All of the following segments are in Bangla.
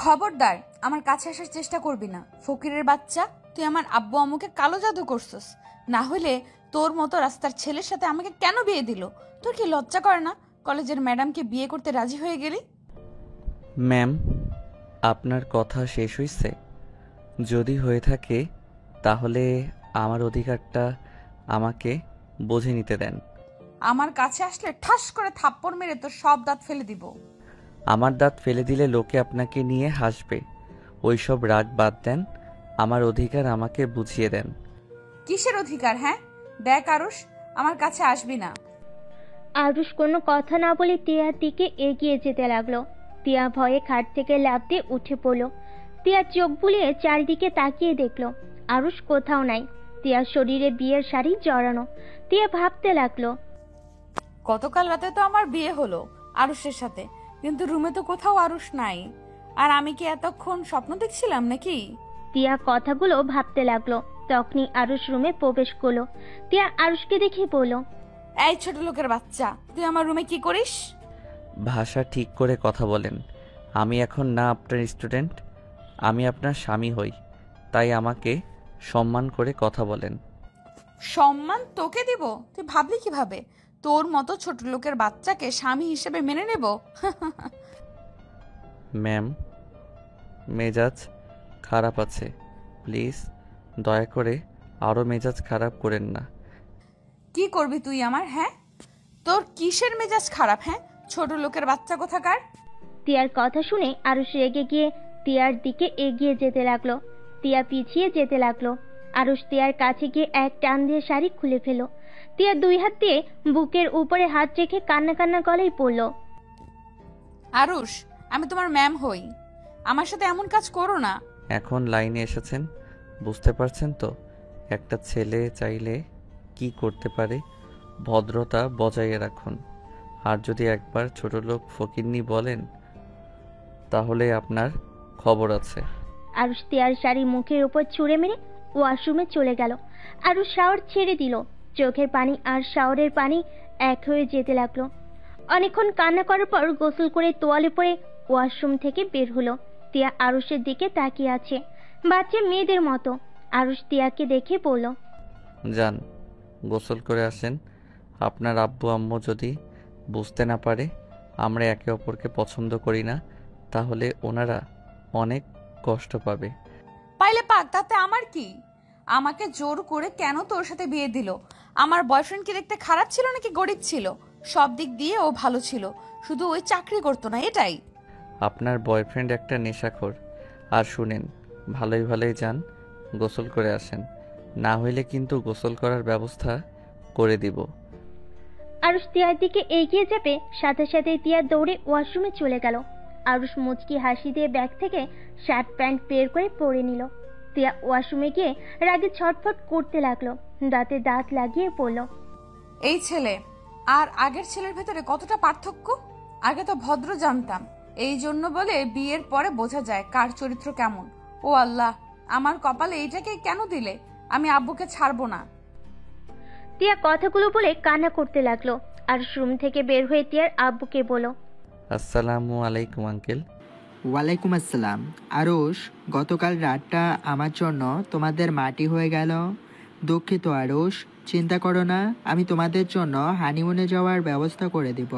খবরদার আমার কাছে আসার চেষ্টা করবি না, ফকিরের বাচ্চা। তুই আমার আব্বু আম্মুকে কালো জাদু করছস, না হলে তোর মতো রাস্তার ছেলের সাথে আমাকে কেন বিয়ে দিল? তোর কি লজ্জা করে না? কলেজের ম্যাডামকে বিয়ে করতে রাজি হয়ে গেলি। ম্যাম, আপনার কথা শেষ হইছে? যদি হয়ে থাকে তাহলে আমার অধিকারটা আমাকে বুঝে নিতে দেন। আমার কাছে আসলে ঠাস করে থাপ্পড় মেরে তোর সব দাঁত ফেলে দিব। আমার দাঁত ফেলে দিলে লোকে আপনাকে নিয়ে হাসবে। ওইসব রাগ বাদ দেন, আমার অধিকার আমাকে বুঝিয়ে দেন। কিসের অধিকার? হ্যাঁ দেখ আরুষ, আমার কাছে আসবি না। আরুষ কোনো কথা না বলে টিয়ার দিকে এগিয়ে যেতে লাগলো। টিয়া ভয়ে খাট থেকে লাফ দিয়ে উঠে পড়ল। টিয়ার চোখ বুলিয়ে চারিদিকে তাকিয়ে দেখলো আরুষ কোথাও নাই। টিয়ার শরীরে বিয়ের শাড়ি জড়ানো। টিয়া ভাবতে লাগলো, গতকাল রাতে তো আমার বিয়ে হলো আরুষের সাথে, কিন্তু রুমে তো কোথাও আরুষ নাই। আর আমি কি এতক্ষণ স্বপ্ন দেখছিলাম নাকি? টিয়া কথাগুলো ভাবতে লাগলো। তখনই আরুষ রুমে প্রবেশ করলো। টিয়া আরুষকে দেখে বলল, এই ছোট লোকের বাচ্চা, তুই আমার রুমে কি করিস? ভাষা ঠিক করে কথা বলেন। আমি এখন না আপনার স্টুডেন্ট, আমি আপনার স্বামী হই, তাই আমাকে সম্মান করে কথা বলেন। সম্মান তোকে দিব? তুই ভাবলি কিভাবে তোর মতো ছোট লোকের বাচ্চাকে স্বামী হিসেবে মেনে নেব? ম্যাম, মেজাজ খারাপ আছে, প্লিজ দয়া করে আরও মেজাজ খারাপ করেন না। কি করবি তুই আমার? হ্যাঁ তোর কিসের মেজাজ খারাপ? হ্যাঁ ছোট লোকের বাচ্চা কোথাকার। টিয়ার কথা শুনে আরুষ রেগে গিয়ে টিয়ার দিকে এগিয়ে যেতে লাগলো। টিয়া পিছিয়ে যেতে লাগলো। আরুষ টিয়ার কাছে গিয়ে এক টান দিয়ে শাড়ি খুলে ফেল। টিয়া দুই হাত দিয়ে বুকের উপরে হাত রেখে কান্না কান্না গলায় পড়ল, আরুষ, আমি তোমার ম্যাম হই, আমার সাথে এমন কাজ করো না। এখন লাইনে এসেছেন, বুঝতে পারছেন তো একটা ছেলে চাইলে কি করতে পারে। ভদ্রতা বজায় রাখুন। আর যদি একবার ছোট লোক ফকিন্নি বলেন তাহলে আপনার খবর আছে। আরুষ টিয়ার শাড়ি মুখের উপর ছুঁড়ে মেরে ওয়াশরুমে চলে গেল। আরুষ শাওয়ার ছেড়ে দিল। চোখের পানি আর শাওয়ারের পানি এক হয়ে যেতে লাগলো। অনেকক্ষণ কান্না করার পর গোসল করে তোয়ালে পরে ওয়াশরুম থেকে বের হলো। টিয়া আরুষের দিকে তাকিয়ে আছে বাচ্চা মেয়েদের মতো। আরুষ টিয়াকে দেখে বলল, যান গোসল করে আসেন। আপনার আব্বু আম্মু যদি বুঝতে না পারে আমরা একে অপরকে পছন্দ করি না, তাহলে ওনারা অনেক কষ্ট পাবে। পাইলে পাক, তাতে আমার কি? আমাকে জোর করে কেন তোর সাথে বিয়ে দিল? আমার বয়ফ্রেন্ড কি দেখতে খারাপ ছিল নাকি গরিব ছিল? সব দিক দিয়ে ও ভালো ছিল, শুধু ওই চাকরি করতো না, এটাই। আপনার বয়ফ্রেন্ড একটা নেশাখোর। আর শুনেন, ভালোই ভালোই যান, গোসল করে আসেন, না হইলে কিন্তু গোসল করার ব্যবস্থা করে দিব। আরুষ টিয়ার দিকে এগিয়ে যাবে, সাথে সাথে টিয়া দৌড়ে ওয়াশরুমে চলে গেল। আরুষ মুচকি হাসি দিয়ে ব্যাগ থেকে শার্ট প্যান্ট বের করে পরে নিল। টিয়া ওয়াশরুমে গিয়ে রাগে ছটফট করতে লাগলো। দাঁতে দাঁত লাগিয়ে পড়ল, এই ছেলে আর আগের ছেলের ভেতরে কতটা পার্থক্য! আগে তো ভদ্র জানতাম, এই জন্য বলে বিয়ের পরে বোঝা যায় কার চরিত্র কেমন। ও আল্লাহ, আমার কপালে এইটাকে কেন দিলে? আমি আব্বুকে ছাড়বো না। টিয়া কথাগুলো বলে কান্না করতে লাগলো। আরুষ রুম থেকে বের হয়ে টিয়ার আব্বুকে বলল, আসসালামু আলাইকুম আঙ্কেল। ওয়ালাইকুম আসসালাম। আরুষ, গতকাল রাতটা আমার জন্য তোমাদের মাটি হয়ে গেল। দুঃখিত আরুষ, চিন্তা করো না, আমি তোমাদের জন্য হানিমুনে যাওয়ার ব্যবস্থা করে দিব।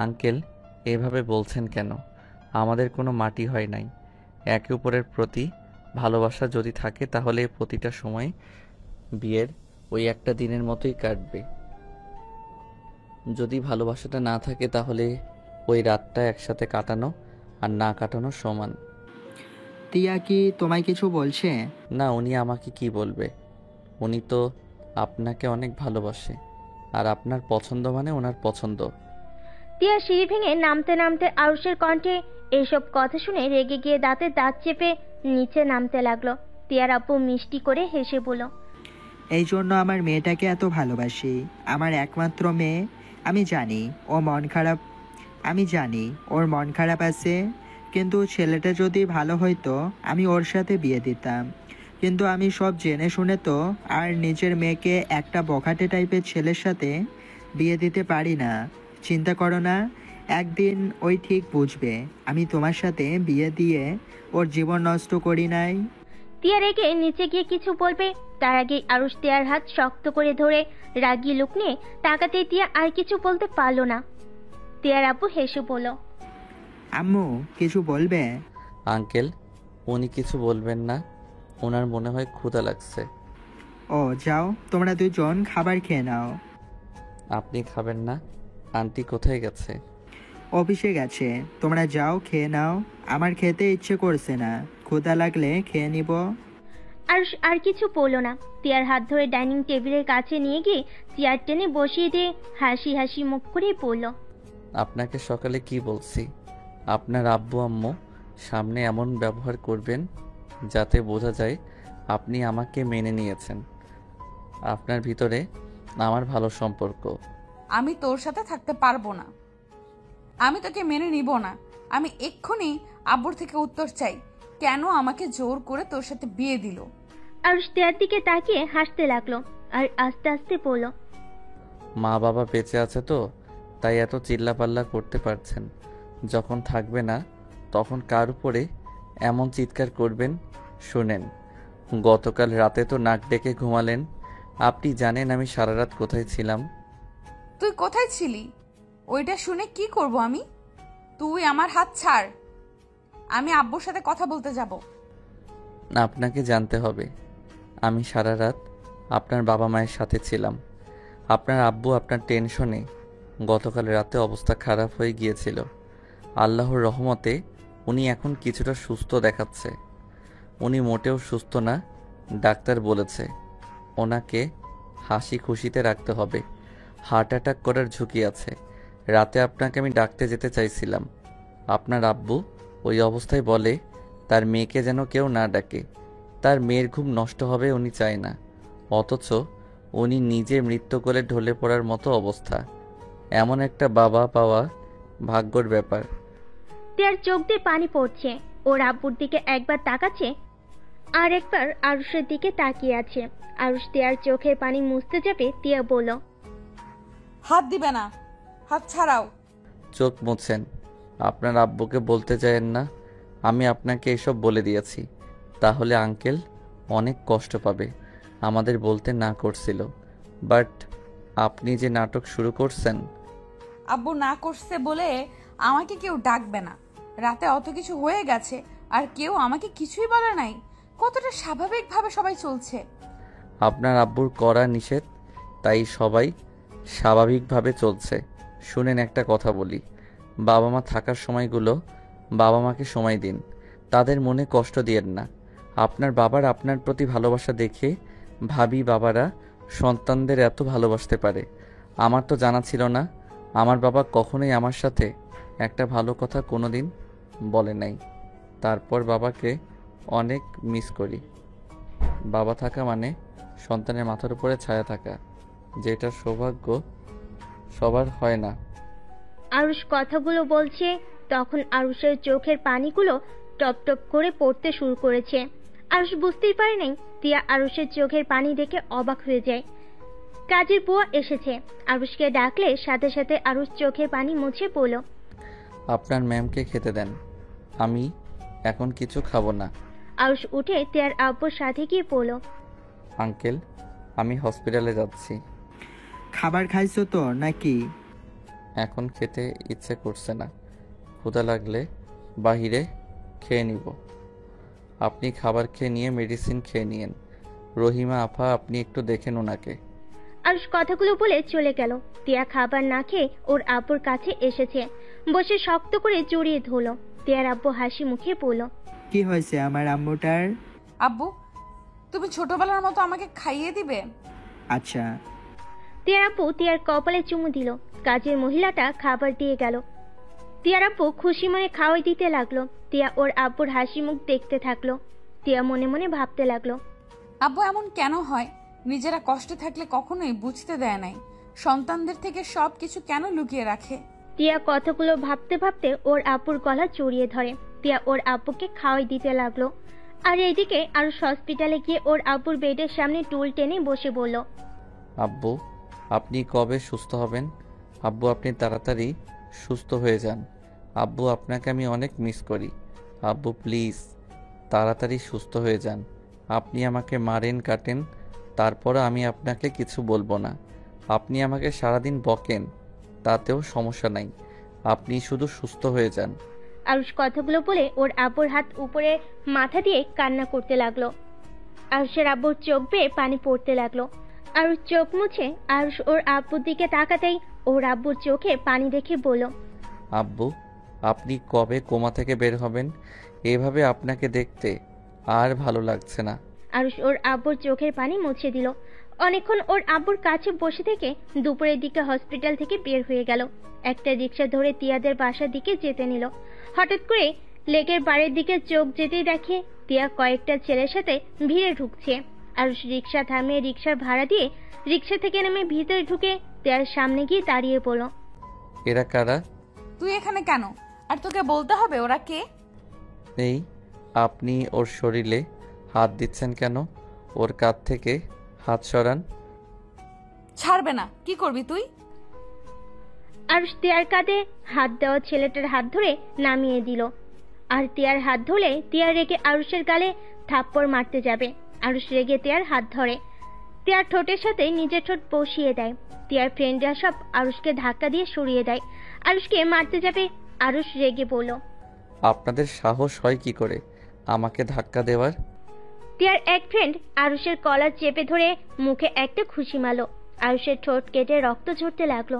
আঙ্কেল, এভাবে বলছেন কেন? আমাদের কোনো মাটি হয় নাই। একে অপরের প্রতি ভালোবাসা যদি থাকে তাহলে প্রতিটা সময় বিয়ের ওই একটা দিনের মতোই কাটবে। যদি ভালোবাসাটা না থাকে তাহলে ওই রাতটা একসাথে কাটানো আর না কাটানো সমান। টিয়া কি তোমায় কিছু বলছে? না, উনি আমাকে কি বলবে? উনি তো আপনাকে অনেক ভালোবাসে, আর আপনার পছন্দ মানে ওনার পছন্দ। টিয়া সিঁড়ি ভেঙে নামতে নামতে আরুষের কণ্ঠে এইসব কথা শুনে রেগে গিয়ে দাঁতে দাঁত চেপে নিচে নামতে লাগলো। টিয়ার আব্বু মিষ্টি করে হেসে বলল, এই জন্য আমার মেয়েটাকে এত ভালোবাসি, আমার একমাত্র মেয়ে। আমি জানি ওর মন খারাপ আছে, কিন্তু ছেলেটা যদি ভালো হইতো আমি ওর সাথে বিয়ে দিতাম। কিন্তু আমি সব জেনে শুনে তো আর নিজের মেয়েকে একটা বখাটে টাইপের ছেলের সাথে বিয়ে দিতে পারি না। চিন্তা করো না, একদিন ওই ঠিক বুঝবে আমি তোমার সাথে বিয়ে দিয়ে ওর জীবন নষ্ট করি নাই। তিয়া রেগে নিচে গিয়ে কিছু বলবে, তার আগে আরুষ তিয়ার হাত শক্ত করে ধরে রাগী লুক নিয়ে তাকাতে তিয়া আর কিছু বলতে পারলো না। তিয়ার আব্বু হেসে বলল, আম্মু কিছু বলবে? আঙ্কেল, উনি কিছু বলবেন না, ওনার মনে হয় ক্ষুধা লাগছে। ও যাও, তোমরা দুজন খাবার খেয়ে নাও। আপনি খাবেন না? আন্টি কোথায় গেছে? অফিসে গেছে, তোমরা যাও খেয়ে নাও। আমার খেতে ইচ্ছে করছে না, ক্ষুধা লাগলে খেয়ে নিব। আরুষ আর কিছু বলল না। তিয়ার হাত ধরে ডাইনিং টেবিলের কাছে নিয়ে গিয়ে চেয়ার টেনে বসিয়ে দিয়ে হাসি হাসি মুখ করে বলল, আপনাকে সকালে কি বলছি? আপনার আব্বু আম্মু সামনে এমন ব্যবহার করবেন যাতে বোঝা যায় আপনি আমাকে মেনে নিয়েছেন। আপনার ভিতরে আমার ভালো সম্পর্ক। আমি তোর সাথে থাকতে পারবো না, আমি তোকে মেনে নিব না। আমি এক্ষুনি আব্বুর থেকে উত্তর চাই, কেন আমাকে জোর করে তোর সাথে বিয়ে দিল? আরুষ তিয়ার দিকে তাকিয়ে হাসতে লাগলো আর আস্তে আস্তে বলল, মা বাবা বেঁচে আছে তো, তাই এত চিল্লাপাল্লা করতে পারছেন। যখন থাকবে না তখন কার উপরে এমন চিৎকার করবেন? শুনেন, গতকাল রাতে তো নাক ডেকে ঘুমালেন। আপনি জানেন আমি সারা রাত কোথায় ছিলাম? তুই কোথায় ছিলি ওইটা শুনে কি করব আমি? তুই আমার হাত ছাড়, আমি আব্বুর সাথে কথা বলতে যাব। না, আপনাকে জানতে হবে আমি সারা রাত আপনার বাবা মায়ের সাথে ছিলাম। আপনার আব্বু আপনার টেনশনে গতকাল রাতে অবস্থা খারাপ হয়ে গিয়েছিল। আল্লাহর রহমতে উনি এখন কিছুটা সুস্থ দেখাচ্ছে। উনি মোটেও সুস্থ না, ডাক্তার বলেছে ওনাকে হাসি খুশিতে রাখতে হবে। হার্ট অ্যাটাক করার ঝুঁকি আছে। রাতে আপনাকে আমি ডাকতে যেতে চাইছিলাম। আপনার আব্বু ওই অবস্থায় বলে তার মেয়েকে যেন কেউ না ডাকে, তার মেয়ের ঘুম নষ্ট হবে উনি চায় না। অথচ উনি নিজে মৃত্যুকোলে ঢলে পড়ার মতো অবস্থা। এমন একটা বাবা পাওয়া ভাগ্যর ব্যাপার। তিয়ার চোখ দিয়ে পানি পড়ছে। ওর আব্বুর দিকে একবার তাকাচ্ছে আর একবার আরুষের দিকে তাকিয়ে আছে। আরুষ তিয়ার চোখের পানি মুছতে যাবে, তিয়া বলল, হাত দিবে না, হাত ছাড়াও। চোখ মুছেন। আপনার আব্বুকে বলতে চাইেন না আমি আপনাকে এসব বলে দিয়েছি, তাহলে আঙ্কেল অনেক কষ্ট পাবে। আমাদের বলতে না করছিল, বাট আপনি যে নাটক শুরু করছেন। আব্বু না করছে বলে আমাকে কেউ ডাকবে না। রাতে অত কিছু হয়ে গেছে আর কেউ আমাকে কিছুই বলে নাই। কতটা স্বাভাবিকভাবে সবাই চলছে। আপনার আব্বুর করা নিষেধ, তাই সবাই স্বাভাবিকভাবে চলছে। শুনেন, একটা কথা বলি, বাবা মা থাকার সময়গুলো বাবা মাকে সময় দিন, তাদের মনে কষ্ট দিয়েন না। আপনার বাবার আপনার প্রতি ভালোবাসা দেখে ভাবি বাবারা সন্তানদের এত ভালোবাসতে পারে। আমার তো জানা ছিল না। আমার বাবা কখনোই আমার সাথে একটা ভালো কথা কোনোদিন বলে নাই। তারপর বাবাকে অনেক মিস করি। বাবা থাকা মানে সন্তানের মাথার উপরে ছায়া থাকা, যেটা সৌভাগ্য সবার হয় না। আরুষ কথাগুলো বলছে তখন আরুষের চোখের পানিগুলো টপ টপ করে পড়তে শুরু করেছে। আরুষ বুঝতেই পারে নাই। তিয়া আরুষের চোখের পানি দেখে অবাক হয়ে যায়। কাজের বুয়া এসেছে। আরুষকে ডাকলে সাথে সাথে আরুষ চোখের পানি মুছে বলল, আপনার ম্যামকে খেতে দেন, আমি এখন কিছু খাবো না। আরুষ উঠে তিয়ার আব্বুর সাথে গিয়ে বলল, আঙ্কেল, আমি হসপিটালে যাচ্ছি। খাবার খাইছো তো নাকি? এখন খেতে ইচ্ছে করছে না, ক্ষুধা লাগলে বাহিরে খেয়ে নিব। আপনি খাবার খেয়ে নিয়ে মেডিসিন খেয়ে নিয়েন। রহিমা আপা, আপনি একটু দেখেন ওনাকে। আরুষ কথাগুলো বলে চলে গেল। তিয়া খাবার না খেয়ে ওর আব্বুর কাছে এসেছে, বসে শক্ত করে জড়িয়ে ধরল। তিয়ার আব্বু হাসি মুখে বলল, কি হয়েছে আমার আম্মুটার? আব্বু, তুমি ছোটবেলার মতো আমাকে খাইয়ে দিবে? আচ্ছা। তিয়ার আব্বু তিয়ার কপালে চুমু দিল। কাজের মহিলাটা খাবার দিয়ে গেল। তিয়ার আব্বু খুশি মনে খাওয়াই দিতে লাগলো। তিয়া ওর আব্বুর হাসি মুখ দেখতে থাকলো। তিয়া মনে মনে ভাবতে লাগলো, আব্বু এমন কেন হয়? নিজেরা কষ্টে থাকলে কখনোই বুঝতে দেয় নাই, সন্তানদের থেকে সব কিছু কেন লুকিয়ে রাখে? তিয়া কথাগুলো ভাবতে ভাবতে ওর আব্বুর গলা জড়িয়ে ধরে। তিয়া ওর আব্বুকে খাওয়াই দিতে লাগলো। আর এইদিকে আরুষ হসপিটালে গিয়ে ওর আব্বুর বেডের সামনে টুল টেনে বসে বলল, আব্বু, আপনি কবে সুস্থ হবেন? আব্বু, আপনি তাড়াতাড়ি সুস্থ হয়ে যান। আব্বু আপনাকে আমি অনেক মিস করি। আব্বু প্লিজ তাড়াতাড়ি সুস্থ হয়ে যান। আপনি আমাকে মারেন কাটেন, তারপরও আমি আপনাকে কিছু বলবো না। আপনি আমাকে সারাদিন বকেন, তাতেও সমস্যা নাই। আপনি শুধু সুস্থ হয়ে যান। আরুষ কথাগুলো বলে ওর আব্বুর হাত উপরে মাথা দিয়ে কান্না করতে লাগলো। আরুষের আব্বুর চোখ বেয়ে পানি পড়তে লাগলো। আরুষ চোখ মুছে আরুষ ওর আব্বুর দিকে তাকাতেই ওর আব্বুর চোখে পানি দেখে বলল, আব্বু আপনি কবে কোমা থেকে বের হবেন? এভাবে আপনাকে দেখতে আর ভালো লাগছে না। আরুষ ওর আব্বুর চোখের পানি মুছে দিল। অনেকক্ষণ ওর আব্বুর কাছে বসে থেকে দুপুরের দিকে হসপিটাল থেকে বের হয়ে গেল। একটা রিক্সা ধরে তিয়াদের বাসার দিকে যেতে নিল। হঠাৎ করে লেকের বাড়ির দিকে চোখ যেতেই দেখে তিয়া কয়েকটা ছেলের সাথে ভিড়ে ঢুকছে। আরুষ রিক্সা থামিয়ে রিক্সার ভাড়া দিয়ে রিক্সা থেকে নেমে ভিতরে ঢুকে তিয়ার সামনে গিয়ে দাঁড়িয়ে পড়ল। এরা কারা? তুই এখানে কেন? আর তোকে বলতে হবে ওরা কে? এই আপনি ওর শরীরে হাত দিচ্ছেন কেন? ওর কাঁধ থেকে হাত সরান। ছাড়বে না। কি করবি তুই? আরুষ তিয়ার কাঁধে হাত দেওয়া ছেলেটার হাত ধরে নামিয়ে দিল। আর তিয়ার হাত ধরলে তিয়া রেগে আরুষের গালে থাপ্পড় মারতে যাবে। আরুষ রেগে তিয়ার হাত ধরে তিয়ার ঠোঁটের সাথে নিজের ঠোঁট বসিয়ে দেয়। তিয়ার ফ্রেন্ডরা সব আরুষকে ধাক্কা দিয়ে সরিয়ে দেয়। আরুষকে মারতে যাবে। আরুষ রেগে বলল, আপনাদের সাহস হয় কি করে আমাকে ধাক্কা দেওয়ার? তিয়ার এক ফ্রেন্ড আরুষের কলার চেপে ধরে মুখে একটা ঘুষি মারল। আরুষের ঠোঁট কেটে রক্ত ঝরতে লাগলো।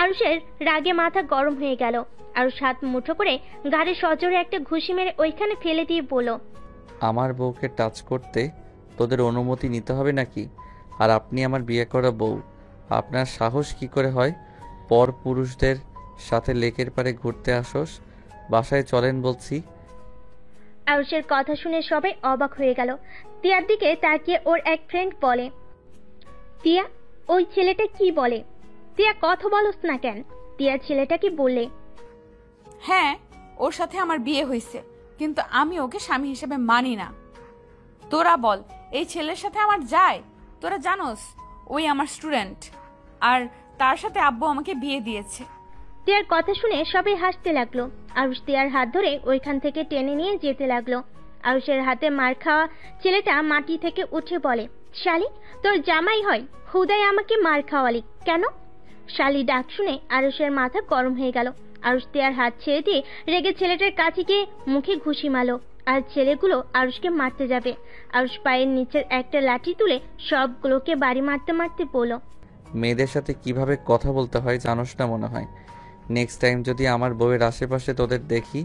আরুষের রাগে মাথা গরম হয়ে গেল। আরুষ হাত মুঠো করে ঘাড়ে সজোরে একটা ঘুষি মেরে ওইখানে ফেলে দিয়ে বলল, আমার বউকে টাচ করতে তোদের অনুমতি নিতে হবে নাকি? আর আপনি আমার বিয়ে করা বউ, আপনার সাহস কি করে হয় পর পুরুষদের সাথে লেকের পাড়ে ঘুরতে আসোস? বাসায় চলেন বলছি। আরুষের কথা শুনে সবাই অবাক হয়ে গেল। তিয়ার দিকে তাকিয়ে ওর এক ফ্রেন্ড বলে, তিয়া ওই ছেলেটা কি বলে? তিয়া কথা বলস না কেন? তিয়া ছেলেটা কি বললে? হ্যাঁ, ওর সাথে আমার বিয়ে হয়েছে, কিন্তু আমি ওকে স্বামী হিসেবে মানি না। তোরা বল, এই ছেলের সাথে আমার যায়? তোরা জানোস ওই আমার স্টুডেন্ট, আর তার সাথে আব্বু আমাকে বিয়ে দিয়েছে। তিয়ার কথা শুনে সবাই হাসতে লাগলো। আরুষ তিয়ার হাত ধরে ওইখান থেকে টেনে নিয়ে যেতে লাগলো। আরুষের হাতে মার খাওয়া ছেলেটা মাটি থেকে উঠে বলে, শালি তোর জামাই হয়, হুদাই আমাকে মার খাওয়ালি কেন? শালি ডাক শুনে আরুষের মাথা গরম হয়ে গেল। আরুষ তিয়ার হাত ছেড়ে দিয়ে রেগে ছেলেটার কাছে গিয়ে মুখে ঘুষি মারল। আর ছেলেগুলো আরুষকে মারতে যাবে। আরুষ পায়ের নিচের একটা লাঠি তুলে সবগুলোকে বাড়ি মারতে মারতে বলল, মেয়েদের সাথে কিভাবে কথা বলতে হয় জানোস না মনে হয়। নেক্সট টাইম যদি আমার বউয়ের আশেপাশে তোদের দেখি,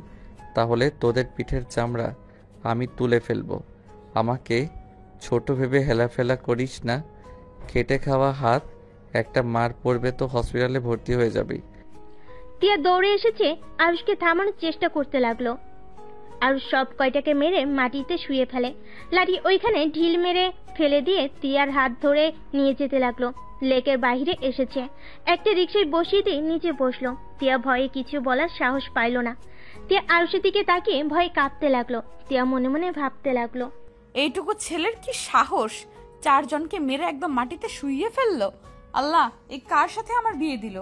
তাহলে তোদের পিঠের চামড়া আমি তুলে ফেলবো। আমাকে ছোট ভেবে হেলাফেলা করিস না। খেটে খাওয়া হাত, একটা মার পড়বে তো হসপিটালে ভর্তি হয়ে যাবি। টিয়া দৌড়ে এসেছে আরুষকে থামানোর চেষ্টা করতে লাগলো। আরুষ সব কয়টাকে মেরে মাটিতে শুয়ে ফেলে। লাঠি ওইখানে ঢিল মেরে ফেলে দিয়ে টিয়ার হাত ধরে নিয়ে যেতে লাগলো। লেকের বাইরে এসেছে, একটা রিক্সায় বসিয়ে দিয়ে নিচে বসলো। টিয়া ভয়ে কিছু বলার সাহস পাইল না। টিয়া আরুষের দিকে তাকিয়ে ভয়ে কাঁপতে লাগলো। টিয়া মনে মনে ভাবতে লাগলো, এইটুকু ছেলের কি সাহস, 4 জনকে মেরে একদম মাটিতে শুইয়ে ফেললো। আল্লাহ, এই কার সাথে আমার বিয়ে দিল?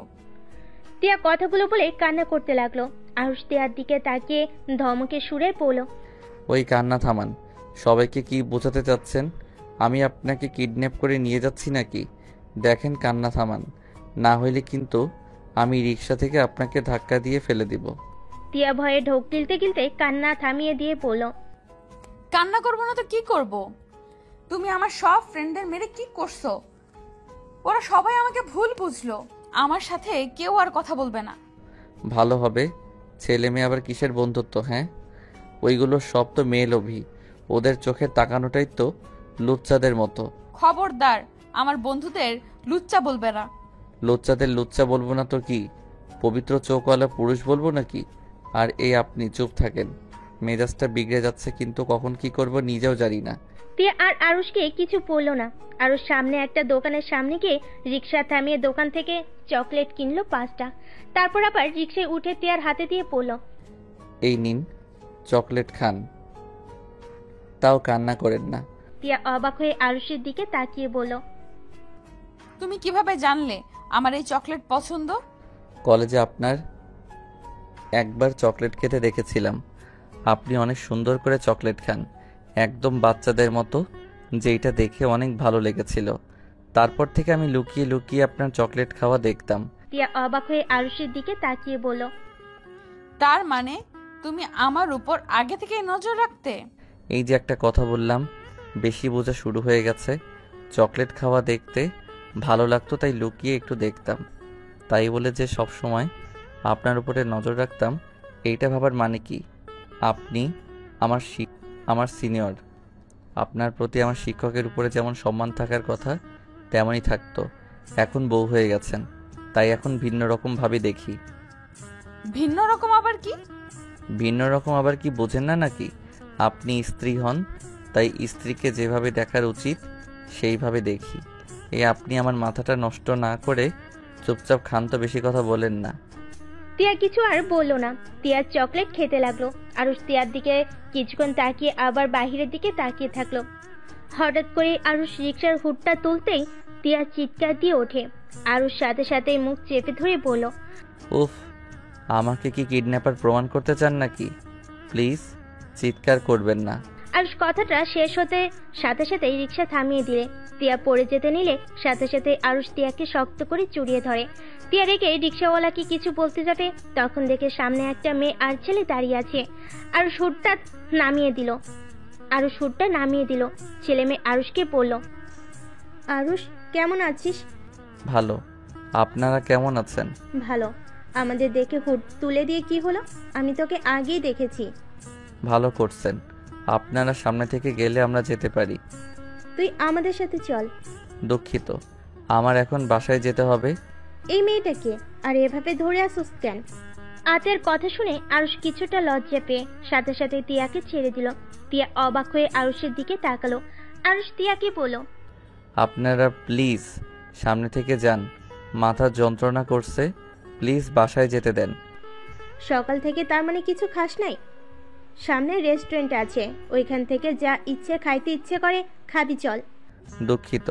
টিয়া কথাগুলো বলে কান্না করতে লাগলো। আরুষ টিয়ার দিকে তাকিয়ে ধমকে সুরে বলল, ওই কান্না থামান। সবাইকে কি বোঝাতে চাচ্ছেন? আমি আপনাকে কিডন্যাপ করে নিয়ে যাচ্ছি নাকি? দেখেন, কান্না থামান, না হইলে কিন্তু আমি রিক্সা থেকে আপনাকে ধাক্কা দিয়ে ফেলে দিব। টিয়া ভয়ে ঢোক গিলতে গিলতে কান্না থামিয়ে দিয়ে বলল, কান্না করবো না তো কি করব? তুমি আমার সব ফ্রেন্ডদের মেরে কি করছো? ওরা সবাই আমাকে ভুল বুঝলো। আমার সাথে কেউ আর কথা বলবে না। ভালো হবে। ছেলে মেয়ে আবার কিসের বন্ধুত্ব? হ্যাঁ, ওইগুলো সব তো মেয়ে লোভী। ওদের চোখে তাকানোটাই তো লুচ্চাদের মতো। খবরদার, আমার বন্ধুদের লুচ্চা বলবে না। লুচ্চাদের লুচ্চা বলবো না তো কি, পবিত্র চোখওয়ালা পুরুষ বলবো নাকি? আর এই আপনি চুপ থাকেন। মেজাজটা বিগড়ে যাচ্ছে, কিন্তু কখন কি করব নিজেও জানি না। টিয়া আর আরুষকে কিছু বলল না। আরুষ সামনে একটা দোকানের সামনে গিয়ে রিক্সা থামিয়ে দোকান থেকে চকলেট কিনলো 5টা। তারপর আবার রিক্সায় উঠে টিয়ার হাতে দিয়ে বলল, এই নিন, চকলেট খান, তাও কান্না করেন না। টিয়া অবাক হয়ে আরুষের দিকে তাকিয়ে বলল, তুমি কিভাবে জানলে আমার এই চকলেট পছন্দ? কলেজে আপনার একবার চকলেট খেতে দেখেছিলাম। আপনি অনেক সুন্দর করে চকলেট খান, একদম বাচ্চাদের মতো, যেইটা দেখে অনেক ভালো লেগেছিল। তারপর থেকে আমি লুকিয়ে লুকিয়ে আপনার চকলেট খাওয়া দেখতাম। তিয়া অবাক হয়ে আরুষের দিকে তাকিয়ে বলল, তার মানে তুমি আমার উপর আগে থেকেই নজর রাখতে? এই যে একটা কথা বললাম, বেশি বোঝা শুরু হয়ে গেছে। চকলেট খাওয়া দেখতে ভালো লাগতো তাই লুকিয়ে একটু দেখতাম। তাই বলে যে সব সময় আপনার উপরে নজর রাখতাম, এইটা ভাবার মানে কি? আপনি আমার সিনিয়র। আপনার প্রতি আমার শিক্ষকের উপরে যেমন সম্মান থাকার কথা তেমনই থাকতো। এখন বউ হয়ে গেছেন, তাই এখন ভিন্ন রকম ভাবে দেখি। ভিন্ন রকম আবার কি? ভিন্ন রকম আবার কি বোঝেন না নাকি? আপনি স্ত্রী হন, তাই স্ত্রীকে যেভাবে দেখার উচিত সেইভাবে দেখি। আপনি আমার মাথাটা নষ্ট না করে চুপচাপ খান তো, বেশি কথা বলেন না। তিয়া কিছু আর বললো না। তিয়ার চকলেট খেতে লাগলো। আরুষ তিয়ার দিকে কিছুক্ষণ তাকিয়ে আবার বাহিরের দিকে তাকিয়ে থাকলো। হঠাৎ করে আরুষ রিক্সার হুডটা তুলতেই তিয়া চিৎকার দিয়ে ওঠে। আরুষ সাথে সাথে মুখ চেপে ধরে বলল, উফ, আমাকে কি কিডন্যাপার প্রমাণ করতে চান নাকি? প্লিজ চিৎকার করবেন না। আরুষ কথাটা শেষ হতে সাথে সাথেই রিক্সা থামিয়ে দিলে। তিয়া পড়ে যেতে নিলে সাথে সাথে আরুষ তিয়াকে শক্ত করে জড়িয়ে ধরে। তিয়া রেখে রিক্সাওয়ালাকে কিছু বলতে যাবে, তখন দেখে সামনে একটা মেয়ে আর ছেলে দাঁড়িয়ে আছে। আরুষ হুডটা নামিয়ে দিল। ছেলে মেয়ে আরুষকে বলল, আরুষ কেমন আছিস? ভালো, আপনারা কেমন আছেন? ভালো। আমাদের দেখে হুড তুলে দিয়ে কি হলো? আমি তোকে আগেই দেখেছি। ভালো করছেন, আপনারা সামনে থেকে গেলে আমরা যেতে পারি। তুই আমাদের সাথে চল। দুঃখিত, আমার এখন বাসায় যেতে হবে। এই মেয়েটাকে আর এভাবে ধরে আসুস কেন? আতের কথা শুনে আরুষ কিছুটা লজ্জা পেয়ে সাথে সাথে তিয়াকে ছেড়ে দিল। তিয়া অবাক হয়ে আরুষের দিকে তাকালো। আরুষ তিয়াকে বলল, আপনারা প্লিজ সামনে থেকে যান, মাথা যন্ত্রণা করছে, প্লিজ বাসায় যেতে দেন। সকাল থেকে তার মানে কিছু খাস নাই? সামনে রেস্টুরেন্ট আছে, ওইখান থেকে যা ইচ্ছে খাইতে ইচ্ছে করে খাবি, চল। দুঃখিত,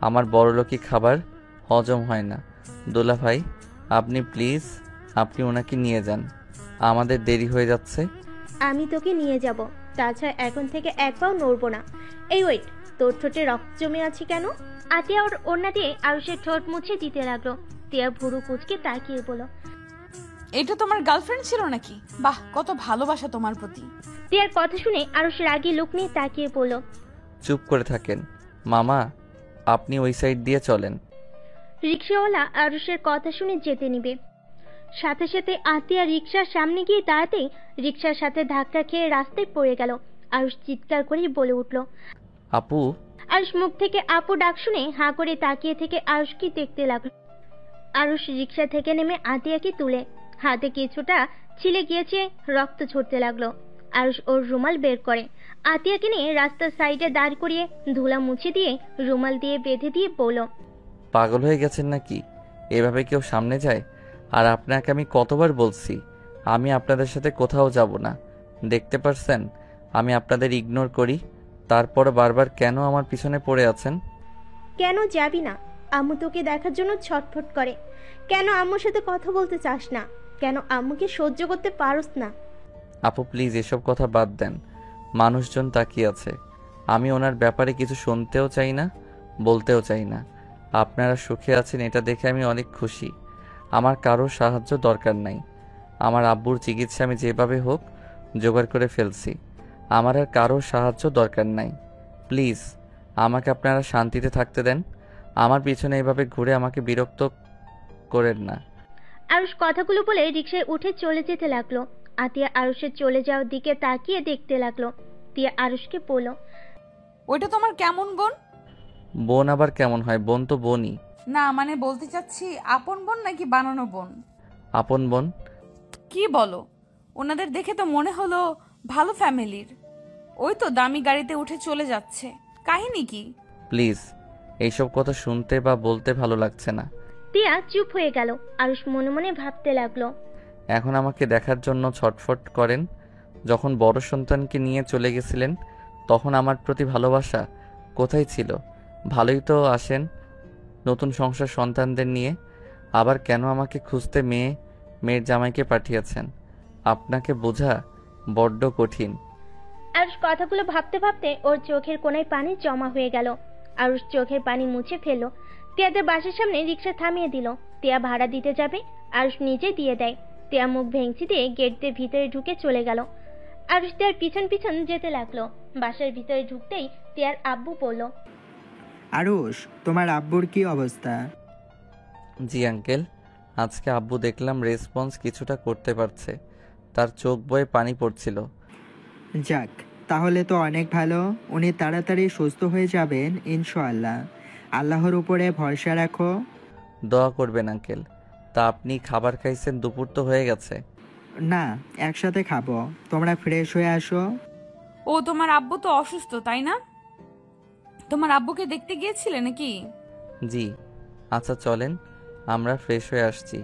আমার বড়লোকি খাবার হজম হয় না। দোলা ভাই, আপনি প্লিজ ওনাকে নিয়ে যান, আমাদের দেরি হয়ে যাচ্ছে। আমি তোকে নিয়ে যাব, তাছাড়া এখন থেকে এক পাও নড়বো না। এই ওয়েট, তোর ঠোঁটে রক্ত জমে আছে কেন? আতিয়া ওর ওড়না দিয়ে আরুষের ঠোঁট মুছে দিতে লাগলো। তিয়া ভুরু কুচকে তাকিয়ে বলল, এটা তোমার গার্লফ্রেন্ড ছিল নাকি? বাহ, কত ভালোবাসা তোমার প্রতি। তিয়ার কথা শুনে আরুষ রাগী লুক নিয়ে তাকিয়ে বলল, চুপ করে থাকেন মামা, আপনি ওই সাইড দিয়ে চলেন। রিক্সাওয়ালা আরুষের কথা শুনে যেতে নিবে, সাথে সাথে আতিয়া রিক্সার সামনে গিয়ে দাঁড়াতেই রিক্সার সাথে ধাক্কা খেয়ে রাস্তায় পড়ে গেল। আরুষ চিৎকার করে বলে উঠল, আপু। আরুষ মুখ থেকে আপু ডাক শুনে হাঁ করে তাকিয়ে থেকে আরুষকে দেখতে লাগলো। আরুষ রিক্সা থেকে নেমে আতিয়াকে তুলে, হাতে কিছুটা ছিলে গিয়েছে, রক্ত ঝরতে লাগলো। আরুষ ওর রুমাল বের করে আতিয়াকে নিয়ে রাস্তার সাইডে দাঁড় করিয়ে ধুলা মুছে দিয়ে রুমাল দিয়ে বেঁধে দিয়ে বলল, পাগল হয়ে গেছেন নাকি? এভাবে কেউ সামনে যায়? আর আপনাকে আমি কতবার বলছি আমি আপনাদের সাথে কোথাও যাব না, দেখতে পারছেন আমি আপনাদের ইগনোর করি, তারপর বারবার কেন আমার পিছনে পড়ে আছেন? কেন যাবি না? আম্মু তোকে দেখার জন্য ছটফট করে। কেন আম্মুর সাথে কথা বলতে চাস না? কেন আম্মুকে সহ্য করতে পারস না? আপু প্লিজ এসব কথা বাদ দেন, মানুষজন তাকিয়ে আছে, আমি ওনার ব্যাপারে কিছু শুনতেও চাই না, বলতেও চাই না। আপনারা সুখে আছেন এটা দেখে আমি অনেক খুশি। আমার কারো সাহায্য দরকার নাই, আমার আব্বুর চিকিৎসা আমি যেভাবে হোক জোগাড় করে ফেলছি, আমার আর কারো সাহায্য দরকার নাই। প্লিজ আমাকে আপনারা শান্তিতে থাকতে দেন, আমার পিছনে এইভাবে ঘুরে আমাকে বিরক্ত করেন না। আরুষ কথাগুলো বলে রিকশায় উঠে চলে যেতে লাগলো। আতিয়া আরুষের চলে যাওয়ার দিকে তাকিয়ে দেখতে লাগলো। তিয়া আরুষকে বলল, ওইটা তোমার কেমন বোন? বোন আবার কেমন হয়? বোন তো বোনই। না মানে বলতে চাচ্ছি আপন বোন নাকি বানানো বোন? আপন বোন। কি বলো? ওনাদের দেখে তো মনে হলো ভালো ফ্যামিলির। ওই তো দামি গাড়িতে উঠে চলে যাচ্ছে, কাহিনী কি? প্লিজ এইসব কথা শুনতে বা বলতে ভালো লাগছে না। তিয়া চুপ হয়ে গেল। আরুষ মনে মনে ভাবতে লাগলো, এখন আমাকে দেখার জন্য ছটফট করেন, যখন বড় সন্তানকে নিয়ে চলে গেছিলেন তখন আমার প্রতি ভালোবাসা কোথায় ছিল? ভালোই তো আসেন নতুন সংসার সন্তানদের নিয়ে, আবার কেন আমাকে খুঁজতে মেয়ের জামাইকে পাঠিয়েছেন? আপনাকে বোঝা বড্ড কঠিন। আরুষ কথাগুলো ভাবতে ভাবতে ওর চোখের কোণায় পানি জমা হয়ে গেল। আরুষ চোখের পানি মুছে ফেললো। তিয়াদের বাসার সামনে রিক্সা থামিয়ে দিল। তিয়া ভাড়া দিতে যাবে, আরুষ নিজে দিয়ে দেয়। তিয়া মুখ ভেঙচি দিয়ে গেট দিয়ে ভিতরে ঢুকে চলে গেল। আরুষ তিয়ার পিছন পিছন যেতে লাগলো। বাসার ভিতরে ঢুকতেই তিয়ার আব্বু বলল, আরুষ, তোমার আব্বুর কি অবস্থা? জি আঙ্কেল, আজকে আব্বু দেখলাম রেসপন্স কিছুটা করতে পারছে। তার চোখ বয়ে পানি পড়ছিল। যাক, তাহলে তো অনেক ভালো। উনি তাড়াতাড়ি সুস্থ হয়ে যাবেন ইনশাআল্লাহ। আল্লাহর উপরে ভরসা রাখো। দোয়া করবেন আঙ্কেল। তা আপনি খাবার খাইছেন? দুপুর তো হয়ে গেছে। না, একসাথে খাবো। তোমরা ফ্রেশ হয়ে আসো। ও তোমার আব্বু তো অসুস্থ, তাই না? তোমার আব্বুকে দেখতে গিয়েছিলে নাকি? জি। আচ্ছা চলেন, আমরা ফ্রেশ হয়ে আসছি।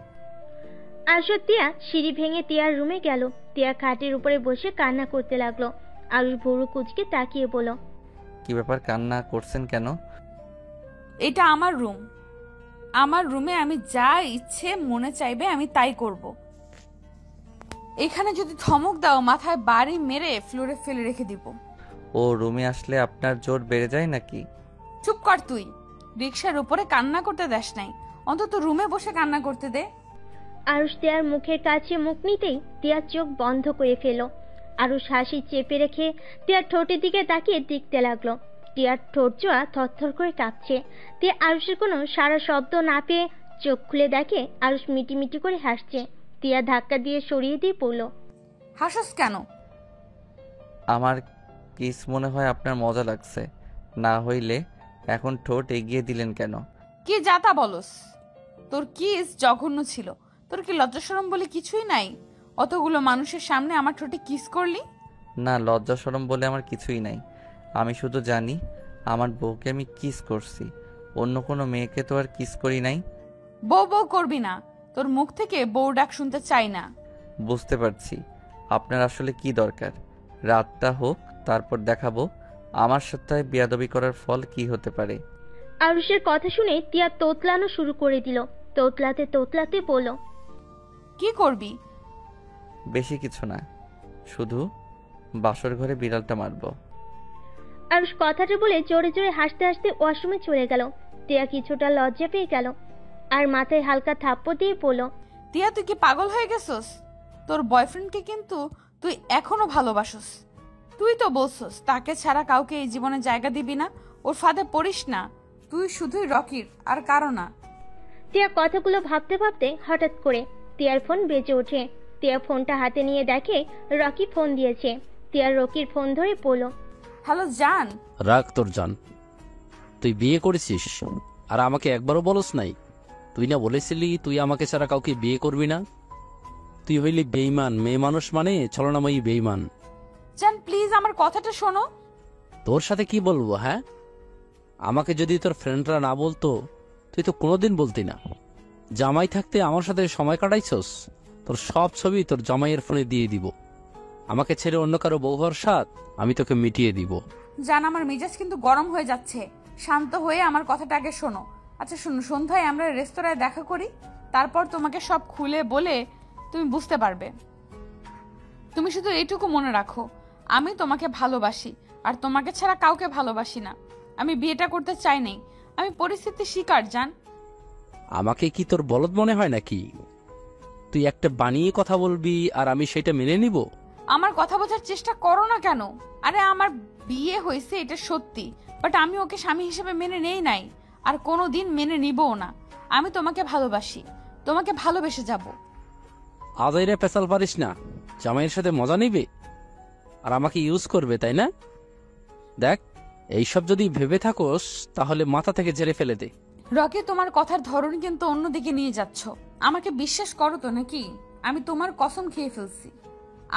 আরুষ ও তিয়া সিঁড়ি ভেঙে তিয়ার রুমে গেল। তিয়া খাটের উপরে বসে কান্না করতে লাগলো। আরুষ ভুরু কুঁচকে তাকিয়ে বলল, কি ব্যাপার, কান্না করছেন কেন? এটা আমার রুম। আমার রুমে আমি যা ইচ্ছে মনে চাইবে আমি তাই করব। এখানে যদি ধমক দাও মাথায় বাড়ি মেরে ফ্লোরে ফেলে রেখে দিব। ও রুমে আসলে আপনার জোর বেড়ে যায় নাকি? চুপ কর তুই। রিক্সার উপরে কান্না করতে দেস নাই, অন্তত রুমে বসে কান্না করতে দে। আরুষ তিয়ার মুখের কাছে মুখ নিতেই তিয়ার চোখ বন্ধ করে ফেল। আরুষ হাসি চেপে রেখে তিয়ার ঠোঁটের দিকে তাকিয়ে দেখতে লাগলো। তিয়ার ঠোঁট জোড়া থরথর করে কাঁপছে। তিয়া আরুষের কোনো সারা শব্দ না পেয়ে চোখ খুলে দেখে আরুষ মিটিমিটি করে হাসছে। তিয়া ধাক্কা দিয়ে সরিয়ে দিয়ে পড়ল, হাসস কেন? আমার কিস মনে হয় আপনার মজা লাগছে। না হইলে এখন ঠোঁট এগিয়ে দিলেন কেন? কি যাতা বলস? তোর কিস জঘন্য ছিল। তোর কি লজ্জাশরম বলে কিছুই নাই? অতগুলো মানুষের সামনে আমার ঠোঁটে কিস করলি? না, লজ্জা শরম বলে আমার কিছুই নাই। আমি শুধু জানি আমার বউকে আমি কিস করছি, অন্য কোনো মেয়েকে তো আর কিস করি নাই। বউ বউ করবি না। তোর মুখ থেকে বউ ডাক শুনতে চাই না। বুঝতে পারছি আপনার আসলে কি দরকার। রাতটা হোক, তারপর দেখাবো আমার সাথে বেয়াদবি করার ফল কি হতে পারে। আরুষের কথা শুনে তিয়া তোতলানো শুরু করে দিল। তোতলাতে তোতলাতে বলল, কি করবি? বেশি কিছু না, শুধু বাসর ঘরে বিড়ালটা মারবো। আরুষ কথাটা বলে জোরে জোরে হাসতে হাসতে ওয়াশরুমে চলে গেল। টিয়া কিছুটা লজ্জা পেয়ে গেল আর মাথায় হালকা থাপ্পড় দিয়ে বলল, টিয়া, তুই কি পাগল হয়ে গেছস? তোর বয়ফ্রেন্ডকে কিন্তু তুই এখনো ভালোবাসস। তুই তো বলছস তাকে ছাড়া কাউকে এই জীবনে জায়গা দিবি না। ওর ফাঁদে পড়িস না। তুই শুধুই রকির আর কারো না। টিয়া কথাগুলো ভাবতে ভাবতে হঠাৎ করে টিয়ার ফোন বেজে ওঠে। টিয়া ফোনটা হাতে নিয়ে দেখে রকি ফোন দিয়েছে। টিয়া রকির ফোন ধরে বলল, হ্যালো জান। রাখ তোর জান। তুই বিয়ে করেছিস আর আমাকে একবারও বলস নাই? তুই না বলেছিলি তুই আমাকে ছাড়া কাউকে বিয়ে করবি না? তুই হইলি বেঈমান। মেয়ে মানুষ মানে ছলনাময়ী বেঈমান। জান প্লিজ আমার কথাটা শোনো। তোর সাথে কি বলবো? হ্যাঁ, আমাকে যদি তোর ফ্রেন্ডরা না বলতো তুই তো কোনোদিন বলতি না। জামাই থাকতে আমার সাথে সময় কাটাইছস, তোর সব ছবি তোর জামাইয়ের ফোনে দিয়ে দিব। আমাকে ছেড়ে অন্য কারো বউ হওয়ার স্বাদ আমি তোকে মিটিয়ে দিব। জান আমার মেজাজ কিন্তু গরম হয়ে যাচ্ছে। শান্ত হয়ে আমার কথাটা আগে শোনো। আচ্ছা শোনো, সন্ধ্যায় আমরা রেস্তোরাঁয় দেখা করি। তারপর তোমাকে সব খুলে বলে তুমি বুঝতে পারবে। তুমি শুধু এইটুকু মনে রাখো, আমি তোমাকে ভালোবাসি আর তোমাকে ছাড়া কাউকে ভালোবাসি না। আমি বিয়েটা করতে চাই নাই। আমি পরিস্থিতির শিকার জান। আমাকে কি তোর বলদ মনে হয় নাকি? তুই একটা বানিয়ে কথা বলবি আর আমি সেটা মেনে নিব? আমার কথা বোঝার চেষ্টা করো না কেন? আরে আমার বিয়ে হয়েছে এটা সত্যি, বাট আমি ওকে স্বামী হিসেবে মেনে নেই নাই আর কোনোদিন মেনে নিবও না। আমি তোমাকে ভালোবাসি, তোমাকে ভালোবেসে যাব। আজাইরে পেশাল পারিস না। জামাইয়ের সাথে মজা নিবে আর আমাকে ইউজ করবে, তাই না? দেখ, এইসব যদি ভেবে থাকোস তাহলে মাথা থেকে ঝেড়ে ফেলে দে। রকি, তোমার কথার ধরন কিন্তু অন্যদিকে নিয়ে যাচ্ছ। আমাকে বিশ্বাস করো তো নাকি? আমি তোমার কসম খেয়ে ফেলছি।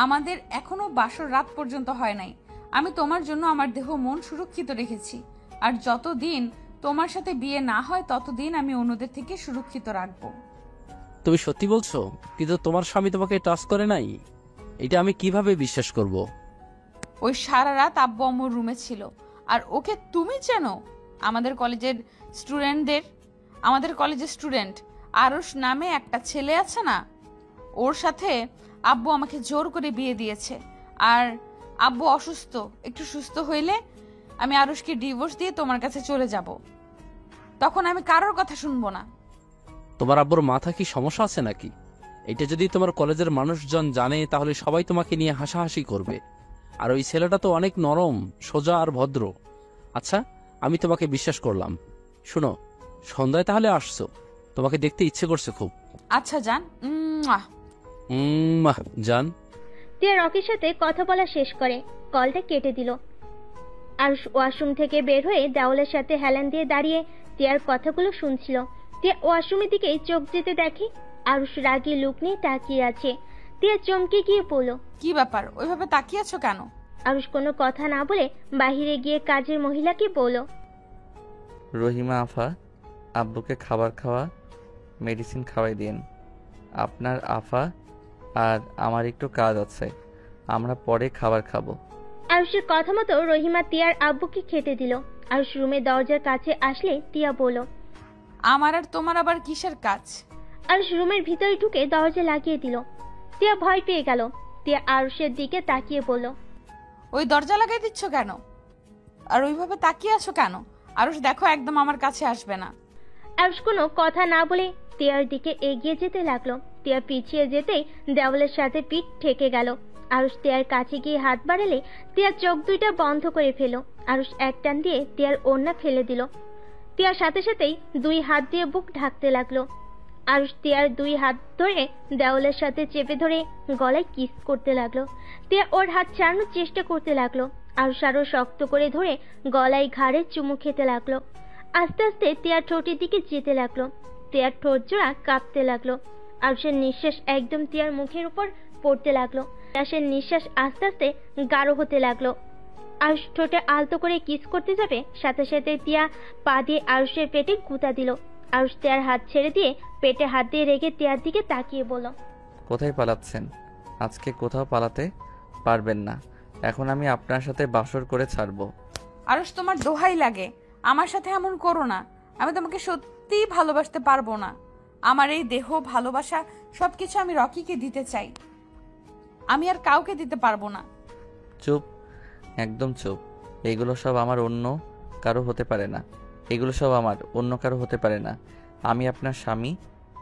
আমাদের এখনো বাসর রাত পর্যন্ত হয় নাই। আমি তোমার জন্য আমার দেহ মন সুরক্ষিত রেখেছি। আর যতদিন তোমার সাথে বিয়ে না হয় ততদিন আমি অন্যদের থেকে সুরক্ষিত রাখবো। তুমি সত্যি বলছো? কিন্তু তোমার স্বামী তোমাকে টাচ করে নাই, এটা আমি কিভাবে বিশ্বাস করব? ওই সারা রাত আব্বু আম্মুর রুমে ছিল। আর ওকে তুমি চেনো? আমাদের কলেজের স্টুডেন্ট আরুষ নামে একটা ছেলে আছে না, ওর সাথে আব্বু আমাকে জোর করে বিয়ে দিয়েছে। আর আব্বু অসুস্থ, একটু সুস্থ হইলে আমি আরুষকে ডিভোর্স দিয়ে তোমার কাছে চলে যাব। তখন আমি কারোর কথা শুনবো না। তোমার আব্বুর মাথা কি সমস্যা আছে নাকি? এটা যদি তোমার কলেজের মানুষজন জানে তাহলে সবাই তোমাকে নিয়ে হাসাহাসি করবে। আর ওই ছেলেটা তো অনেক নরম, সোজা আর ভদ্র। আচ্ছা, আমি তোমাকে বিশ্বাস করলাম। শুনো, সন্ধ্যায় তাহলে আসছো? তোমাকে দেখতে ইচ্ছে করছে খুব। আচ্ছা যান। জান। টিয়া রকির সাথে কথা বলা শেষ করে কলটা কেটে দিল। আরুষ ওয়াশরুম থেকে বের হয়ে দেওয়ালের সাথে হেলান দিয়ে দাঁড়িয়ে টিয়ার কথাগুলো শুনছিল। টিয়া ওয়াশরুমের দিকে চোখ যেতে দেখে আরুষ রাগী লুক নিয়ে তাকিয়ে আছে। টিয়া চমকে গিয়ে বলল, কি ব্যাপার, ওইভাবে তাকিয়ে আছো কেন? আরুষ কোনো কথা না বলে বাহিরে গিয়ে কাজের মহিলাকে বলল, রহিমা আফা, আব্বুকে খাবার খাওয়া, মেডিসিন খাওয়াই দিন। আপনার আফা আর আমার একটু কাজ আছে, আমরা পরে খাবার খাবো। আরুষের কথা মতো রহিমা টিয়ার আব্বুকে খেতে দিল। আরুষ রুমের দরজার কাছে আসলে টিয়া বলল, আমার আর তোমার আবার কিসের কাজ? আরুষ রুমের ভিতরে ঢুকে দরজা লাগিয়ে দিল। টিয়া ভয় পেয়ে গেল। টিয়া আরুষের দিকে তাকিয়ে বলল, ওই দরজা লাগাই দিচ্ছ কেন? আর ওইভাবে তাকিয়ে আছো কেন? আরুষ দেখো, একদম আমার কাছে আসবে না। আরুষ কোনো কথা না বলে টিয়ার দিকে এগিয়ে যেতে লাগলো। টিয়া পিছিয়ে যেতেই দেওয়ালের সাথে পিঠ ঠেকে গেল। আরুষ টিয়ার কাছে গিয়ে হাত বাড়ালে টিয়ার চোখ দুইটা বন্ধ করে ফেলো। আরুষ এক টান দিয়ে টিয়ার ওড়না ফেলে দিল। টিয়ার সাথে সাথেই দুই হাত দিয়ে বুক ঢাকতে লাগলো। আরুষ টিয়ার দুই হাত ধরে দেওয়ালের সাথে চেপে ধরে গলায় কিস করতে লাগলো। টিয়া ওর হাত ছাড়ানোর চেষ্টা করতে লাগলো। আরুষ আরো শক্ত করে ধরে গলায় ঘাড়ে চুমু খেতে লাগলো। আস্তে আস্তে টিয়ার ঠোঁটের দিকে যেতে লাগলো। টিয়ার ঠোঁট জোড়া কাঁপতে লাগলো। আরুষের নিঃশ্বাস একদম টিয়ার মুখের উপর পড়তে লাগলো। আরুষের নিঃশ্বাস আস্তে আস্তে গাঢ় হতে লাগলো। আরুষ ঠোঁটে আলতো করে কিস করতে যাবে, সাথে সাথে টিয়া পা দিয়ে আরুষের পেটে গুঁতা দিল। আরুষ টিয়ার হাত ছেড়ে দিয়ে পেটে হাত দিয়ে রেখে টিয়ার দিকে তাকিয়ে বলল, কোথায় পালাচ্ছেন? আজকে কোথাও পালাতে পারবেন না। এখন আমি আপনার সাথে বাসর করে ছাড়বো। আরুষ, তোমার দোহাই লাগে, আমার সাথে এমন করো না। আমি তোমাকে সত্যিই ভালোবাসতে পারবো না। আমার এই দেহ, ভালোবাসা সবকিছু আমি রকিকে দিতে চাই। আমি আর কাউকে দিতে পারবো না। চুপ, একদম চুপ। এগুলো সব আমার, অন্য কারো হতে পারে না। এগুলো সব আমার, অন্য কারো হতে পারে না। আমি আপনার স্বামী,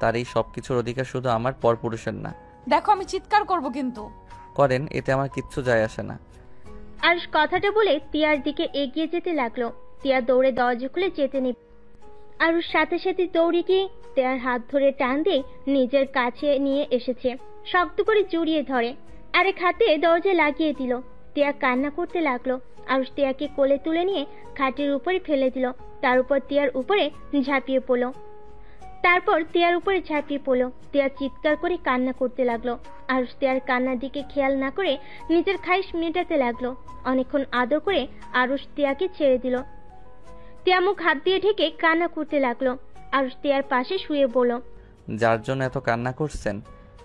তার এই সব কিছুর অধিকার শুধু আমার, পরপুরুষের না। দেখো, আমি চিৎকার করব কিন্তু। করেন, এতে আমার কিচ্ছু যায় আসে না। আরুষ কথাটা বলে টিয়ার দিকে এগিয়ে যেতে লাগলো। টিয়া দৌড়ে দরজা খুলে যেতে নেবে। আরুষ সাথে সাথে দৌড়ে গিয়ে টিয়ার হাত ধরে টান দিয়ে নিজের কাছে নিয়ে এসেছে। শক্ত করে জড়িয়ে ধরে আরেক হাতে দরজা লাগিয়ে দিল। টিয়া কান্না করতে লাগলো। আরুষ টিয়াকে কোলে তুলে নিয়ে খাটের উপরে ফেলে দিল। তার উপর টিয়ার উপরে ঝাঁপিয়ে পড়লো। টিয়া চিৎকার করে কান্না করতে লাগলো। আরুষ টিয়ার কান্নার দিকে খেয়াল না করে নিজের খাইশ মেটাতে লাগলো। অনেকক্ষণ আদর করে আরুষ টিয়াকে ছেড়ে দিল। টিয়া মুখ হাত দিয়ে ঢেকে কান্না করতে লাগলো। আরুষ টিয়ার পাশে শুয়ে বলল, যার জন্য এত কান্না করছেন,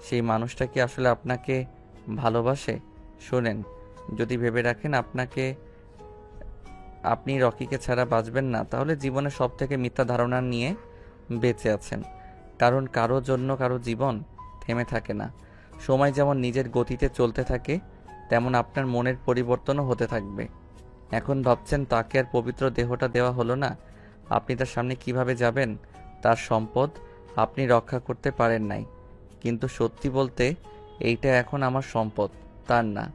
সেই মানুষটা কি আসলে আপনাকে ভালোবাসে? শোনেন, যদি ভেবে রাখেন আপনি রকিকে ছাড়া বাঁচবেন না, তাহলে জীবনে সব থেকে মিথ্যা ধারণা নিয়ে বেঁচে আছেন। কারণ কারো জন্য কারো জীবন থেমে থাকে না। সময় যেমন নিজের গতিতে চলতে থাকে, তেমন আপনার মনের পরিবর্তনও হতে থাকবে। এখন ভাবছেন তাকে আর পবিত্র দেহটা দেওয়া হলো না, আপনি তার সামনে কিভাবে যাবেন? তার সম্পদ আপনি রক্ষা করতে পারেন নাই, কিন্তু সত্যি বলতে এইটা এখন আমার সম্পদ, তার না।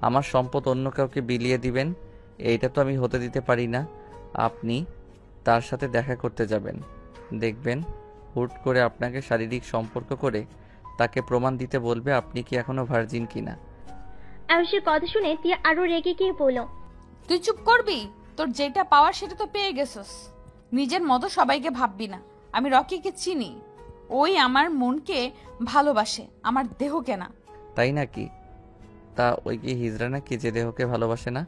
আমার সম্পদ অন্য কাউকে বিলিয়ে দিবেন, এইটা তো আমি হতে দিতে পারি না। আপনি তার সাথে দেখা করতে যাবেন, দেখবেন হুট করে আপনাকে শারীরিক সম্পর্ক করে তাকে প্রমাণ দিতে বলবে আপনি কি এখনো ভার্জিন কিনা। আরুষের কথা শুনে টিয়া আরো রেগে গিয়ে বলল, তুই চুপ করবি? তোর যেটা পাওয়ার সেটা তো পেয়ে গেছস। নিজের মতো সবাইকে ভাববি না। আমি রকিকে চিনি, ওই আমার মনকে ভালোবাসে, আমার দেহকে না। তাই নাকি? তা ওই কি হিজড়া নাকি যে দেহকে ভালোবাসে না?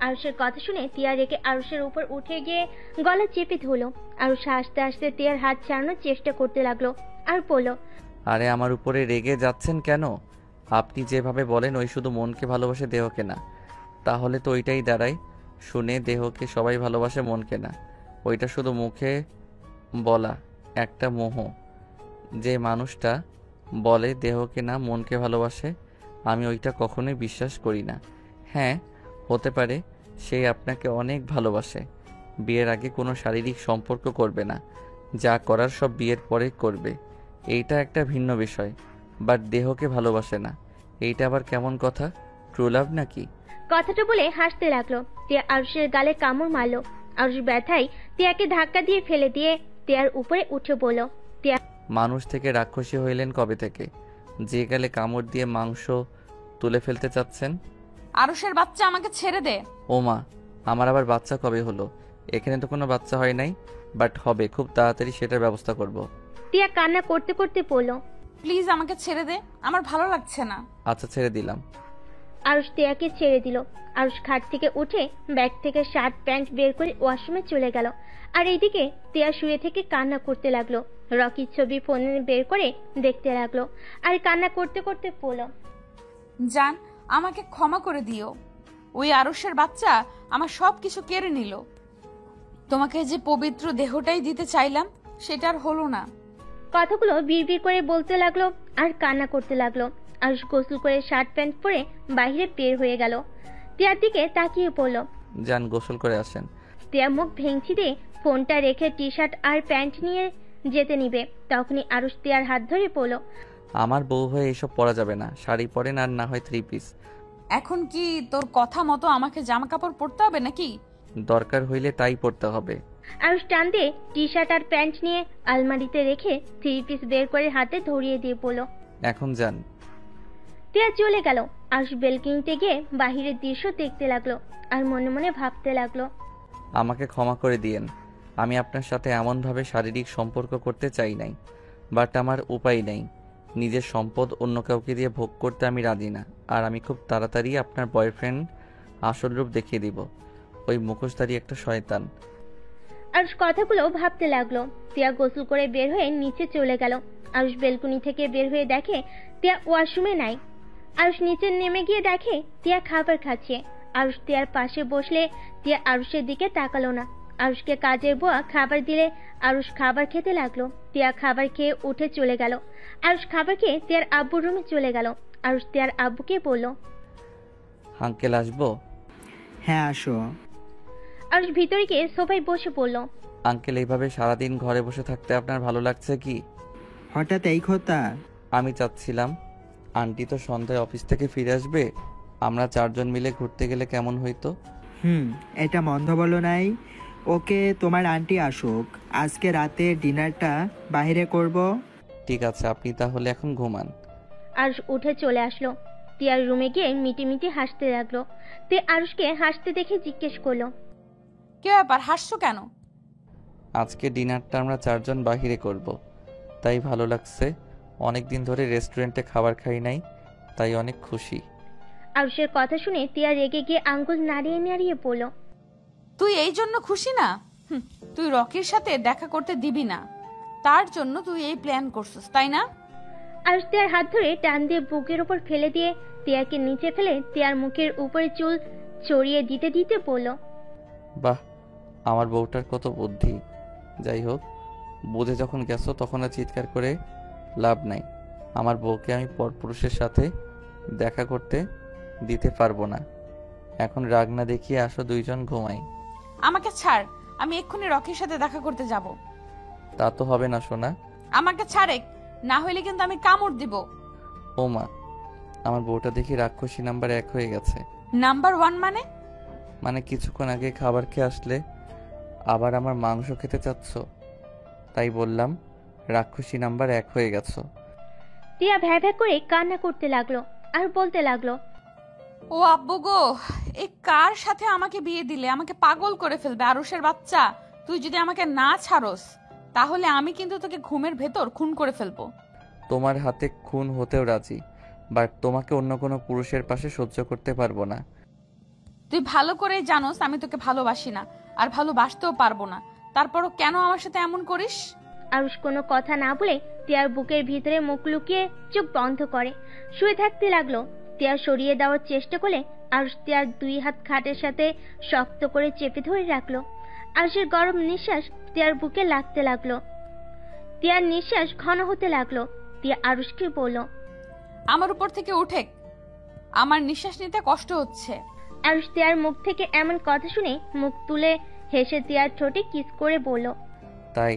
আরুষের কথা শুনে টিয়া রেগে আরুষের উপর উঠে গিয়ে গলা চেপে ধরলো। আরুষ হাসতে হাসতে টিয়ার হাত ছাড়ানোর চেষ্টা করতে লাগলো আর বলল, আরে আমার উপরে রেগে যাচ্ছেন কেন? আপনি যেভাবে বলেন ওই শুধু মনকে ভালোবাসে, দেহকে না, তাহলে তো ওইটাই দাঁড়ায় শুনে দেহকে সবাই ভালোবাসে, মনকে না। ওইটা শুধু মুখে বলা একটা মোহ। যে মানুষটা বলে দেহকে না মনকে ভালোবাসে, আমি ওইটা কখনোই বিশ্বাস করি না। হ্যাঁ, হতে পারে সে আপনাকে অনেক ভালোবাসে, বিয়ের আগে কোনো শারীরিক সম্পর্ক করবে না, যা করার সব বিয়ের পরে করবে, এইটা একটা ভিন্ন বিষয়। বাট দেহকে ভালোবাসে না, এইটা আবার কেমন কথা? ট্রু লাভ নাকি? কথাটা বলে হাসতে লাগলো। টিয়া আরুষের গালে কামড় মারলো। আরুষ ব্যথায় টিয়াকে ধাক্কা দিয়ে ফেলে দিয়ে টিয়ার উপরে উঠে বলল, মানুষ থেকে রাক্ষসী হইলেন কবে থেকে, যে গালে কামড় দিয়ে মাংস তুলে ফেলতে চাচ্ছেন? আরুষের বাচ্চা, আমাকে ছেড়ে দে। ও মা, আমার আবার বাচ্চা কবে হলো? এখানে তো কোনো বাচ্চা হয় নাই, বাট হবে খুব তাড়াতাড়ি, সেটার ব্যবস্থা করব। টিয়া কান্না করতে করতে বলল, প্লিজ আমাকে ছেড়ে দে, আমার ভালো লাগছে না। আচ্ছা, ছেড়ে দিলাম। আরুষ টিয়াকে ছেড়ে দিল। আরুষ খাট থেকে উঠে ব্যাগ থেকে শার্ট প্যান্ট বের করে ওয়াশরুমে চলে গেল। আর এইদিকে টিয়া শুয়ে থেকে কান্না করতে লাগলো। রকির ছবি ফোনে বের করে দেখতে লাগলো আর কান্না করতে করতে বলল, জান, আমাকে ক্ষমা করে দিও। ওই আরুষের বাচ্চা আমার সব কিছু কেড়ে নিল। তোমাকে যে পবিত্র দেহটাই দিতে চাইলাম, সেটা আর হলো না। কথাগুলো বিড়বিড় করে বলতে লাগলো আর কান্না করতে লাগলো। আরুষ গোসল করে শার্ট প্যান্ট পরে বাইরে বের হয়ে গেল। টিয়ার দিকে তাকিয়ে পড়ল। যান, গোসল করে আসেন। টিয়া মুখ ভেঙচি দিয়ে ফোনটা রেখে টি শার্ট আর প্যান্ট নিয়ে যেতে নিবে, তখনই আরুষ টিয়ার হাত ধরে পড়ল। আমার বউ হয়ে এসব পরা যাবে না, শাড়ি পরেন আর না হয় 3 পিস। এখন কি তোর কথা মতো আমাকে জামা কাপড় পরতে হবে নাকি? দরকার হইলে তাই পরতে হবে। আরুষ টান দিয়ে টি শার্ট আর প্যান্ট নিয়ে আলমারিতে রেখে 3 পিস বের করে হাতে ধরিয়ে দিয়ে পড়ল। এখন যান। টিয়া চলে গেল। আরুষ বেলকনিতে গিয়ে বাহিরের দৃশ্য দেখতে লাগলো আর মনে মনে ভাবতে লাগলো, আমাকে ক্ষমা করে দিয়েন, আমি আপনার সাথে এমনভাবে শারীরিক সম্পর্ক করতে চাই নাই, বাট আমার উপায় নেই। নিজের সম্পদ অন্য কাউকে দিয়ে ভোগ করতে আমি রাজি না। আর আমি খুব তাড়াতাড়ি আপনার বয়ফ্রেন্ড আসল রূপ দেখিয়ে দিব, ওই মুখোশধারী একটা শয়তান। আরুষ কথাগুলো ভাবতে লাগলো। টিয়া গোসল করে বের হয়ে নিচে চলে গেল। আরুষ বেলকনি থেকে বের হয়ে দেখে টিয়া ওয়াশরুমে নাই। আরুষ নিচে নেমে গিয়ে দেখে টিয়া খাবার খাচ্ছে। আরুষ টিয়ার পাশে বসলে টিয়া আরুষের দিকে তাকালো না। আরুষকে কাজের বুয়া খাবার দিলে আরুষ খাবার খেতে লাগলো। টিয়া খাবার খেয়ে উঠে চলে গেল। আরুষ খাবার খেয়ে টিয়ার আব্বুর রুমে চলে গেল। আরুষ টিয়ার আব্বুকে বলল, আঙ্কেল আসবো? হ্যাঁ, আসো। আরুষ ভিতরে গিয়ে সোফায় বসে পড়ল। আঙ্কেল, এইভাবে সারাদিন ঘরে বসে থাকতে আপনার ভালো লাগছে কি? হঠাৎ এই কথা? আমি চাচ্ছিলাম, আন্টি তো সন্ধ্যায় অফিস থেকে ফিরে আসবে, আমরা 4 জন মিলে ঘুরতে গেলে কেমন হইতো? এটা মন্দ বলো নাই। ওকে, তোমার আন্টি আসুক, আজকে রাতে ডিনারটা বাইরে করব। ঠিক আছে, আপনি তাহলে এখন ঘুমান। আরুষ উঠে চলে আসলো। টিয়ার রুমে গিয়ে মিটি মিটি হাসতে লাগলো। তে আরুষকে হাসতে দেখে জিজ্ঞেস করলো, কি ব্যাপার, হাসছো কেন? আজকে ডিনারটা আমরা 4 জন বাহিরে করব, তাই ভালো লাগছে। অনেক দিন ধরে রেস্টুরেন্টে খাবার খাই নাই, তাই অনেক খুশি। আরুষের কথা শুনে টিয়া রেগে গিয়ে আঙ্গুল নাড়িয়ে নাড়িয়ে বলল, তুই এই জন্য খুশি না? তুই রকির সাথে দেখা করতে দিবি না, তার জন্য তুই এই প্ল্যান করছিস, তাই না? আরুষ টিয়ার হাত ধরে টান দিয়ে বুকের উপর ফেলে দিয়ে টিয়াকে নিচে ফেলে টিয়ার মুখের উপরে চুল চড়িয়ে দিতে দিতে বলল, বাহ, আমার বউটার কত বুদ্ধি। যাই হোক, বুঝে যখন গেছো তখন আর চিৎকার করে লাভ নাই। আমার বউকে আমি পরপুরুষের সাথে দেখা করতে দিতে পারবো না। এখন রাগ না দেখিয়ে আসো, 2 জন ঘুমাই। আমাকে ছাড়, আমি এক্ষুনি রকির সাথে দেখা করতে যাব। তা তো হবে না সোনা। আমাকে ছাড়ে, না হইলে কিন্তু আমি কামড় দিব। ও মা, আমার বউটা দেখি রাক্ষসী নাম্বার 1 হয়ে গেছে। নাম্বার 1 মানে? মানে কিছুক্ষণ আগে খাবার খেয়ে আসলে আবার আমার মাংস খেতে চাচ্ছ, তাই বললাম রাক্ষসী নাম্বার 1 হয়ে গেছো। টিয়া ভ্যা ভ্যা করে কান্না করতে লাগলো আর বলতে লাগলো, ও আব্বু গো, এই কার সাথে আমাকে বিয়ে দিলে? আমাকে পাগল করে ফেলবে আরুষের বাচ্চা। তুই যদি আমাকে না ছাড়স, তাহলে আমি কিন্তু তোকে ঘুমের ভেতর খুন করে ফেলবো। তোমার হাতে খুন হতেও রাজি, বাট তোমাকে অন্য কোনো পুরুষের পাশে সহ্য করতে পারবো না। তুই ভালো করেই জানোস আমি তোকে ভালোবাসি না, আর ভালোবাসতেও পারবো না। তারপরও কেন আমার সাথে এমন করিস? আরুষ কোনো কথা না বলে টিয়ার বুকের ভিতরে মুখ লুকিয়ে চোখ বন্ধ করে শুয়ে থাকতে লাগলো। টিয়া সরিয়ে দেওয়ার চেষ্টা করলে আরুষ টিয়ার 2 হাত খাটের সাথে শক্ত করে চেপে ধরে রাখলো। আরুষের গরম নিঃশ্বাস টিয়ার বুকে লাগতে লাগলো। টিয়ার নিঃশ্বাস ঘন হতে লাগলো। তিয়া আরুষকে বলল। আমার উপর থেকে উঠে, আমার নিঃশ্বাস নিতে কষ্ট হচ্ছে। আরুষ তিয়ার মুখ থেকে এমন কথা শুনে মুখ তুলে হেসে তিয়ার ঠোঁটে কিস করে বলল। তাই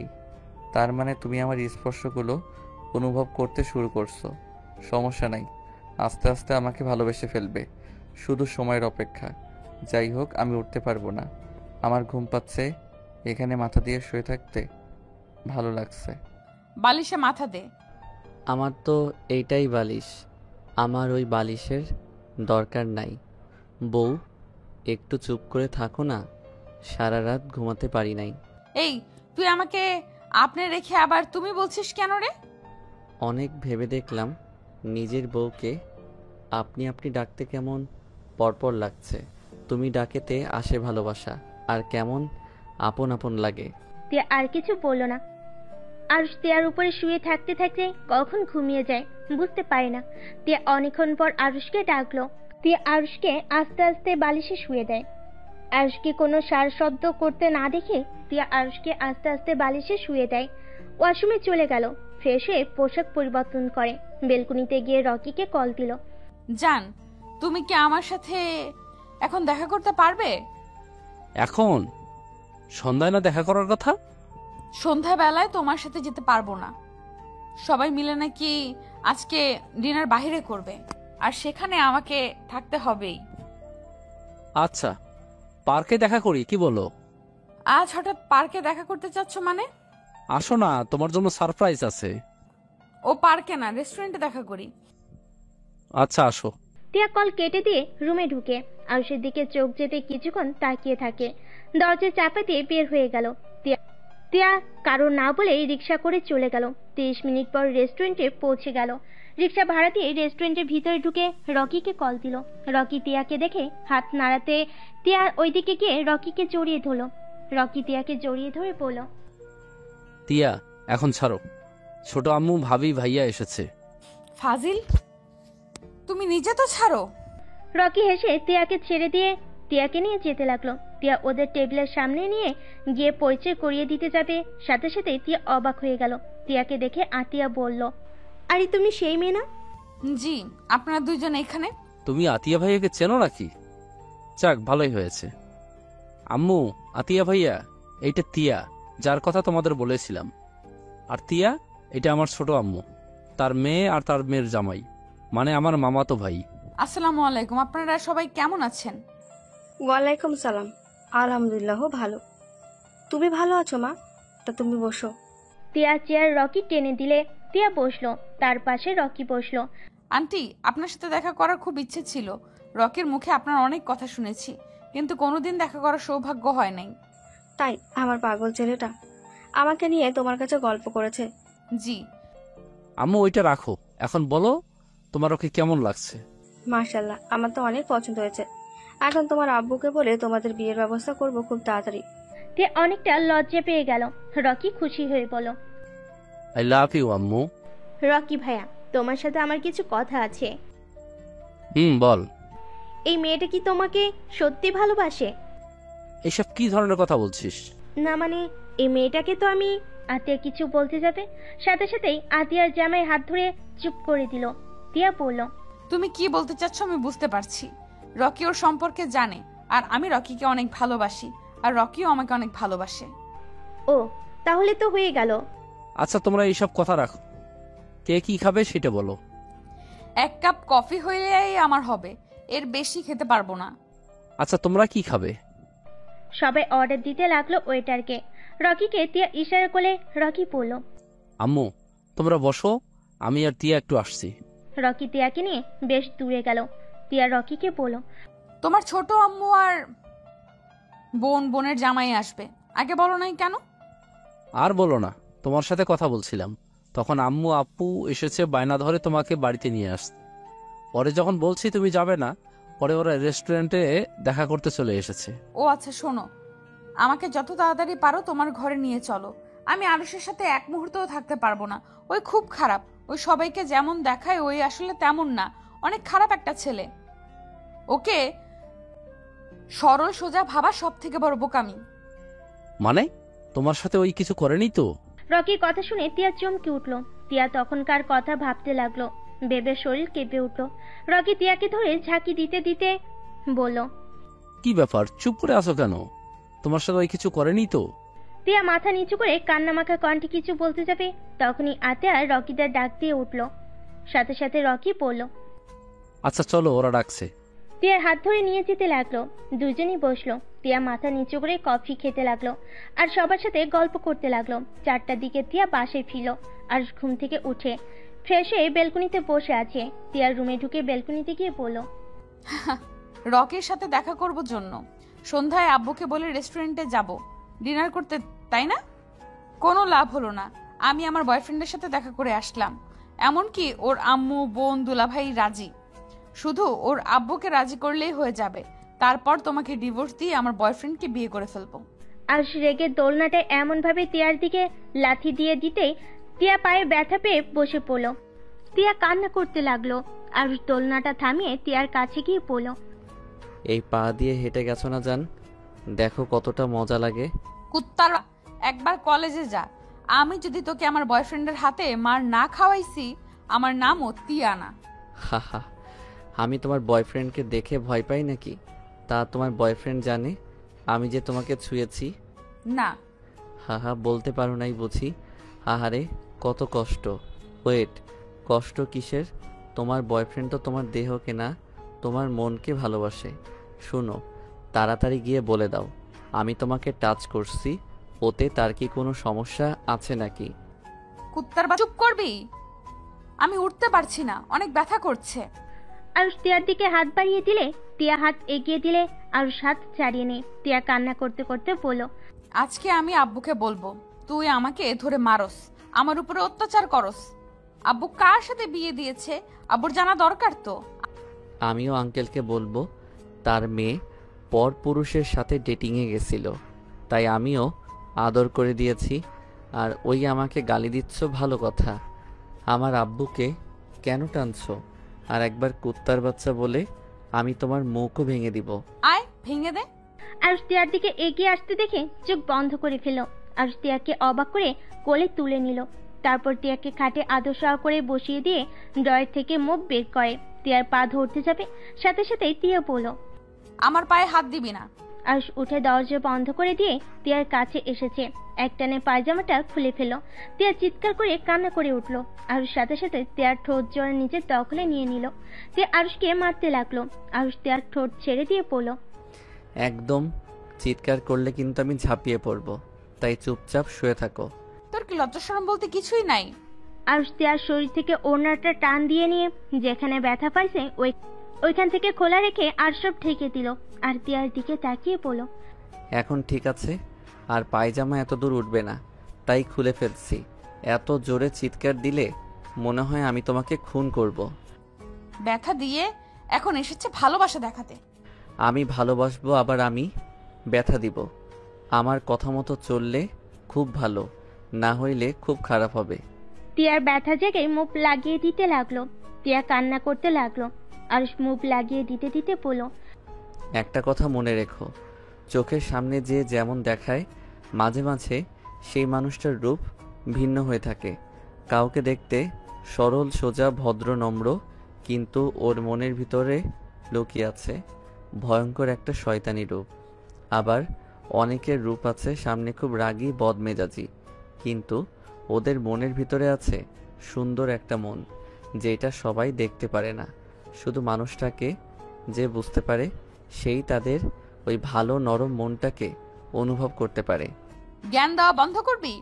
তার মানে তুমি আমার স্পর্শগুলো অনুভব করতে শুরু করছো। সমস্যা নাই, আস্তে আস্তে আমাকে ভালোবেসে ফেলবে, শুধু সময়ের অপেক্ষা। যাই হোক, আমি উঠতে পারবো না, আমার ঘুম পাচ্ছে। এখানে মাথা দিয়ে শুয়ে থাকতে ভালো লাগছে। বালিশে মাথা দে। আমার তো এইটাই বালিশ, আমার ওই বালিশের দরকার নাই। বউ, একটু চুপ করে থাকো না, সারা রাত ঘুমাতে পারি নাই। এই, তুই আমাকে আপনি রেখে আবার তুমি বলছিস কেন রে? অনেক ভেবে দেখলাম নিজের বউকে আপনি আপনি ডাকতে কেমন পরপর লাগছে। তুমি ডাকেতে আসে ভালোবাসা, আর কেমন আপন আপন লাগে। তিয়া আর কিছু বলল না। আরুষ তিয়ার উপরে শুয়ে থাকতে থাকতে কখন ঘুমিয়ে যায় বুঝতে পারে না। তিয়া অনেকক্ষণ পর আরুষকে ডাকলো। তিয়া আরুষকে আস্তে আস্তে বালিশে শুয়ে দেয়। আরুষকে কোনো সার শব্দ করতে না দেখে তিয়া আরুষকে আস্তে আস্তে বালিশে শুয়ে দেয়। ওয়াশরুমে চলে গেল, ফ্রেশ হয়ে পোশাক পরিবর্তন করে বেলকুনিতে গিয়ে রকিকে কল দিল। জান, তুমি কি আমার সাথে এখন দেখা করতে পারবে? এখন সন্ধ্যায় না দেখা করার কথা? সন্ধ্যাবেলায় তোমার সাথে যেতে পারবো না। সবাই মিলে নাকি আজকে ডিনার বাইরে করবে, আর সেখানে আমাকে থাকতে হবেই। আচ্ছা, পার্কে দেখা করি, কি বলো? আজ হঠাৎ পার্কে দেখা করতে চাচ্ছ মানে? আসো না, তোমার জন্য সারপ্রাইজ আছে। ও পার্কে না, রেস্টুরেন্টে দেখা করি। আচ্ছা, আসো। টিয়া কল কেটে দিয়ে রুমে ঢুকে আরুষের দিকে চোখ যেতে কিছুক্ষণ তাকিয়ে থাকে। দরজা চাপা দিয়ে বের হয়ে গেল। টিয়া কারো না বলে রিক্সা করে চলে গেল। 30 মিনিট পর রেস্টুরেন্টে পৌঁছে গেল। রিক্সা ভাড়া দিয়ে রেস্টুরেন্টের ভিতরে ঢুকে রকিকে কল দিল। রকি টিয়াকে দেখে হাত নাড়াতে টিয়া ওইদিকে গিয়ে রকিকে জড়িয়ে ধরল। রকি টিয়াকে জড়িয়ে ধরে বলল, টিয়া, এখন ছাড়ো, ছোট আম্মু ভাবি ভাইয়া এসেছে। ফাজিল, তুমি নিজে তো ছাড়ো। রকি হেসে টিয়াকে ছেড়ে দিয়ে টিয়াকে নিয়ে যেতে লাগলো। টিয়া ওদের টেবিলের সামনে নিয়ে গিয়ে পরিচয় করিয়ে দিতে যাবে, সাথে সাথে টিয়া অবাক হয়ে গেল। টিয়াকে দেখে আতিয়া বলল, আরে তুমি সেই মেয়ে না? জি, আপনারা দুইজন এখানে? তুমি আতিয়া ভাইয়াকে চেনো নাকি? যাক, ভালোই হয়েছে। আম্মু, আতিয়া ভাইয়া, এইটা তিয়া, যার কথা তোমাদের বলেছিলাম। আর তিয়া, এটা আমার ছোট আম্মু, তার মেয়ে আর তার মেয়ের জামাই, মানে আমার মামাতো ভাই। আসসালামু আলাইকুম, আপনারা সবাই কেমন আছেন? ওয়ালাইকুম সালাম, আলহামদুলিল্লাহ ভালো। তুমি ভালো আছো মা? তা তুমি বসো। টিয়া চেয়ার রকি টেনে দিলে টিয়া বসলো, তার পাশে রকি বসলো। আন্টি, আপনার সাথে দেখা করার খুব ইচ্ছে ছিল। রকির মুখে আপনার অনেক কথা শুনেছি, কিন্তু কোনোদিন দেখা করার সৌভাগ্য হয় নাই। তাই আমার পাগল ছেলেটা আমাকে নিয়ে তোমার কাছে গল্প করেছে। জি। আম্মু, ওইটা রাখো, এখন বলো তোমার ওকে কেমন লাগছে? মাশাআল্লাহ, আমার তো অনেক পছন্দ হয়েছে। এখন তোমার আব্বুকে বলে তোমাদের বিয়ের ব্যবস্থা করব খুব তাড়াতাড়ি। টিয়া অনেকটা লজ্জা পেয়ে গেল। রকি খুশি হয়ে বলল, আই লাভ ইউ আম্মু। রকি ভাইয়া, তোমার সাথে আমার কিছু কথা আছে। বল। এই মেয়েটা কি তোমাকে সত্যি ভালোবাসে? এসব কি ধরনের কথা বলছিস? না মানে, এই মেয়েটাকে তো আমি। আতিয়া কিছু বলতে যাবে, সাথে সাথেই আতিয়ার জামাই হাত ধরে চুপ করে দিল। টিয়া বলল, তুমি কি বলতে চাচ্ছ আমি বুঝতে পারছি। রকি ওর সম্পর্কে জানে, আর আমি রকিকে অনেক ভালোবাসি, আর রকিও আমাকে অনেক ভালোবাসে। ও, তাহলে তো হয়ে গেল। আচ্ছা, তোমরা এইসব কথা রাখো, কে কি খাবে সেটা বলো। 1 কাপ কফি হইলেই আমার হবে, এর বেশি খেতে পারবো না। আচ্ছা, তোমরা কি খাবে? সবাই অর্ডার দিতে লাগলো ওয়েটারকে। রকিকে টিয়া ইশারা করলে রকি বলল, আম্মু, তোমরা বসো, আমি আর টিয়া একটু আসছি। রকি টিয়াকে নিয়ে বেশ দূরে গেল। টিয়া রকিকে বলল, তোমার ছোট আম্মু আর বোনের জামাই আসবে, আগে বলো নাই কেন? আর বলো না, তোমার সাথে কথা বলছিলাম, তখন আম্মু আপু এসেছে বায়না ধরে তোমাকে বাড়িতে নিয়ে আসতে। পরে যখন বলছি তুমি যাবে না, পরে ওরা রেস্টুরেন্টে দেখা করতে চলে এসেছে। ও আচ্ছা, শোনো, আমাকে যত তাড়াতাড়ি পারো তোমার ঘরে নিয়ে চলো। আমি আরুষের সাথে এক মুহূর্তও থাকতে পারবো না। ওই খুব খারাপ, ওই সবাইকে যেমন দেখায় ওই আসলে তেমন না, অনেক খারাপ একটা ছেলে। ওকে সরল সোজা ভাবা সব থেকে বড় বোকামি। মানে, তোমার সাথে ওই কিছু করেনি তো? রকির কথা শুনে টিয়া চমকে উঠল। টিয়া তখনকার কথা ভাবতে লাগলো। ভেবে শরীর কেঁপে উঠল। রকি টিয়াকে ধরে ঝাঁকি দিতে দিতে বলল, কি ব্যাপার, চুপ করে আছো কেন? তোমার সাথে ওই কিছু করেনি তো? টিয়া মাথা নিচু করে কান্নামাখা কণ্ঠে কিছু বলতে যাবে, তখনই আতিয়া রকিদের ডাক দিয়ে উঠল। সাথে সাথে রকি বলল, আচ্ছা চলো, ওরা ডাকছে। টিয়ার হাত ধরে নিয়ে যেতে লাগলো। দুজনই বসলো। টিয়া মাথা নিচু করে কফি খেতে লাগলো আর সবার সাথে গল্প করতে লাগলো। 4টার দিকে টিয়া বাসায় ফিরল আর ঘুম থেকে উঠে ফ্রেশ হয়ে বেলকনিতে বসে আছে। টিয়ার রুমে ঢুকে বেলকনিতে গিয়ে বলল, রকির সাথে দেখা করব জন্য সন্ধ্যায় আব্বুকে বলে রেস্টুরেন্টে যাব ডিনার করতে, তাই না? কোনো লাভ হলো না। আমি আমার বয়ফ্রেন্ডের সাথে দেখা করে আসলাম, এমনকি ওর আম্মু বোন দুলাভাই রাজি। শুধু ওর আব্বুকে রাজি করলেই হয়ে যাবে, তারপর তোমাকে ডিভোর্স দিয়ে আমার বয়ফ্রেন্ডকে বিয়ে করে ফেলবো। আর রেগে দোলনাটা এমন ভাবে টিয়ার দিকে লাথি দিয়ে দিতেই টিয়া পায়ে ব্যথা পেয়ে বসে পড়ল। টিয়া কান্না করতে লাগলো আর দোলনাটা থামিয়ে টিয়ার কাছে গিয়ে পড়ল। এই পা দিয়ে হেঁটে গেছো না জান, দেখো কতটা মজা লাগে। কুত্তার, একবার কলেজে যা। আমি যদি তোকে আমার বয়ফ্রেন্ডের হাতে মার না খাওয়াইছি, আমার নামও টিয়া না। হাহা, আমি তোমার বয়ফ্রেন্ডকে দেখে ভয় পাই নাকি? তা তোমার বয়ফ্রেন্ড জানে আমি যে তোমাকে ছুঁয়েছি? না। হাহা, বলতে পারো নাই বুঝি? আহারে কত কষ্ট। ওয়েট, কষ্ট কিসের? তোমার বয়ফ্রেন্ড তো তোমার দেহকে না, তোমার মনকে ভালোবাসে। শুনো, তাড়াতাড়ি গিয়ে বলে দাও আমি তোমাকে টাচ করছি, ওতে তার কি কোনো সমস্যা আছে নাকি? কুত্তার চুপ করবি? আমি উঠতে পারছি না, অনেক ব্যথা করছে। আরুষ টিয়ার দিকে হাত বাড়িয়ে দিলে টিয়া হাত এগিয়ে দিলে আরুষ হাত ছাড়িয়ে নেয়। টিয়া কান্না করতে করতে বলল, আজকে আমি আব্বুকে বলবো তুই আমাকে ধরে মারস, আমার উপরে অত্যাচার করস। আব্বু কার সাথে বিয়ে দিয়েছে আব্বুর জানা দরকার তো। আমিও আঙ্কেলকে বলবো তার মেয়ে পর পুরুষের সাথে ডেটিংয়ে গেছিল, তাই আমিও আদর করে দিয়েছি। আর ওই আমাকে গালি দিচ্ছ, ভালো কথা। আমার আব্বুকে কেন টানছো? আর একবার কুত্তার বাচ্চা বলে আমি তোমার মুখও ভেঙে দিব। আয় ভেঙে দে। আরুষ টিয়ার দিকে এগিয়ে আসতে দেখে চোখ বন্ধ করে ফেলল। আরুষ টিয়াকে অবাক করে কোলে তুলে নিল। তারপর টিয়াকে খাটে আদর সহ করে বসিয়ে দিয়ে ড্রয়ার থেকে মুখ বের করে টিয়ার পা ধরতে যাবে, সাথে সাথেই টিয়া বলল, আমার পায়ে হাত দিবি না। আরুষ উঠে দরজা বন্ধ করে দিয়ে টিয়ার কাছে এসেছে। একটানে পায়জামাটা খুলে ফেলল। টিয়া চিৎকার করে কান্না করে উঠল। আরুষ সাথে সাথে টিয়ার ঠোঁট জোড়া নিজের দখলে নিয়ে নিল। টিয়া আরুষকে মারতে লাগলো। আরুষ টিয়ার ঠোঁট ছেড়ে দিয়ে পড়ল, একদম চিৎকার করলে কিন্তু আমি ঝাঁপিয়ে পড়ব, তাই চুপচাপ শুয়ে থাকো। তোর কি লজ্জা শরম বলতে কিছুই নাই? আরুষ টিয়ার শরীর থেকে ওড়নাটা টান দিয়ে নিয়ে যেখানে ব্যথা পাইছে ওইখান থেকে খোলা রেখে আর সব ঢেকে দিল। আর টিয়ার দিকে তাকিয়ে পড়ল, এখন ঠিক আছে, আর পায়জামা এত দূর উঠবে না, তাই খুলে ফেলছি। এত জোরে চিৎকার দিলে মনে হয় আমি তোমাকে খুন করব। ব্যথা দিয়ে এখন এসেছে ভালোবাসা দেখাতে। আমি ভালোবাসবো, আবার আমি ব্যথা দিব। আমার কথা মতো চললে খুব ভালো, না হইলে খুব খারাপ হবে। টিয়ার ব্যথা জেগে মুখ লাগিয়ে দিতে লাগলো। টিয়া কান্না করতে লাগলো। আরুষ মুখ লাগিয়ে দিতে দিতে বলল, একটা কথা মনে রেখো, চোখের সামনে যে যেমন দেখায়, মাঝে মাঝে সেই মানুষটার রূপ ভিন্ন হয়ে থাকে। কাউকে দেখতে সরল সোজা ভদ্র নম্র, কিন্তু ওর মনের ভিতরে লুকিয়ে আছে ভয়ঙ্কর একটা শয়তানি রূপ। আবার অনেকের রূপ আছে সামনে খুব রাগী বদমেজাজি, কিন্তু ওদের মনের ভিতরে আছে সুন্দর একটা মন, যেটা সবাই দেখতে পারে না। শুধু মানুষটাকে যে বুঝতে পারে সেই তাদের ওই ভালো নরম মনটাকে অনুভব করতে পারে। জ্ঞান দেওয়া বন্ধ করবি?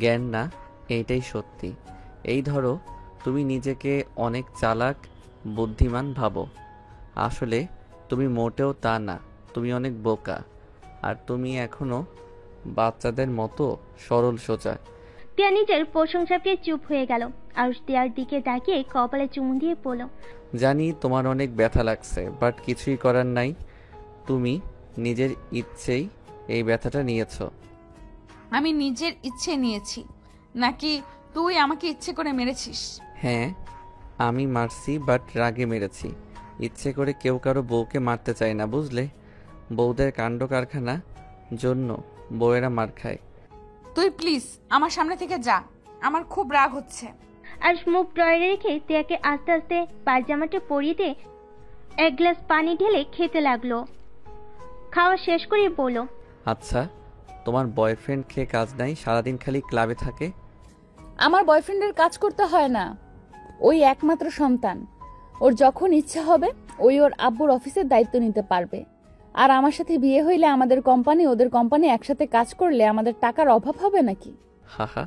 জ্ঞান না, এইটাই সত্যি। এই ধরো, তুমি নিজেকে অনেক চালাক বুদ্ধিমান ভাবো, আসলে তুমি মোটেও তা না। তুমি অনেক বোকা, আর তুমি এখনো বাচ্চাদের মতো সরল সোজা। টিয়া নিজের প্রশংসা পেয়ে চুপ হয়ে গেল। আরুষ টিয়ার দিকে তাকিয়ে কপালে চুমু দিয়ে পড়ল, জানি তোমার অনেক ব্যথা লাগছে, বাট কিছুই করার নাই। তুমি নিজের ইচ্ছেই এই ব্যথাটা নিয়েছো। আমি নিজের ইচ্ছে নিয়েছি নাকি তুই আমাকে ইচ্ছে করে মেরেছিস? হ্যাঁ, আমি মারছি, বাট রাগে মেরেছি। ইচ্ছে করে কেউ কারো বউকে মারতে চায় না, বুঝলে? বউদের কাণ্ড কারখানা জন্য বউয়েরা মার খায়। তুই প্লিজ আমার সামনে থেকে যা। আমার খুব রাগ হচ্ছে। আরুষ মুখ ড্রয়ারে রেখে তিয়াকে আস্তে আস্তে পায়জামাটা পরিয়ে দিয়ে এক গ্লাস পানি ঢেলে খেতে লাগলো। খাওয়া শেষ করে বলল, আচ্ছা, তোমার বয়ফ্রেন্ড খেয়ে কাজ নাই, সারাদিন খালি ক্লাবে থাকে? আমার বয়ফ্রেন্ডের কাজ করতে হয় না, ওই একমাত্র সন্তান। ওর যখন ইচ্ছা হবে ওই ওর আব্বুর অফিসের দায়িত্ব নিতে পারবে। আর আমার সাথে বিয়ে হইলে আমাদের কোম্পানি ওদের কোম্পানি একসাথে কাজ করলে আমাদের টাকার অভাব হবে নাকি? হাহা,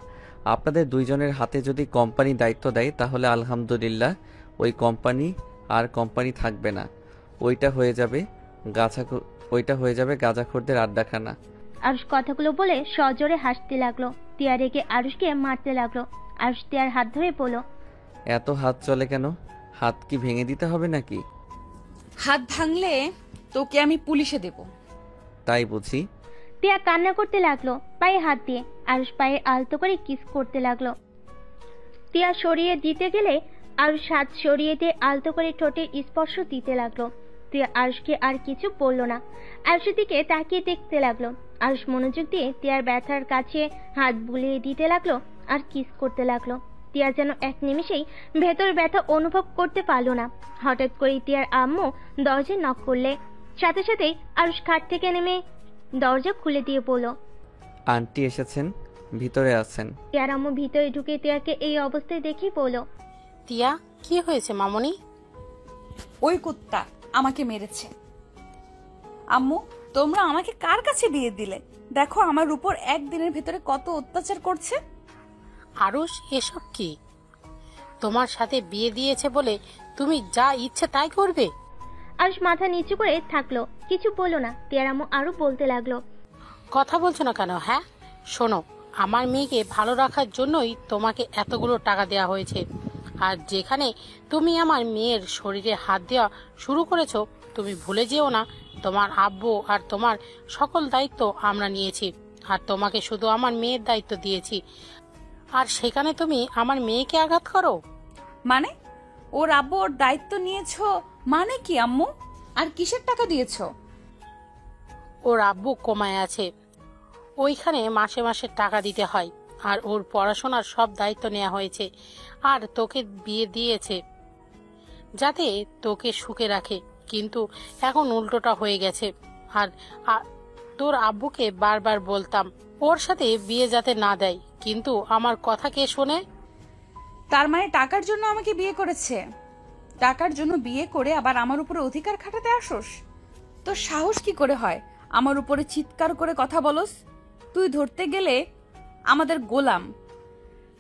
আপনাদের দুইজনের হাতে যদি কোম্পানি দায়িত্ব দেয় তাহলে আলহামদুলিল্লাহ, ওই কোম্পানি থাকবে না। ওইটা হয়ে যাবে গাঁজাখোরদের আড্ডাখানা। আরুষ কথাগুলো বলে সজোরে হাসতে লাগলো। তিয়া রেগে আরুষকে মারতে লাগলো। আরুষ তিয়ার হাত ধরে বলল, এত হাত চলে কেন? হাত কি ভেঙে দিতে হবে নাকি? হাত ভাঙলে তোকে আমি পুলিশে দেব। তাই বুঝি? তিয়া কান্না করতে লাগলো পায়ে হাত দিয়ে। আরুষ পায়ে আলতো করে কিস করতে লাগলো। তিয়া সরিয়ে দিতে গেলে আরুষ হাত সরিয়ে দিয়ে আলতো করে ঠোঁটে স্পর্শ দিতে লাগলো। তিয়া আরুষকে আর কিছু বলল না। আরুষের দিকে তাকিয়ে দেখতে লাগলো। আরুষ মনোযোগ দিয়ে তিয়ার ব্যথার কাছে হাত বুলিয়ে দিতে লাগলো আর কিস করতে লাগলো। তিয়া যেন এক নিমিষেই ভেতর ব্যথা অনুভব করতে পারল না। হঠাৎ করে তিয়ার আম্মু দরজায় নক করলে সাথে সাথেই আরুষ খাট থেকে নেমে দরজা খুলে দিয়ে বলল, আন্টি এসেছেন, ভিতরে আছেন। তিয়ার আম্মু ভিতরে ঢুকে তিয়াকে এই অবস্থায় দেখে বলল, তিয়া, কি হয়েছে মামনি? ওই কুত্তা আমাকে মেরেছে। আম্মু, তোমরা আমাকে কার কাছে বিয়ে দিলে? দেখো আমার উপর একদিনের ভেতরে কত অত্যাচার করছে। আরুষ, এসব কি? তোমার সাথে বিয়ে দিয়েছে বলে তুমি যা ইচ্ছে তাই করবে? আরুষ মাথা নিচু করে থাকলো, কিছু বলল না। তিয়ার আম্মু আরো বলতে লাগলো, কথা বলছো না কেন? হ্যাঁ, শোনো, আমার মেয়েকে ভালো রাখার জন্যই তোমাকে এতগুলো টাকা দেওয়া হয়েছে। আর যেখানে তুমি আমার মেয়ের শরীরে হাত দেওয়া শুরু করেছো, তুমি ভুলে যেও না তোমার আব্বু আর তোমার সকল দায়িত্ব আমরা নিয়েছি। আর তোমাকে শুধু আমার মেয়ের দায়িত্ব দিয়েছি, আর সেখানে তুমি আমার মেয়েকে আঘাত করো। মানে ওর আব্বু ওর দায়িত্ব নিয়েছো মানে কি আম্মু? আর কিসের টাকা দিয়েছো? ওর আব্বু কোমায় আছে, ওইখানে মাসে মাসে টাকা দিতে হয়। আর ওর পড়াশোনার সব দায়িত্ব নেওয়া হয়েছে। আর তোকে বিয়ে দিয়েছে যাতে তোকে সুখে রাখে, কিন্তু এখন উল্টোটা হয়ে গেছে। আর তোর আব্বুকে বারবার বলতাম ওর সাথে বিয়ে যাতে না দেয়, কিন্তু আমার কথা কে শোনে? তার মানে টাকার জন্য আমাকে বিয়ে করেছে? টাকার জন্য বিয়ে করে আবার আমার উপরে অধিকার খাটাতে আসোস? তোর সাহস কি করে হয় আমার উপরে চিৎকার করে কথা বলস? তুই ধরতে গেলে আমাদের গোলাম,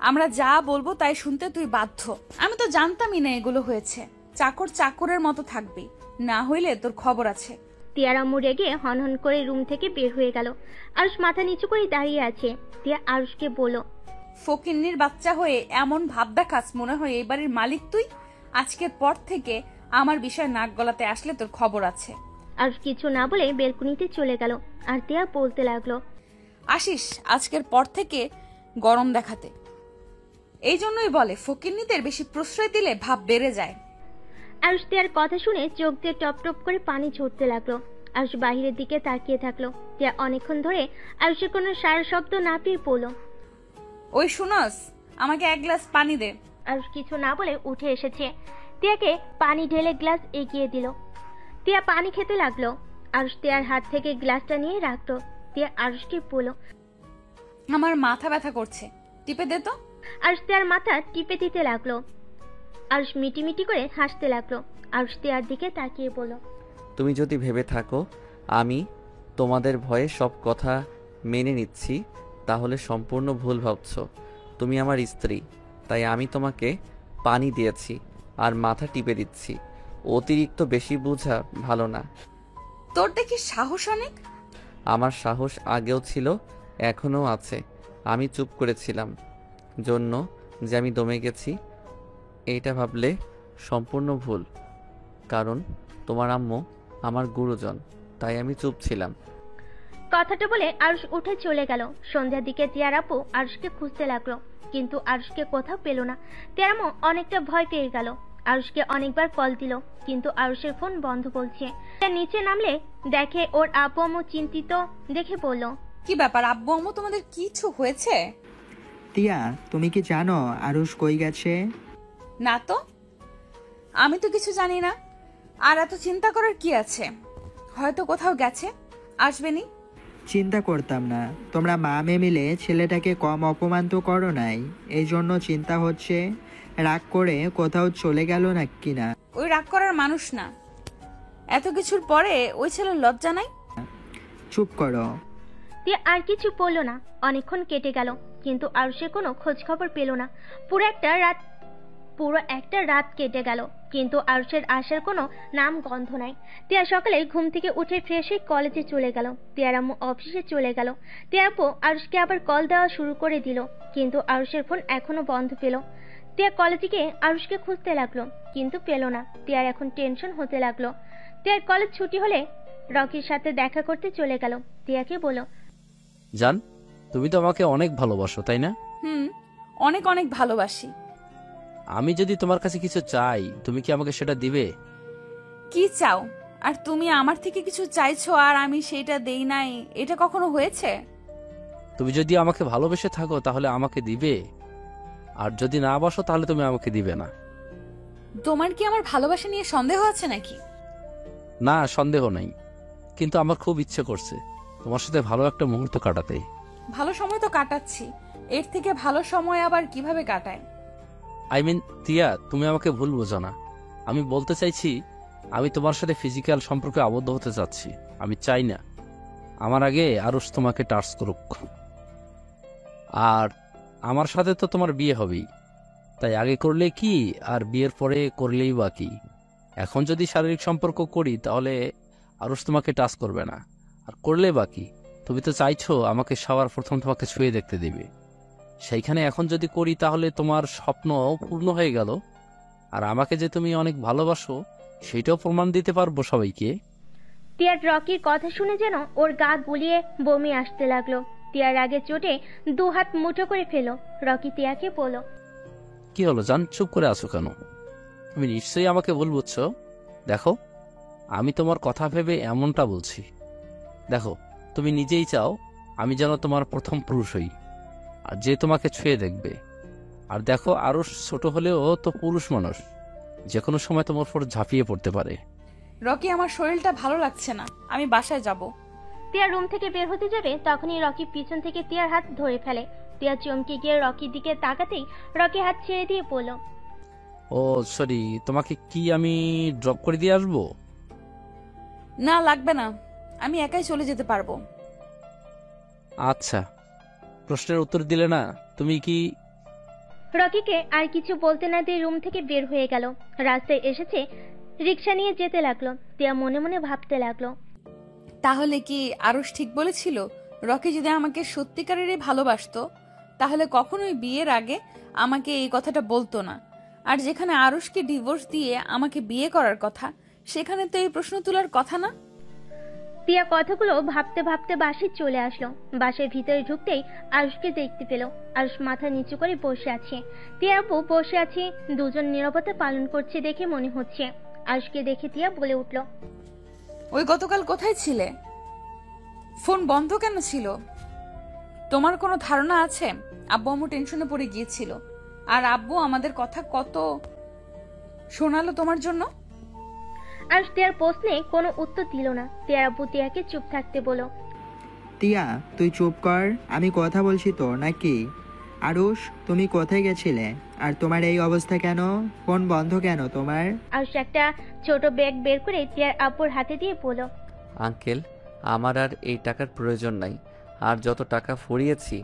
আমরা যা বলবো তাই শুনতে তুই বাধ্য। আমি তো জানতামই না এগুলো হয়েছে। চাকর চাকরের মতো থাকবি, না হইলে তোর খবর আছে। তিয়ার আম্মু রেগে হনহন করে রুম থেকে বের হয়ে গেল। আরুষ মাথা নিচু করে দাঁড়িয়ে আছে। তিয়া আরুষকে বলল, ফকিন্নির বাচ্চা হয়ে এমন ভাব দেখাস মনে হয় এই বাড়ির মালিক তুই। আজকের পর থেকে আমার বিষয় নাক গলাতে আসলে তোর খবর আছে। আরুষ কিছু না বলে বেলকুনিতে চলে গেল। আর তিয়া বলতে লাগলো, আসিস আজকের পর থেকে গরম দেখাতে। এই জন্যই বলে ফকিন্নিদের বেশি প্রশ্রয় দিলে ভাব বেড়ে যায়। আরুষ তিয়ার কথা শুনে চোখ দিয়ে টপ টপ করে পানি ঝরতে লাগলো। আরুষ বাহিরের দিকে তাকিয়ে থাকলো। তিয়া অনেকক্ষণ ধরে আরুষের কোনো সারা শব্দ না পেয়ে পড়ল। ওই শুনস, আমাকে এক গ্লাস পানি দে। আরুষ কিছু না বলে উঠে এসেছে। তিয়াকে পানি ঢেলে গ্লাস এগিয়ে দিল। তিয়া পানি খেতে লাগলো। আরুষ তিয়ার হাত থেকে গ্লাসটা নিয়ে রাখলো। তিয়া আরুষকে বলল, আমার মাথা ব্যথা করছে, টিপে দে তো। আরুষ তিয়ার মাথা টিপে দিতে লাগলো। আরুষ মিটি করে হাসতে লাগলো। আরুষ তিয়ার দিকে তাকিয়ে বলল, তুমি যদি ভেবে থাকো আমি তোমাদের ভয়ে সব কথা মেনে নিচ্ছি, তাহলে সম্পূর্ণ ভুল ভাবছো। তুমি আমার স্ত্রী, তাই আমি তোমাকে পানি দিয়েছি আর মাথা টিপে দিচ্ছি। অতিরিক্ত বেশি বোঝা ভালো না। তোর দেখি সাহস অনেক। আমার সাহস আগেও ছিল, এখনো আছে। আমি চুপ করেছিলাম জন্য যে আমি দমে গেছি, এইটা ভাবলে সম্পূর্ণ ভুল। কারণ তোমার আম্মু আমার গুরুজন, তাই আমি চুপ ছিলাম। কথাটা বলে আরুষ উঠে চলে গেল। সন্ধ্যার দিকে তিয়ার আপু আরুষকে খুঁজতে লাগলো, কিন্তু আরুষকে কোথাও পেল না। তিয়ার আম্মু অনেকটা ভয় পেয়ে গেল। আরুষকে অনেকবার কল দিল, কিন্তু আরুষের ফোন বন্ধ বলছে। নিচে নামলে দেখে ওর আব্বু আম্মু চিন্তিত দেখে বলল, কি ব্যাপার আব্বু আম্মু, তোমাদের কিছু হয়েছে? তিয়া, তুমি কি জানো আরুষ কই গেছে? না তো, আমি তো কিছু জানি না। আর এত চিন্তা করার কি আছে? হয়তো কোথাও গেছে, আসবেনি। চিন্তা করতাম না, তোমরা মা মেয়ে মিলে ছেলেটাকে কম অপমান তো করো নাই, এই জন্য চিন্তা হচ্ছে রাগ করে কোথাও চলে গেল না কিনা। ওই রাগ করার মানুষ না। এত কিছুর পরে ওই ছেলের লজ্জা নাই? চুপ করো। তিয়া আর কিছু বলল না। অনেকক্ষণ কেটে গেল, কিন্তু আরুষের কোনো খোঁজ খবর পেল না। পুরো একটা রাত কেটে গেল, কিন্তু আরুষের আসার কোনো নাম গন্ধ নাই। তিয়া সকালে ঘুম থেকে উঠে ফ্রেশ হয়ে কলেজে চলে গেল। তিয়ার আম্মু অফিসে চলে গেল। তিয়ার আপু আরুষকে আবার কল দেওয়া শুরু করে দিল, কিন্তু আরুষের ফোন এখনো বন্ধ পেল। তিয়া কলেজে গিয়ে আরুষকে খুঁজতে লাগলো, কিন্তু পেল না। তিয়ার এখন টেনশন হতে লাগলো। তিয়ার কলেজ ছুটি হলে রকির সাথে দেখা করতে চলে গেল। তিয়াকে বলল, জান, তুমি তো আমাকে অনেক ভালোবাসো, তাই না? অনেক অনেক ভালোবাসি। আমি যদি তোমার কাছে কিছু চাই, তুমি কি আমাকে সেটা দিবে? কি চাও? আর তুমি আমার থেকে কিছু চাইছো আর আমি সেটা দেই নাই, এটা কখনো হয়েছে? তুমি যদি আমাকে ভালোবেসে থাকো তাহলে আমাকে দিবে, আর যদি না বাসো তাহলে তুমি আমাকে দিবে না। তোমার কি আমার ভালোবাসা নিয়ে সন্দেহ আছে নাকি? না, সন্দেহ নাই, কিন্তু আমার খুব ইচ্ছে করছে তোমার সাথে ভালো একটা মুহূর্ত কাটাতে। ভালো সময় তো কাটাচ্ছি, এর থেকে ভালো সময় আবার কিভাবে কাটায়? তিয়া, তুমি আমাকে ভুল বোঝো না। আমি বলতে চাইছি, আমি তোমার সাথে ফিজিক্যাল সম্পর্কে আবদ্ধ হতে চাচ্ছি। আমি চাই না আমার আগে আরুষ তোমাকে টাচ করুক। আর আমার সাথে তো তোমার বিয়ে হবেই, তাই আগে করলে কি আর বিয়ের পরে করলেই বা কি। এখন যদি শারীরিক সম্পর্ক করি তাহলে আরুষ তোমাকে টাচ করবে না, আর করলে বা কি। তুমি তো চাইছো আমাকে সবার প্রথম তোমাকে ছুঁয়ে দেখতে দিবে, সেইখানে এখন যদি করি তাহলে তোমার স্বপ্ন পূর্ণ হয়ে গেল। আর আমাকে যে তুমি অনেক ভালোবাসো সেটাও প্রমাণ দিতে পারবো সবাইকে। তিয়ার রকির কথা শুনে যেন ওর গা গুলিয়ে বমি আসতে লাগলো। তিয়ার আগে চোটে দু হাত মুঠো করে ফেল। রকি তিয়াকে বলল, কি হলো জান, চুপ করে আছো কেন? তুমি নিশ্চয়ই আমাকে ভুল বুঝছো। দেখো, আমি তোমার কথা ভেবে এমনটা বলছি। দেখো, তুমি নিজেই চাও আমি যেন তোমার প্রথম পুরুষ হই, আর যে তোমাকে ছুঁয়ে দেখবে। আর দেখো, আরো ছোট হলেও তো পুরুষ মানুষ, যে কোনো সময় তোমার উপর ঝাঁপিয়ে পড়তে পারে। রকি, আমার শরীরটা ভালো লাগছে না, আমি বাসায় যাব। তিয়া রুম থেকে বের হতে যাবে, তখনই রকি পিছন থেকে তিয়ার হাত ধরে ফেলে। তিয়া চমকে গিয়ে রকির দিকে তাকাতেই রকি হাত ছেড়ে দিয়ে বলল, ও সরি, তোমাকে কি আমি ড্রপ করে দিয়ে আসবো? না, লাগবে না, আমি একাই চলে যেতে পারবো। আচ্ছা, প্রশ্নের উত্তর দিলে না তুমি কি। রকিকে আর কিছু বলতে না দিয়ে রুম থেকে বের হয়ে গেল। রাস্তায় এসেছে, রিক্সা নিয়ে যেতে লাগলো। তিয়া মনে মনে ভাবতে লাগলো, তাহলে কি আরুষ ঠিক বলেছিল? রকি যদি আমাকে সত্যিকারেরই ভালোবাসতো তাহলে কখনোই বিয়ের আগে আমাকে এই কথাটা বলতো না। আর যেখানে আরুষকে ডিভোর্স দিয়ে আমাকে বিয়ে করার কথা, সেখানে তো এই প্রশ্ন তোলার কথা না। তিয়া কথাগুলো ভাবতে ভাবতে বাসে চলে আসলো। বাসের ভিতরে ঢুকতেই আরুষকে দেখতে পেল। আরুষ মাথা নিচু করে বসে আছে। তিয়া আপু বসে আছে, দুজন নীরবতা পালন করছে দেখে মনে হচ্ছে। আরুষকে দেখে তিয়া বলে উঠল, ওই গতকাল কোথায় ছিলে? ফোন বন্ধ কেন ছিল? তোমার কোনো ধারণা আছে? আব্বু আম্মু টেনশনে পড়ে গিয়েছিল, আর আব্বু আমাদের কথা কত শোনালো তোমার জন্য। আরুষ তিয়ার প্রশ্নে কোনো উত্তর দিল না। তিয়ার আপু তিয়াকে চুপ থাকতে বলো। তিয়া, তুই চুপ কর, আমি কথা বলছি তো নাকি? আরুষ, তুমি কোথায় গেছিলে? আর তোমার এই অবস্থা কেন? ফোন বন্ধ কেন তোমার? আরুষ একটা ছোট ব্যাগ বের করে তিয়ার আপুর হাতে দিয়ে বলল, আঙ্কেল, আমার আর এই টাকার প্রয়োজন নাই। আর যত টাকা ফুরিয়েছি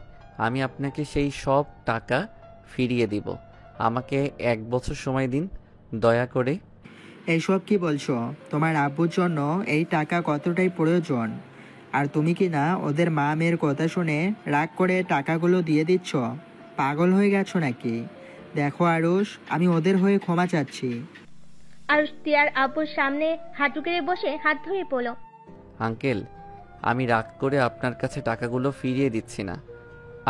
আমি আপনাকে সেই সব টাকা ফিরিয়ে দিব। আমাকে 1 বছর সময় দিন দয়া করে। এইসব কি বলছো? তোমার আব্বুর জন্য এই টাকা কতটাই প্রয়োজন, আর তুমি কি না ওদের মা মেয়ের কথা শুনে রাগ করে টাকাগুলো দিয়ে দিচ্ছ? পাগল হয়ে গেছো নাকি? দেখো আরুষ, আমি ওদের হয়ে ক্ষমা চাচ্ছি। আরুষ তিয়ার আপুর সামনে হাঁটু গেড়ে বসে হাত ধরে বলল, আঙ্কেল, আমি রাগ করে আপনার কাছে টাকাগুলো ফিরিয়ে দিচ্ছি না।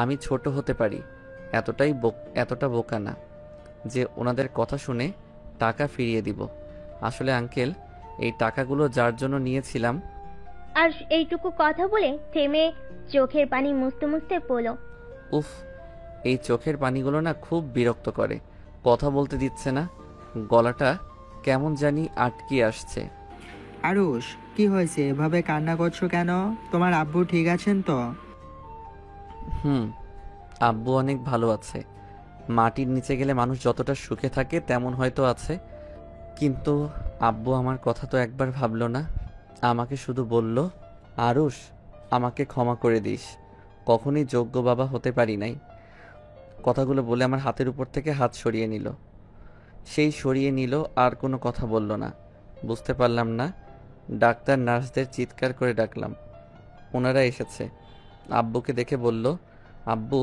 আমি ছোট হতে পারি, এতটা বোকা না যে ওনাদের কথা শুনে টাকা ফিরিয়ে দিব। আসলে আঙ্কেল, এই টাকাগুলো যার জন্য নিয়েছিলাম। আরুষ এইটুকু কথা বলে থেমে চোখের পানি মুছতে মুছতে বলল, উফ, এই চোখের পানিগুলো না খুব বিরক্ত করে, কথা বলতে দিচ্ছে না, গলাটা কেমন জানি আটকে আসছে। আরুষ, কি হয়েছে? এভাবে কান্না করছো কেন? তোমার আব্বু ঠিক আছেন তো? হুম, আব্বু অনেক ভালো আছে। মাটির নিচে গেলে মানুষ যতটা সুখে থাকে তেমন হয়তো আছে, কিন্তু আব্বু আমার কথা তো একবার ভাবলো না। আমাকে শুধু বলল, আরুষ, আমাকে ক্ষমা করে দিস, কখনই যোগ্য বাবা হতে পারি নাই। কথাগুলো বলে আমার হাতের উপর থেকে হাত সরিয়ে নিল। সেই সরিয়ে নিল, আর কোনো কথা বলল না। বুঝতে পারলাম না, ডাক্তার নার্সদের চিৎকার করে ডাকলাম, ওনারা এসেছে। আব্বুকে দেখে বলল, আব্বু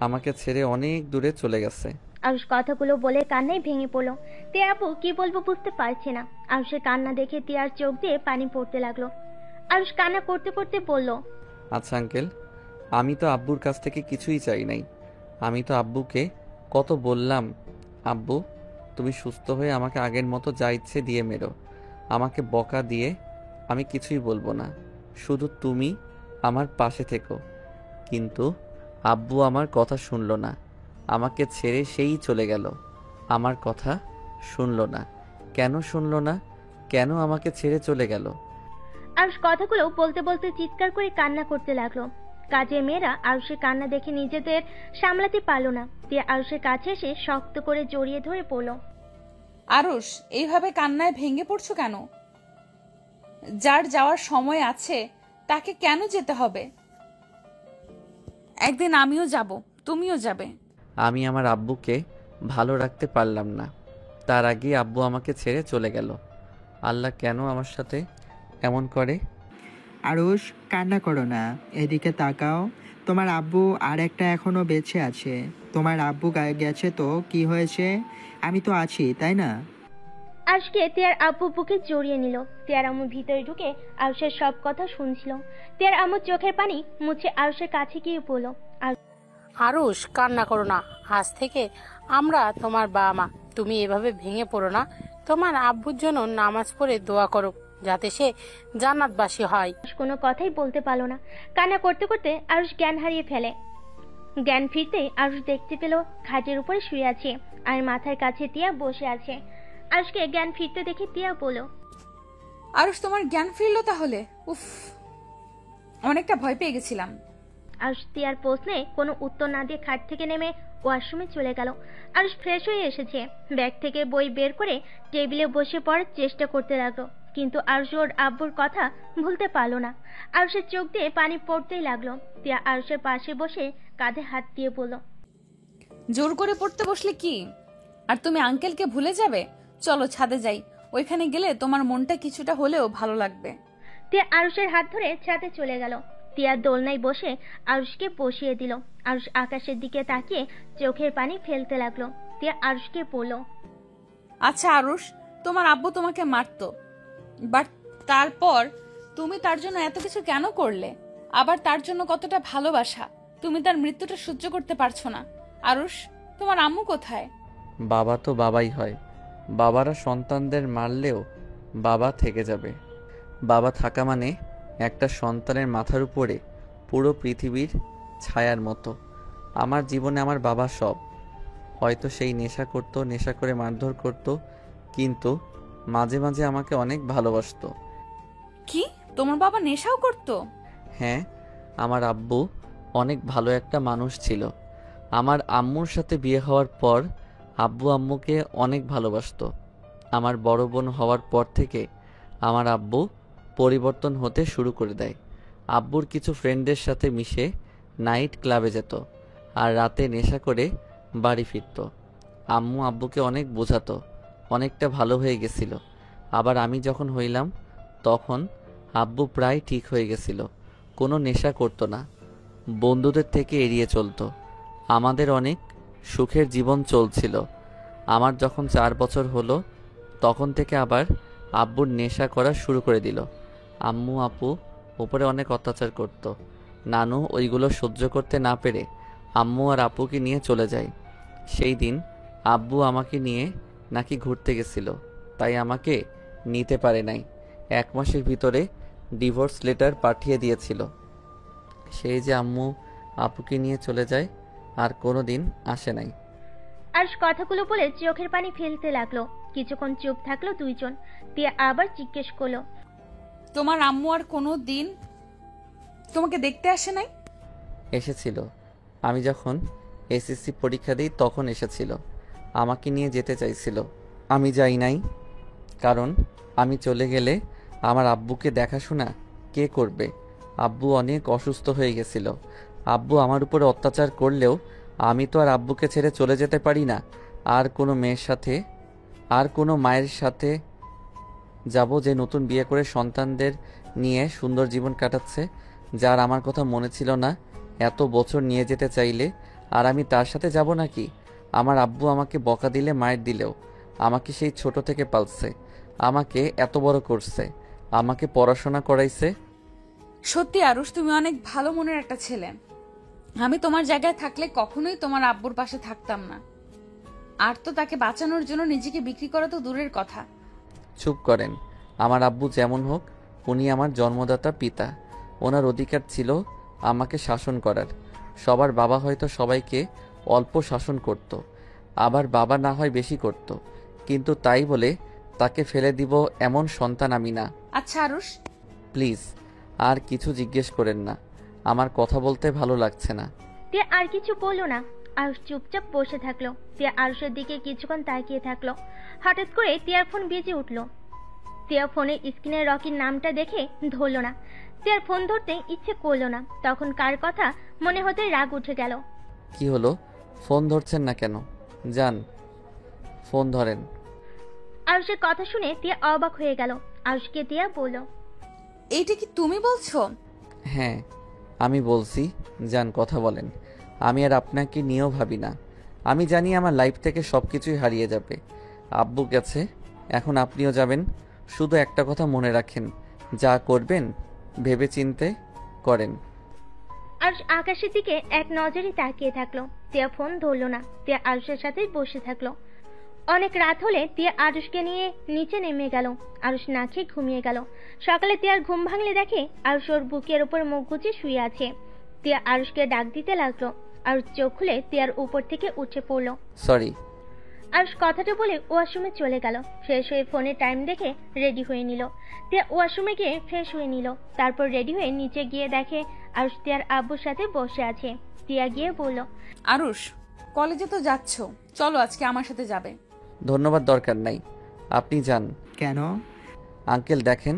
আমাকে ছেড়ে অনেক দূরে চলে গেছে। আরুষ কথাগুলো বলে কান্নায় ভেঙে পড়লো। টিয়া আপু কি বলবো বুঝতে পারছে না। আরুষের কান্না দেখে টিয়ার চোখ দিয়ে পানি পড়তে লাগলো। আরুষ কান্না করতে করতে বলল, আচ্ছা আঙ্কেল, আমি তো আব্বুর কাছ থেকে কিছুই চাই নাই। আমি তো আব্বুকে কত বললাম, আব্বু তুমি সুস্থ হয়ে আমাকে আগের মতো যা ইচ্ছে দিয়ে মেরো, আমাকে বকা দিয়ে আমি কিছুই বলবো না, শুধু তুমি আমার পাশে থেকো। কিন্তু আব্বু আমার কথা শুনলো না, আমাকে ছেড়ে সেই চলে গেল। আমার কথা শুনলো না। কেন শুনলো না? কেন আমাকে ছেড়ে চলে গেল? আরুষ কথাগুলো বলতে বলতে চিৎকার করে কান্না করতে লাগলো। কাজের মেয়েরা আরুষের কান্না দেখে নিজেদের সামলাতে পারলো না। টিয়া আরুষের কাছে এসে শক্ত করে জড়িয়ে ধরে পড়ল। আরুষ, এইভাবে কান্নায় ভেঙে পড়ছো কেন? যার যাওয়ার সময় আছে তাকে কেন যেতে হবে? একদিন আমিও যাব, তুমিও যাবে। আমি আমার আব্বুকে ভালো রাখতে পারলাম না, তার আগেই আব্বু আমাকে ছেড়ে চলে গেল। আল্লাহ কেন আমার সাথে এমন করে? আরুষ, কান্না করো না, এদিকে তাকাও। তোমার আব্বু আর একটা এখনো বেঁচে আছে। তোমার আব্বু গেছে তো কি হয়েছে? আমি তো আছি, তাই না? আরুষকে টিয়ার আব্বু বুকে জড়িয়ে নিল। টিয়ার আম্মু ভিতরে ঢুকে আরুষের সব কথা শুনছিল। টিয়ার আম্মু চোখের পানি মুছে আরুষের কাছে গিয়ে বলল, আরুষ, কান্না করো না, আজ থেকে আমরা তোমার বাবা মা। তুমি এভাবে ভেঙে পড়ো না। তোমার আব্বুর জন্য নামাজ পড়ে দোয়া করো, যাতে সে জান্নাতবাসী হয়। আরুষ কোনো কথাই বলতে পারলো না। কান্না করতে করতে আরুষ জ্ঞান হারিয়ে ফেলে। জ্ঞান ফিরতে আরুষ দেখতে পেল খাটের উপরে শুয়ে আছে আর মাথার কাছে টিয়া বসে আছে। আরুষকে জ্ঞান ফিরতে দেখে টিয়া বলল, আরুষ, তোমার জ্ঞান ফিরলো তাহলে? উফ, অনেকটা ভয় পেয়ে গেছিলাম। আরুষ টিয়ার প্রশ্নে কোনো উত্তর না দিয়ে খাট থেকে নেমে ওয়াশরুমে চলে গেল। আরুষ ফ্রেশ হয়ে এসেছে। ব্যাগ থেকে বই বের করে টেবিলে বসে পড়ার চেষ্টা করতে লাগলো, কিন্তু আরুষ ওর আব্বুর কথা ভুলতে পারলো না। আরুষের চোখ দিয়ে পানি পড়তেই লাগলো। টিয়া আরুষের পাশে বসে কাঁধে হাত দিয়ে বলল, জোর করে পড়তে বসলে কি আর তুমি আঙ্কেলকে ভুলে যাবে? চলো ছাদে যাই, ওইখানে গেলে তোমার মনটা কিছুটা হলেও ভালো লাগবে। টিয়া আরুষের হাত ধরে ছাদে চলে গেল। টিয়া দোলনায় বসে আরুষকে বসিয়ে দিল। আরুষ আকাশের দিকে তাকিয়ে চোখের পানি ফেলতে লাগলো। টিয়া আরুষকে বলল, আচ্ছা আরুষ, তোমার আব্বু তোমাকে মারতো, বাট তারপর তুমি তার জন্য এত কিছু কেন করলে? আবার তার জন্য কতটা ভালোবাসা, তুমি তার মৃত্যুটা সহ্য করতে পারছো না। আরুষ, তোমার আম্মু কোথায়? বাবা তো বাবাই হয়, বাবারা সন্তানদের মারলেও বাবা থেকে যাবে। বাবা থাকা মানে একটা সন্তানের মাথার উপরে পুরো পৃথিবীর ছায়ার মতো। আমার জীবনে আমার বাবা সব। হয়তো সেই নেশা করত, নেশা করে মারধর করত, কিন্তু মাঝে মাঝে আমাকে অনেক ভালোবাসতো। কি, তোমার বাবা নেশাও করতো? হ্যাঁ, আমার আব্বু অনেক ভালো একটা মানুষ ছিল। আমার আম্মুর সাথে বিয়ে হওয়ার পর আব্বু আম্মুকে অনেক ভালোবাসতো। আমার বড় বোন হওয়ার পর থেকে আমার আব্বু পরিবর্তন হতে শুরু করে দেয়। আব্বুর কিছু ফ্রেন্ডের সাথে মিশে নাইট ক্লাবে যেত আর রাতে নেশা করে বাড়ি ফিরত। আম্মু আব্বুকে অনেক বোঝাতো, অনেকটা ভালো হয়ে গেছিল। আবার আমি যখন হইলাম তখন আব্বু প্রায় ঠিক হয়ে গেছিল, কোনো নেশা করতো না, বন্ধুদের থেকে এড়িয়ে চলতো। আমাদের অনেক সুখের জীবন চলছিল। আমার যখন 4 বছর হলো তখন থেকে আবার আব্বুর নেশা করা শুরু করে দিল। আম্মু আপু উপরে অনেক অত্যাচার করত। নানু ওইগুলো সহ্য করতে না পেরে আম্মু আর আপুকে নিয়ে চলে যায়। সেই দিন আব্বু আমাকে নিয়ে নাকি ঘুরতে গেছিল, তাই আমাকে নিতে পারে নাই। 1 মাসের ভিতরে ডিভোর্স লেটার পাঠিয়ে দিয়েছিল। সেই যে আম্মু আপুকে নিয়ে চলে যায়, আর কোনো দিন আসে নাই। আরশ কথাগুলো বলে চোখের পানি ফেলতে লাগলো। কিছুক্ষণ চুপ থাকলো দুইজন। তিয়া আবার জিজ্ঞেস করলো, তোমার আম্মু আর কোনো দিন তোমাকে দেখতে আসে নাই? এসেছিল, আমি যখন এসএসসি পরীক্ষা দিই তখন এসেছিল। আমাকে নিয়ে যেতে চাইছিল, আমি যাই নাই, কারণ আমি চলে গেলে আমার আব্বুকে দেখাশোনা কে করবে। আব্বু অনেক অসুস্থ হয়ে গেছিল। আব্বু আমার উপরে অত্যাচার করলেও আমি তো আর আব্বুকে ছেড়ে চলে যেতে পারি না। আর কোনো মেয়ের সাথে, আর কোনো মায়ের সাথে যাব যে নতুন বিয়ে করে সন্তানদের নিয়ে সুন্দর জীবন কাটাচ্ছে, যার আমার কথা মনে ছিল না এত বছর নিয়ে যেতে চাইলে, আর আমি তার সাথে যাব নাকি? আমার আব্বু আমাকে বকা দিলে মায়ের দিলেও আমাকে সেই ছোট থেকে পালছে, আমাকে এত বড় করছে, আমাকে পড়াশোনা করাইছে। সত্যি আরুষ, তুমি অনেক ভালো মনের একটা ছেলে। আমি তোমার জায়গায় থাকলে কখনোই তোমার আব্বুর পাশে থাকতাম না। আর তো তাকে বাঁচানোর জন্য নিজেকে বিক্রি করা তো দূরের কথা। চুপ করেন। আমার আব্বু যেমন হোক, উনি আমার জন্মদাতা পিতা। ওনার অধিকার ছিল আমাকে শাসন করার। সবার বাবা হয়তো সবাইকে অল্প শাসন করত, আবার বাবা না হয় বেশি করত, কিন্তু তাই বলে তাকে ফেলে দিব এমন সন্তান আমি না। আচ্ছা আরুষ, প্লিজ আর কিছু জিজ্ঞেস করেন না, আমার কথা বলতে ভালো লাগছে না। তিয়া আর কিছু বললো না। আরুষ চুপচাপ বসে থাকলো। তিয়া আরুষের দিকে কিছুক্ষণ তাকিয়ে থাকলো। হঠাৎ করে তিয়ার ফোন বেজে উঠলো। তিয়া ফোনের স্ক্রিনে রকির নামটা দেখে ধরলো না। তিয়ার ফোন ধরতে ইচ্ছে করলো না। তখন কার কথা মনে হতে রাগ উঠে গেল। কি হলো, ফোন ধরছেন না কেন? যান, ফোন ধরেন। আরুষের কথা শুনে তিয়া অবাক হয়ে গেল। আরুষকে তিয়া বলল, এইটা কি তুমি বলছো? হ্যাঁ আমি বলছি, যান কথা বলেন। আমি আর আপনাকে নিয়েও ভাবি না। আমি জানি আমার লাইফ থেকে সব কিছুই হারিয়ে যাবে। আব্বু গেছে, এখন আপনিও যাবেন। শুধু একটা কথা মনে রাখেন, যা করবেন ভেবে চিন্তে করেন। আরুষ আকাশের দিকে এক নজরে তাকিয়ে থাকলো। তিয়া ফোন ধরলো না। তিয়া আরুষের সাথে বসে থাকলো। অনেক রাত হলে তিয়া আরুষকে নিয়ে নিচে নেমে গেল। আরুষ না খেয়ে ঘুমিয়ে গেল। সকালে তিয়ার ঘুম ভাঙলে দেখে আরুষ ওর বুকের উপর মুখ গুজে শুয়ে আছে। তিয়া আরুষকে ডাক দিতে লাগলো। আরুষ চোখ খুলে তিয়ার উপর থেকে উঠে পড়লো। সরি। আরুষ কথাটা বলে ওয়াশরুমে চলে গেল। ফ্রেশ হয়ে ফোনে টাইম দেখে রেডি হয়ে নিল। তিয়া ওয়াশরুমে গিয়ে ফ্রেশ হয়ে নিল। তারপর রেডি হয়ে নিচে গিয়ে দেখে আরুষ তিয়ার আব্বুর সাথে বসে আছে। তিয়া গিয়ে বলল, আরুষ, কলেজে তো যাচ্ছ, চলো আজকে আমার সাথে যাবে। ধন্যবাদ, দরকার নাই, আপনি যান। কেন? আঙ্কেল দেখেন,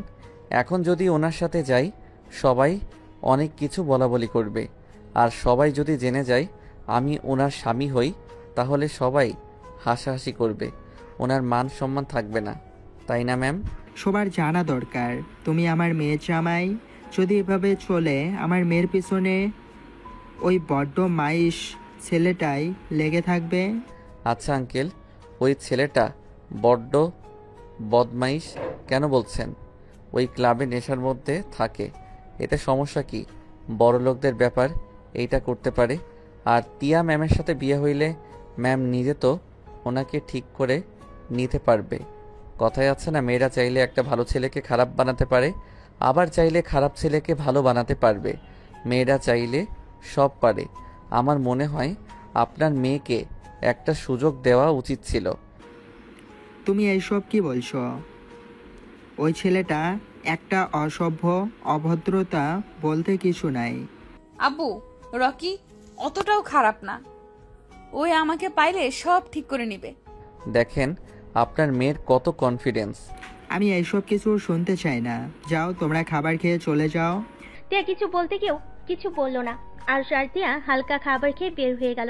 এখন যদি ওনার সাথে যাই সবাই অনেক কিছু বলাবলি করবে, আর সবাই যদি জেনে যায় আমি ওনার স্বামী হই তাহলে সবাই হাসাহাসি করবে, ওনার মান সম্মান থাকবে না, তাই না ম্যাম? সবার জানা দরকার তুমি আমার মেয়ের জামাই। যদি এভাবে চলে আমার মেয়ের পিছনে ওই বড্ড মাইশ ছেলেটাই লেগে থাকবে। আচ্ছা আঙ্কেল, ওই ছেলেটা বড্ড বদমাইশ কেন বলছেন? ওই ক্লাবে নেশার মধ্যে থাকে, এতে সমস্যা কি? বড় লোকদের ব্যাপার এইটা করতে পারে। আর টিয়া ম্যামের সাথে বিয়ে হইলে ম্যাম নিজে তো ওনাকে ঠিক করে নিতে পারবে। কথায় আছে না, মেয়েরা চাইলে একটা ভালো ছেলেকে খারাপ বানাতে পারে, আবার চাইলে খারাপ ছেলেকে ভালো বানাতে পারবে। মেয়েরা চাইলে সব পারে। আমার মনে হয় আপনার মেয়েকে একটা সুযোগ দেওয়া উচিত ছিল। তুমি এইসব কি বলছো? ওই ছেলেটা একটা অসভ্য, অভদ্রতা বলতে কিছু নাই। আব্বু, রকি অতটাও খারাপ না। ওই আমাকে পাইলে সব ঠিক করে নিবে। দেখেন আপনার মেয়ের কত কনফিডেন্স। আমি এইসব কিছু শুনতে চাই না। যাও, তোমরা খাবার খেয়ে চলে যাও। তিয়া কিছু বলতে কেউ কিছু বললো না। আরুষ আর তিয়া হালকা খাবার খেয়ে বের হয়ে গেল।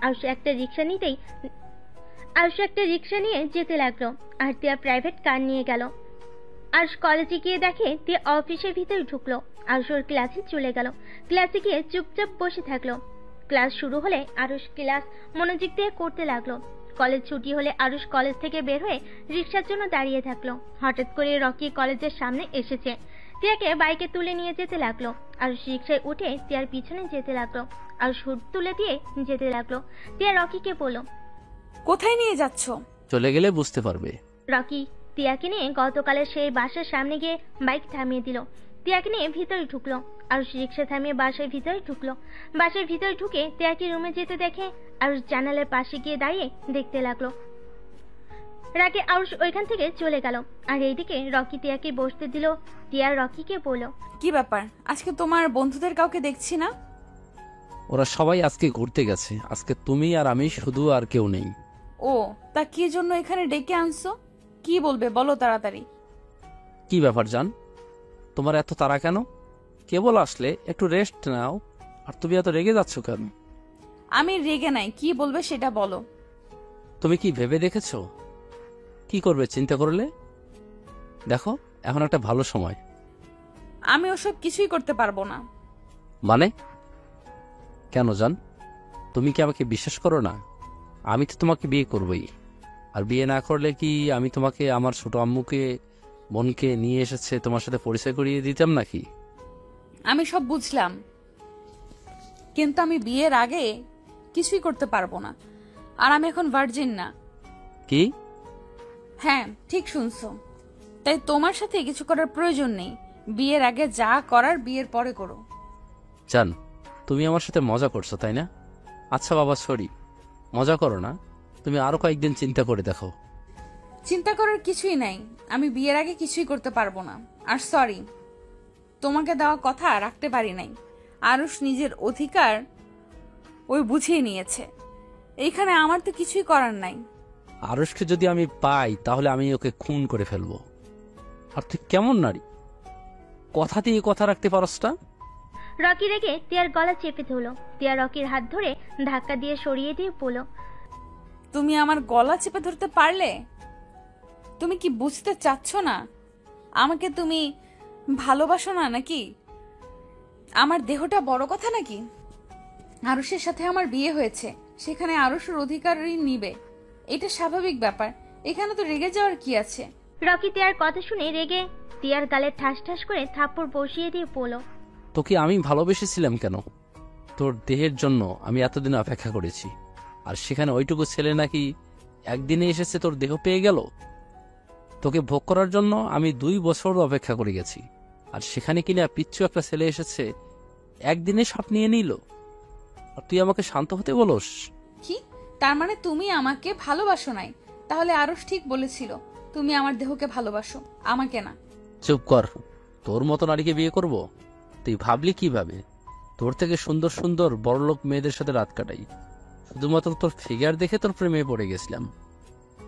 আরুষ একটা রিক্সা নিয়ে যেতে লাগলো। আর তিয়া প্রাইভেট কার নিয়ে গেল। আরুষ কলেজে গিয়ে দেখে তিয়া অফিসের ভিতরে ঢুকলো। আরুষ ওর ক্লাসে চলে গেল। ক্লাসে গিয়ে চুপচাপ বসে থাকলো। ক্লাস শুরু হলে আরুষ ক্লাস মনোযোগ দিয়ে করতে লাগলো। কলেজ ছুটি হলে আরুষ কলেজ থেকে বের হয়ে রিক্সার জন্য দাঁড়িয়ে থাকলো। হঠাৎ করে রকি কলেজের সামনে এসেছে। তিয়াকে বাইকে তুলে নিয়ে যেতে লাগলো। আরুষ রিক্সায় উঠে তিয়ার পিছনে যেতে লাগলো। আরুষ হুড তুলে দিয়ে যেতে লাগলো। তিয়া রকিকে বলল, কোথায় নিয়ে যাচ্ছ? চলে গেলে বুঝতে পারবে। রকি তিয়াকে নিয়ে গতকালের সেই বাসার সামনে গিয়ে বাইক থামিয়ে দিল। তিয়াকে নিয়ে ভিতরে ঢুকলো। আরুষ রিক্সা থামিয়ে বাসার ভিতরে ঢুকলো। বাসার ভিতরে ঢুকে তিয়াকে রুমে যেতে দেখে আরুষ জানালার পাশে গিয়ে দাঁড়িয়ে দেখতে লাগলো। রাগে আরুষ ওইখান থেকে চলে গেল। আর এইদিকে রকি তিয়াকে বসতে দিল। টিয়া রকিকে বলল, কি ব্যাপার, আজকে তোমার বন্ধুদের কাউকে দেখছি না? ওরা সবাই আজকে ঘুরতে গেছে, আজকে তুমি আর আমি শুধু, আর কেউ নেই। ও, তা কি জন্য এখানে ডেকে আনছো? কি বলবে বলো তাড়াতাড়ি। কি ব্যাপার জান, তোমার এত তাড়া কেন? কেবল আসলে, একটু রেস্ট নাও। আর তুমি এত রেগে যাচ্ছ কেন? আমি রেগে নাই, কি বলবে সেটা বলো। তুমি কি ভেবে দেখেছো কি করবে চিন্তা করলে? দেখো, এখন একটা ভালো সময়। আমি ওসব কিছুই করতে পারবো না। মানে কেন জান, তুমি কি আমাকে বিশ্বাস করো না? আমি তো তোমাকে বিয়ে করবই। আর বিয়ে না করলে কি আমি তোমাকে আমার ছোট আম্মুকে, বোনকে নিয়ে এসেছে তোমার সাথে পরিচয় করিয়ে দিতাম নাকি? আমি সব বুঝলাম, কিন্তু আমি বিয়ের আগে কিছুই করতে পারবো না। আর আমি এখন ভার্জিন না। কি? হ্যাঁ, ঠিক শুনছো। তাই তোমার সাথে কিছু করার প্রয়োজন নেই। বিয়ের আগে যা করার বিয়ের পরে করো। জান, তুমি আমার সাথে মজা করছো তাই না? আচ্ছা বাবা, সরি, মজা করো না। তুমি আরো কয়েকদিন চিন্তা করে দেখো। চিন্তা করার কিছুই নাই। আমি বিয়ের আগে কিছুই করতে পারবো না। আর সরি, তোমাকে দেওয়া কথা রাখতে পারি নাই। আরুষ নিজের অধিকার ওই বুঝিয়ে নিয়েছে। এইখানে আমার তো কিছুই করার নাই। আরুষকে যদি আমি পাই তাহলে আমি ওকে খুন করে ফেলবো। আর তুই কেমন নারী, কথা দিয়ে কথা রাখতে পারস না? রকি রেগে তিয়ার গলা চেপে ধরল। তিয়া রকির হাত ধরে ধাক্কা দিয়ে সরিয়ে দিয়ে বলল, তুমি আমার গলা চেপে ধরতে পারলে? তুমি কি বুঝতে চাচ্ছ না আমাকে তুমি ভালোবাসো না নাকি? আমার দেহটা বড় কথা নাকি? আরুষের সাথে আমার বিয়ে হয়েছে, সেখানে আরুষের অধিকারই নিবে, এটা স্বাভাবিক ব্যাপার। এখানে তো রেগে যাওয়ার কি আছে? রকি তিয়ার কথা শুনে রেগে তিয়ার গালে ঠাস ঠাস করে থাপ্পড় বসিয়ে দিয়ে বলল, তোকে আমি ভালোবেসেছিলাম কেন? তোর দেহের জন্য আমি এতদিন অপেক্ষা করেছি, আর সেখানে ওইটুকু ছেলে নাকি একদিনে এসেছে তোর দেহ পেয়ে গেল। তোকে ভোগ করার জন্য আমি 2 বছর অপেক্ষা করে গেছি, আর সেখানে কিনা পিচ্ছু একটা ছেলে এসেছে, একদিনে সব নিয়ে নিল। আর তুই আমাকে শান্ত হতে বলস? কি তার মানে তুমি আমাকে ভালোবাসো নাই? তাহলে আরুষ ঠিক বলেছিল, তুমি আমার দেহকে ভালোবাসো, আমাকে না। চুপ কর, তোর মতো নারীকে বিয়ে করব? তুই ভাবলি কিভাবে? তোর থেকে সুন্দর সুন্দর বড়লোক মেয়েদের সাথে রাত কাটাই, শুধুমাত্র তোর ফিগার দেখে তোর প্রেমে পড়ে গেছিলাম।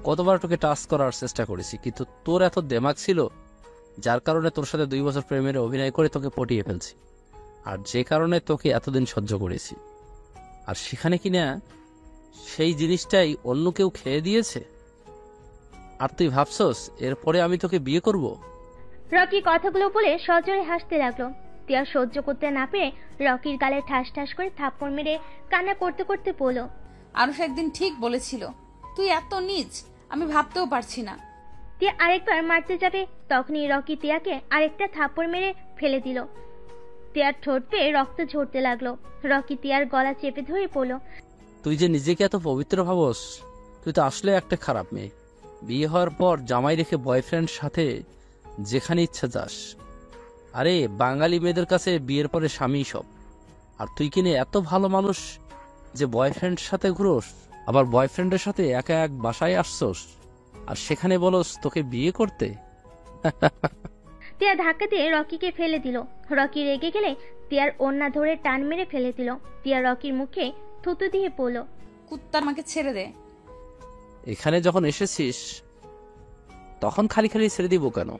কতবার তোকে টাচ করার চেষ্টা করেছি, কিন্তু তোর এত দেমাগ ছিল যার কারণে তোর সাথে 2 বছর প্রেমের অভিনয় করে তোকে পটিয়ে ফেলছি, আর যে কারণে তোকে এতদিন সহ্য করেছি। আর সেখানে কিনা সেই জিনিসটাই অন্য কেউ খেয়ে দিয়েছে, আর তুই ভাবছস এরপরে আমি তোকে বিয়ে করব? রকি কথাগুলো বলে সজোরে হাসতে লাগলো। তিয়া সহ্য করতে না পেরে রকির গালে ঠাস ঠাস করে থাপ্পড় মেরে কান্না করতে করতে বলল, আরুষ একদিন ঠিক বলেছিল, তুই এত নীচ আমি ভাবতেও পারছি না। তিয়া আরেকবার মারতে যাবে, তখনই রকি তিয়াকে আরেকটা থাপ্পড় মেরে ফেলে দিল। তিয়ার ঠোঁট পেয়ে রক্ত ঝরতে লাগলো। রকি তিয়ার গলা চেপে ধরে বলল, তুই যে নিজেকে এত পবিত্র ভাবস, তুই তো আসলে একটা খারাপ মেয়ে। বিয়ে হওয়ার পর জামাই রেখে বয়ফ্রেন্ড সাথে যেখানে ইচ্ছা যাস। আরে বাঙালি মেয়েদের কাছে বিয়ের পরে স্বামী সব। আর তুই কিনে এত ভালো মানুষ যে বয়ফ্রেন্ড সাথে ঘুরোস, আবার বয়ফ্রেন্ডের সাথে একা এক বাসায় আসছস, আর সেখানে বলস তোকে বিয়ে করতে। তিয়া ধাক্কা দিয়ে রকিকে ফেলে দিল। রকি রেগে গেলে তিয়ার ওড়না ধরে টান মেরে ফেলে দিল। তিয়া রকির মুখে থুতু দিয়ে বলল, কুত্তা, আমাকে ছেড়ে দে। এখানে যখন এসেছিস তখন খালি খালি ছেড়ে দিব কেন?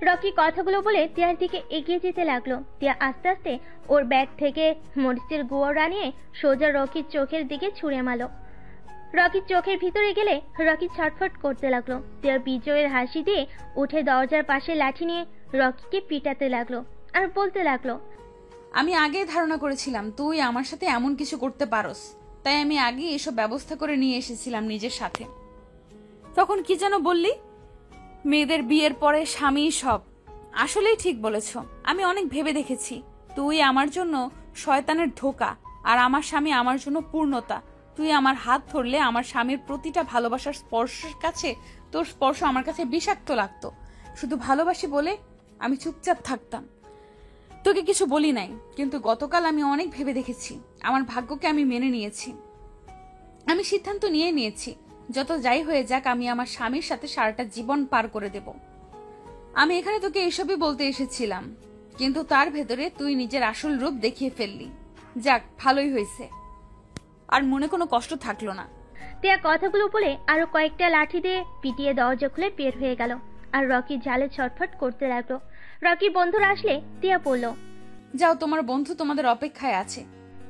রকি কথাগুলো বলে তিয়ার দিকে এগিয়ে যেতে লাগলো। তিয়া আস্তে আস্তে ওর ব্যাগ থেকে মরিচের গুঁড়া নিয়ে সোজা রকির চোখের দিকে ছুঁড়ে মারল। রকির চোখের ভিতরে গেলে রকি ছটফট করতে লাগলো। তিয়ার বিজয়ের হাসি দিয়ে উঠে দরজার পাশে লাঠি নিয়ে রকিকে পিটাতে লাগলো আর বলতে লাগলো, আমি আগেই ধারণা করেছিলাম তুই আমার সাথে এমন কিছু করতে পারস, তাই আমি আগেই এসব ব্যবস্থা করে নিয়ে এসেছিলাম নিজের সাথে। তখন কি যেন বললি, মেয়েদের বিয়ের পরে স্বামী সব। আসলেই ঠিক বলেছ, আমি অনেক ভেবে দেখেছি তুই আমার জন্য শয়তানের ধোঁকা, আর আমার স্বামী আমার জন্য পূর্ণতা। তুই আমার হাত ধরলে আমার স্বামীর প্রতিটা ভালোবাসার স্পর্শের কাছে তোর স্পর্শ আমার কাছে বিষাক্ত লাগতো। শুধু ভালোবাসি বলে আমি চুপচাপ থাকতাম, তোকে কিছু বলি নাই, কিন্তু গতকাল আমি অনেক ভেবে দেখেছি। আমার ভাগ্যকে আমি মেনে নিয়েছি। আমি সিদ্ধান্ত নিয়েছি, যত যাই হয়ে যাক আমি আমার স্বামীর সাথে সারাটা জীবন পার করে দেব। আমি এখানে তোকে এইসবই বলতে এসেছিলাম, কিন্তু তার ভেতরে তুই নিজের আসল রূপ দেখিয়ে ফেললি। যাক, ভালোই হয়েছে, আর মনে কোনো কষ্ট থাকলো না। টিয়া কথাগুলো বলে আরো কয়েকটা লাঠি দিয়ে পিটিয়ে দরজা খুলে বের হয়ে গেল। আর রকি জালে ছটফট করতে লাগলো। রকি বন্ধুরা আসলে টিয়া বলল, যাও, তোমার বন্ধু তোমাদের অপেক্ষায় আছে।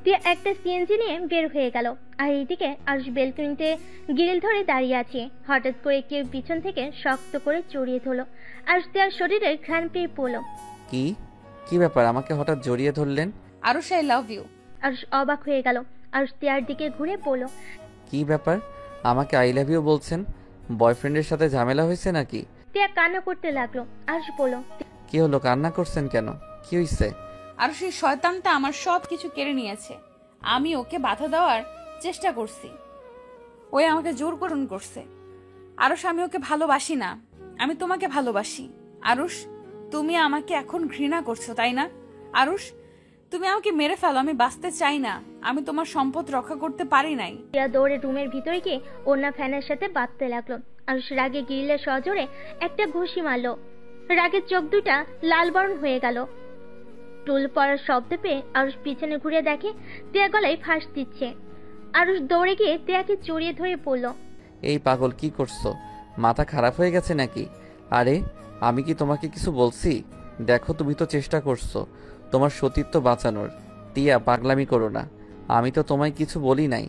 টিয়া একটা সিএনজি নিয়ে বের হয়ে গেল। আর এইদিকে আরুষ বেলকনিতে গ্রিল ধরে দাঁড়িয়ে আছে। হঠাৎ করে কেউ পিছন থেকে শক্ত করে জড়িয়ে ধরলো। আরুষ টিয়ার শরীরে ঘ্রাণ পেয়ে পড়ল। কি ব্যাপার, আমাকে হঠাৎ জড়িয়ে ধরলেন? Arush, I love you. আরুষ অবাক হয়ে গেল। আরুষ টিয়ার দিকে ঘুরে বলল, কি ব্যাপার, আমাকে আই লাভ ইউ বলছেন? বয়ফ্রেন্ডের সাথে ঝামেলা হয়েছে নাকি? টিয়া কান্না করতে লাগলো। আরুষ বলল, কি হলো, কান্না করছেন কেন? কি হইছে? আরুষ, এই শয়তানটা আমার সব কিছু কেড়ে নিয়েছে। আমি ওকে বাধা দেওয়ার চেষ্টা করছি, ওই আমাকে জোর করছে। আরুষ, আমি ওকে ভালোবাসি না, আমি তোমাকে ভালোবাসি। আরুষ, তুমি আমাকে এখন ঘৃণা করছো, তাই না? আরুষ, তুমি আমাকে মেরে ফেলো, আমি বাঁচতে চাই না। আমি তোমার সম্পদ রক্ষা করতে পারি নাই। টিয়া দৌড়ে রুমের ভিতরে গিয়ে ওড়না ফ্যানের সাথে বাঁধতে লাগলো। আরুষ রাগে গ্রিলের সজোরে একটা ঘুষি মারলো। রাগের চোখ দুটা লাল বরণ হয়ে গেল। টুল পড়ার শব্দ পেয়ে আরুষ পিছনে ঘুরে দেখে টিয়া গলায় ফাঁস দিচ্ছে। আরুষ দৌড়ে গিয়ে টিয়াকে জড়িয়ে ধরে পড়ল। এই পাগল, কি করছো? মাথা খারাপ হয়ে গেছে নাকি? আরে, আমি কি তোমাকে কিছু বলছি? দেখো, তুমি তো চেষ্টা করছো তোমার সতীত্ব বাঁচানোর। টিয়া, পাগলামি করো না, আমি তো তোমায় কিছু বলি নাই।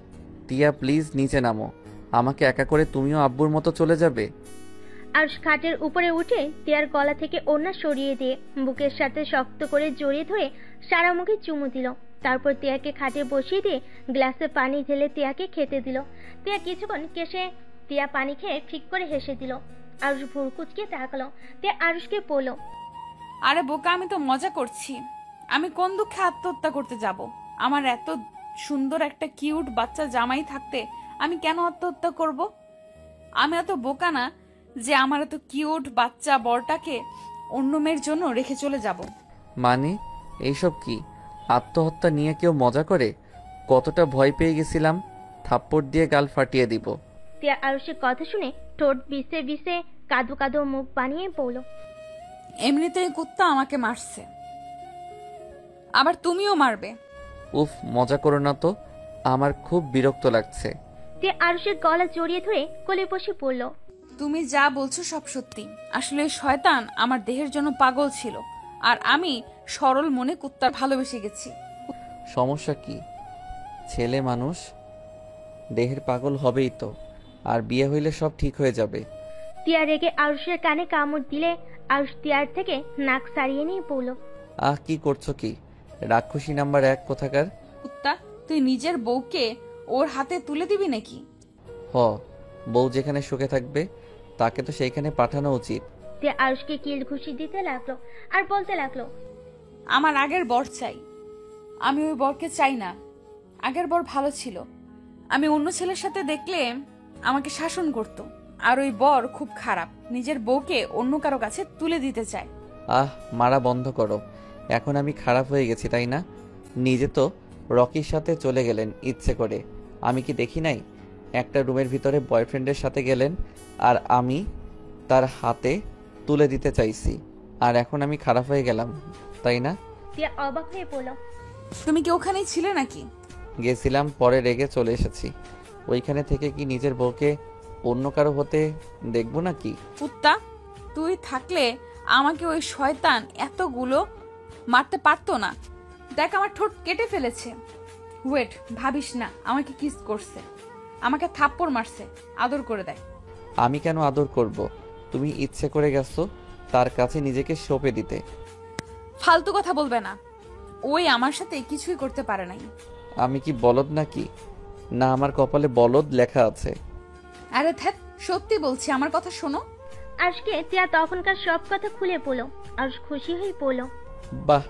টিয়া, প্লিজ নিচে নামো। আমাকে একা করে তুমিও আব্বুর মতো চলে যাবে? আরুষ খাটের উপরে উঠে টিয়ার গলা থেকে ওড়না সরিয়ে দিয়ে বুকের সাথে শক্ত করে জড়িয়ে ধরে সারা মুখে চুমু দিল। তারপর টিয়াকে খাটে বসিয়ে দিয়ে গ্লাসে পানি ঢেলে টিয়াকে খেতে দিল। টিয়া কিছুক্ষণ কেশে টিয়া পানি খেয়ে ঠিক করে হেসে দিল। আরুষ ভুর কুচকে তাকালো। টিয়া আরুষকে বলল, আরে বোকা, আমি তো মজা করছি। আমি কোন দুঃখে আত্মহত্যা করতে যাব? আমার এত সুন্দর একটা কিউট বাচ্চা জামাই থাকতে আমি কেন আত্মহত্যা করব? আমি এত বোকা না যে আমার এত কিউট বাচ্চা বরটাকে অন্য মেয়ের জন্য রেখে চলে যাব। মানে এইসব কি? আত্মহত্যা নিয়ে কেউ মজা করে? কতটা ভয় পেয়ে গেছিলাম, থাপ্পড় দিয়ে গাল ফাটিয়ে দিব। টিয়া আরুষের কথা শুনে ঠোঁট বিছে বিছে কাদো কাদো মুখ বানিয়ে বলল, এমনিতেই কুত্তা আমাকে মারছে, আবার তুমিও মারবে। উফ, মজা করো না তো, আমার খুব বিরক্ত লাগছে। টিয়া আরুষের গলা জড়িয়ে ধরে কোলে বসে পড়ল। তুমি যা বলছো সব সত্যি। আসলে এই শয়তান আমার দেহের জন্য পাগল ছিল, আর আমি সরল মনে কুত্তার ভালোবেসে গেছি। সমস্যা কি? ছেলে মানুষ, দেহের পাগল হবেই তো, আর বিয়ে হইলে সব ঠিক হয়ে যাবে। টিয়া রেগে আরুষের কানে কামড় দিলে আরুষ টিয়ার থেকে নাক সারিয়ে নিয়ে পড়ল। আহ, কি করছো কি? রাক্ষসী নাম্বার 1 কোথাকার। কুত্তা, তুই নিজের বউকে ওর হাতে তুলে দিবি নাকি? হ, বউ যেখানে সুখে থাকবে তাকে তো সেইখানে পাঠানো উচিত। টিয়া আরুষকে কিল ঘুষি দিতে লাগলো আর বলতে লাগলো, আমার আগের বর চাই। আমি ওই বরকে চাই না। আগের বর ভালো ছিল, আমি অন্য ছেলের সাথে দেখলে আমাকে শাসন করত। আর ওই বর খুব খারাপ, নিজের বউকে অন্য কারো কাছে তুলে দিতে চায়। আহ, মারা বন্ধ করো। এখন আমি খারাপ হয়ে গেছি, তাই না? নিজে তো রকির সাথে চলে গেলেন ইচ্ছে করে, আমি কি দেখি নাই? একটা রুমের ভিতরে বয়ফ্রেন্ডের সাথে গেলেন, আর আমি তার হাতে তুলে দিতে চাইছি, আর এখন আমি খারাপ হয়ে গেলাম, তাই না? টিয়া অবাক হয়ে পড়ল। তুমি কি ওখানেই ছিলে নাকি? গেছিলাম, পরে রেগে চলে এসেছি। ওইখানে থেকে কি নিজের বউকে অন্য কারো হতে দেখবো নাকি? কুত্তা, তুই থাকলে আমাকে ওই শয়তান এতগুলো মারতে পারতো না। দেখ, আমার ঠোঁট কেটে ফেলেছে। ওয়েট, ভাবিস না আমাকে কিস করছে, আমাকে থাপ্পড় মারছে, আদর করে দেয়। আমি কেন আদর করব? তুমি ইচ্ছে করে গেছো তার কাছে নিজেকে সঁপে দিতে। ফালতু কথা বলবে না, ওই আমার সাথে কিছুই করতে পারে নাই। আমি কি বলদ নাকি? না, আমার কপালে বলদ লেখা আছে। আরে ধ্যাত, সত্যি বলছি, আমার কথা শোনো। আজকে টিয়া তখনকার সব কথা খুলে পড়ল। আরুষ খুশি হয়ে পড়ল। বাহ,